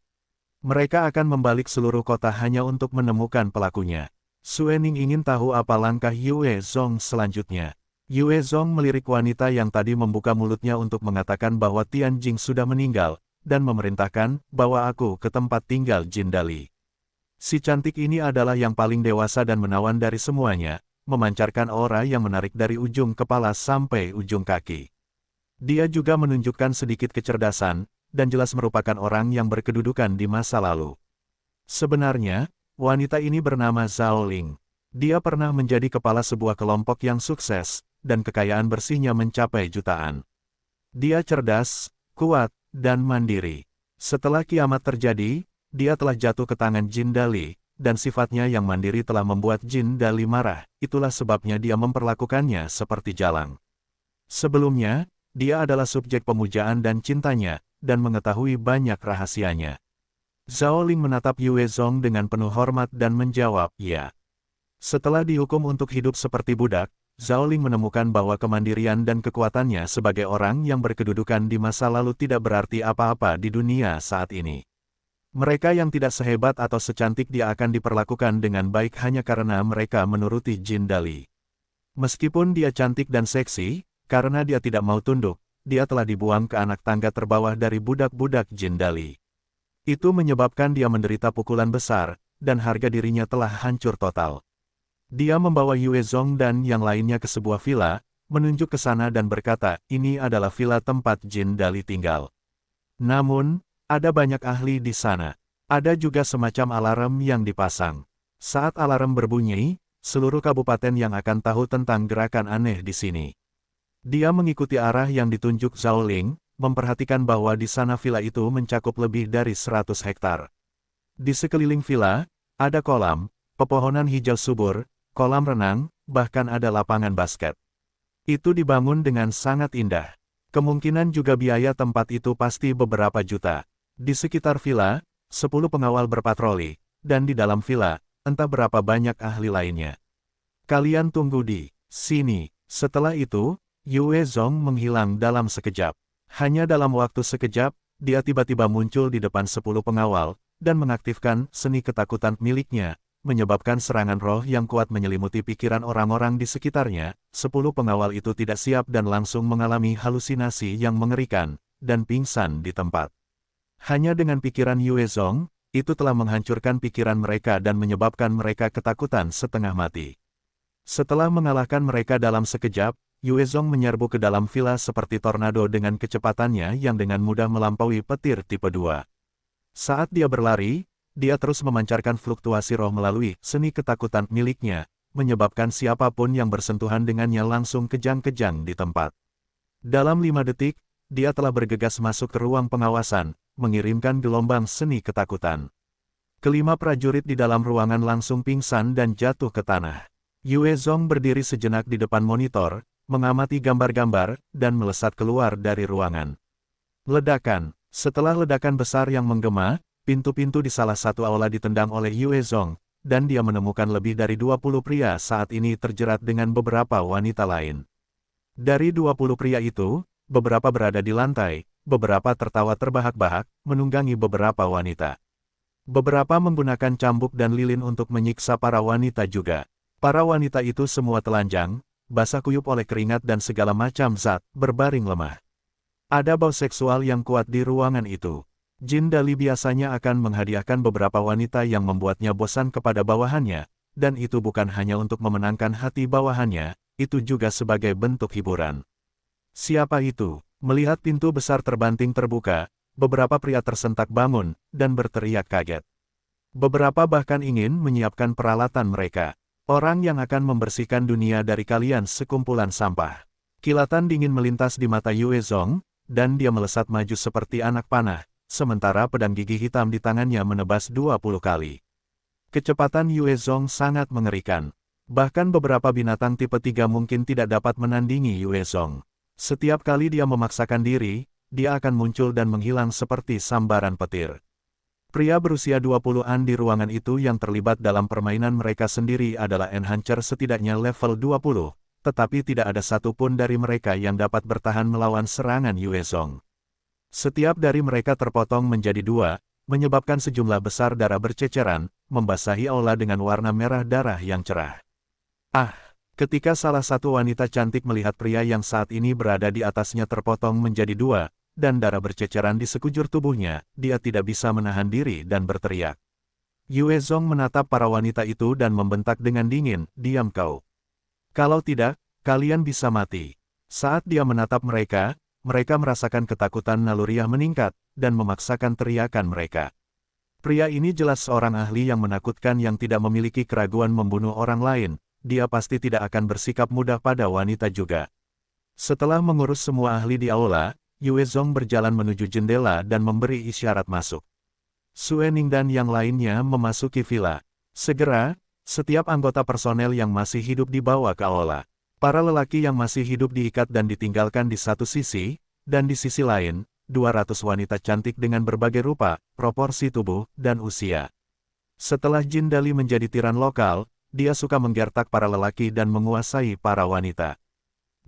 Mereka akan membalik seluruh kota hanya untuk menemukan pelakunya. Suening ingin tahu apa langkah Yue Zong selanjutnya. Yue Zong melirik wanita yang tadi membuka mulutnya untuk mengatakan bahwa Tian Jing sudah meninggal, dan memerintahkan, bawa aku ke tempat tinggal Jin Dali. Si cantik ini adalah yang paling dewasa dan menawan dari semuanya, memancarkan aura yang menarik dari ujung kepala sampai ujung kaki. Dia juga menunjukkan sedikit kecerdasan, dan jelas merupakan orang yang berkedudukan di masa lalu. Sebenarnya, wanita ini bernama Zhao Ling. Dia pernah menjadi kepala sebuah kelompok yang sukses, dan kekayaan bersihnya mencapai jutaan. Dia cerdas, kuat, dan mandiri. Setelah kiamat terjadi, dia telah jatuh ke tangan Jin Dali, dan sifatnya yang mandiri telah membuat Jin Dali marah, itulah sebabnya dia memperlakukannya seperti jalang. Sebelumnya, dia adalah subjek pemujaan dan cintanya, dan mengetahui banyak rahasianya. Zhao Ling menatap Yue Zong dengan penuh hormat dan menjawab, ya. Setelah dihukum untuk hidup seperti budak, Zhao Ling menemukan bahwa kemandirian dan kekuatannya sebagai orang yang berkedudukan di masa lalu tidak berarti apa-apa di dunia saat ini. Mereka yang tidak sehebat atau secantik dia akan diperlakukan dengan baik hanya karena mereka menuruti Jin Dali. Meskipun dia cantik dan seksi, karena dia tidak mau tunduk, dia telah dibuang ke anak tangga terbawah dari budak-budak Jin Dali. Itu menyebabkan dia menderita pukulan besar, dan harga dirinya telah hancur total. Dia membawa Yue Zong dan yang lainnya ke sebuah villa, menunjuk ke sana dan berkata, ini adalah villa tempat Jin Dali tinggal. Namun, ada banyak ahli di sana. Ada juga semacam alarm yang dipasang. Saat alarm berbunyi, seluruh kabupaten yang akan tahu tentang gerakan aneh di sini. Dia mengikuti arah yang ditunjuk Zhao Ling, memperhatikan bahwa di sana villa itu mencakup lebih dari 100 hektar. Di sekeliling villa, ada kolam, pepohonan hijau subur, kolam renang, bahkan ada lapangan basket. Itu dibangun dengan sangat indah. Kemungkinan juga biaya tempat itu pasti beberapa juta. Di sekitar villa, 10 pengawal berpatroli, dan di dalam villa, entah berapa banyak ahli lainnya. Kalian tunggu di sini. Setelah itu, Yue Zong menghilang dalam sekejap. Hanya dalam waktu sekejap, dia tiba-tiba muncul di depan 10 pengawal, dan mengaktifkan seni ketakutan miliknya, menyebabkan serangan roh yang kuat menyelimuti pikiran orang-orang di sekitarnya. 10 pengawal itu tidak siap dan langsung mengalami halusinasi yang mengerikan, dan pingsan di tempat. Hanya dengan pikiran Yue Zong, itu telah menghancurkan pikiran mereka dan menyebabkan mereka ketakutan setengah mati. Setelah mengalahkan mereka dalam sekejap, Yue Zong menyerbu ke dalam villa seperti tornado dengan kecepatannya yang dengan mudah melampaui petir tipe 2. Saat dia berlari, dia terus memancarkan fluktuasi roh melalui seni ketakutan miliknya, menyebabkan siapapun yang bersentuhan dengannya langsung kejang-kejang di tempat. Dalam 5 detik, dia telah bergegas masuk ke ruang pengawasan, mengirimkan gelombang seni ketakutan. Kelima prajurit di dalam ruangan langsung pingsan dan jatuh ke tanah. Yue Zong berdiri sejenak di depan monitor, mengamati gambar-gambar, dan melesat keluar dari ruangan. Ledakan. Setelah ledakan besar yang menggema, pintu-pintu di salah satu aula ditendang oleh Yue Zong, dan dia menemukan lebih dari 20 pria saat ini terjerat dengan beberapa wanita lain. Dari 20 pria itu, beberapa berada di lantai, beberapa tertawa terbahak-bahak, menunggangi beberapa wanita. Beberapa menggunakan cambuk dan lilin untuk menyiksa para wanita juga. Para wanita itu semua telanjang, basah kuyup oleh keringat dan segala macam zat, berbaring lemah. Ada bau seksual yang kuat di ruangan itu. Jin Dali biasanya akan menghadiahkan beberapa wanita yang membuatnya bosan kepada bawahannya, dan itu bukan hanya untuk memenangkan hati bawahannya, itu juga sebagai bentuk hiburan. Siapa itu? Melihat pintu besar terbanting terbuka, beberapa pria tersentak bangun, dan berteriak kaget. Beberapa bahkan ingin menyiapkan peralatan mereka. Orang yang akan membersihkan dunia dari kalian sekumpulan sampah. Kilatan dingin melintas di mata Yue Zong, dan dia melesat maju seperti anak panah, sementara pedang gigi hitam di tangannya menebas 20 kali. Kecepatan Yue Zong sangat mengerikan. Bahkan beberapa binatang tipe 3 mungkin tidak dapat menandingi Yue Zong. Setiap kali dia memaksakan diri, dia akan muncul dan menghilang seperti sambaran petir. Pria berusia 20-an di ruangan itu yang terlibat dalam permainan mereka sendiri adalah enhancer setidaknya level 20, tetapi tidak ada satupun dari mereka yang dapat bertahan melawan serangan Yue Zong. Setiap dari mereka terpotong menjadi dua, menyebabkan sejumlah besar darah berceceran, membasahi aula dengan warna merah darah yang cerah. Ketika salah satu wanita cantik melihat pria yang saat ini berada di atasnya terpotong menjadi dua, dan darah berceceran di sekujur tubuhnya, dia tidak bisa menahan diri dan berteriak. Yue Zong menatap para wanita itu dan membentak dengan dingin, "Diam kau. Kalau tidak, kalian bisa mati." Saat dia menatap mereka, mereka merasakan ketakutan naluriah meningkat, dan memaksakan teriakan mereka. Pria ini jelas seorang ahli yang menakutkan yang tidak memiliki keraguan membunuh orang lain, dia pasti tidak akan bersikap mudah pada wanita juga. Setelah mengurus semua ahli di aula, Yue Zong berjalan menuju jendela dan memberi isyarat masuk. Sue Ning dan yang lainnya memasuki villa. Segera, setiap anggota personel yang masih hidup dibawa ke aula. Para lelaki yang masih hidup diikat dan ditinggalkan di satu sisi, dan di sisi lain, 200 wanita cantik dengan berbagai rupa, proporsi tubuh, dan usia. Setelah Jin Dali menjadi tiran lokal, dia suka menggertak para lelaki dan menguasai para wanita.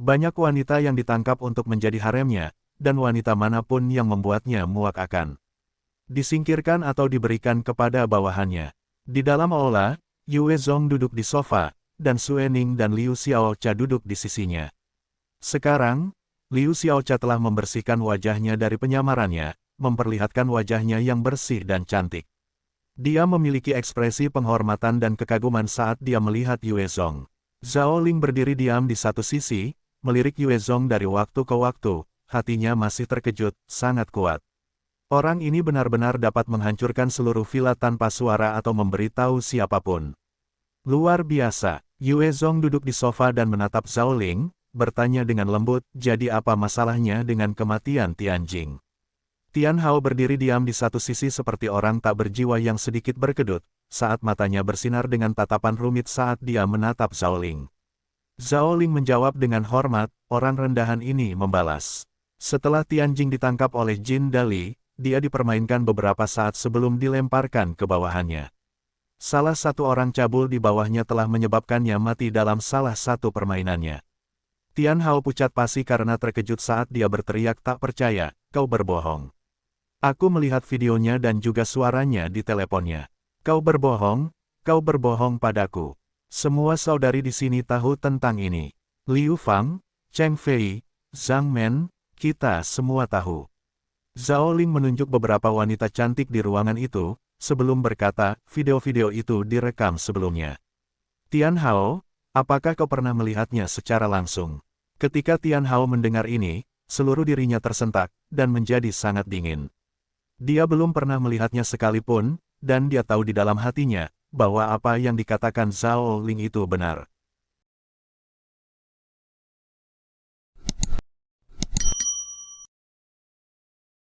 Banyak wanita yang ditangkap untuk menjadi haremnya, dan wanita manapun yang membuatnya muak akan disingkirkan atau diberikan kepada bawahannya. Di dalam aula, Yue Zong duduk di sofa, dan Sue Ning dan Liu Xiaocha duduk di sisinya. Sekarang, Liu Xiaocha telah membersihkan wajahnya dari penyamarannya, memperlihatkan wajahnya yang bersih dan cantik. Dia memiliki ekspresi penghormatan dan kekaguman saat dia melihat Yue Zong. Zhao Ling berdiri diam di satu sisi, melirik Yue Zong dari waktu ke waktu, hatinya masih terkejut, sangat kuat. Orang ini benar-benar dapat menghancurkan seluruh villa tanpa suara atau memberitahu siapapun. Luar biasa, Yue Zong duduk di sofa dan menatap Zhao Ling, bertanya dengan lembut, "Jadi apa masalahnya dengan kematian Tianjing?" Tian Hao berdiri diam di satu sisi seperti orang tak berjiwa yang sedikit berkedut, saat matanya bersinar dengan tatapan rumit saat dia menatap Zhao Ling. Zhao Ling menjawab dengan hormat, orang rendahan ini membalas. Setelah Tianjing ditangkap oleh Jin Dali, dia dipermainkan beberapa saat sebelum dilemparkan ke bawahannya. Salah satu orang cabul di bawahnya telah menyebabkannya mati dalam salah satu permainannya. Tian Hao pucat pasi karena terkejut saat dia berteriak tak percaya, "Kau berbohong. Aku melihat videonya dan juga suaranya di teleponnya. Kau berbohong padaku. Semua saudari di sini tahu tentang ini. Liu Fang, Cheng Fei, Zhang Men, kita semua tahu." Zhao Ling menunjuk beberapa wanita cantik di ruangan itu, sebelum berkata, "Video-video itu direkam sebelumnya." "Tian Hao, apakah kau pernah melihatnya secara langsung?" Ketika Tian Hao mendengar ini, seluruh dirinya tersentak, dan menjadi sangat dingin. Dia belum pernah melihatnya sekalipun, dan dia tahu di dalam hatinya, bahwa apa yang dikatakan Zhao Ling itu benar.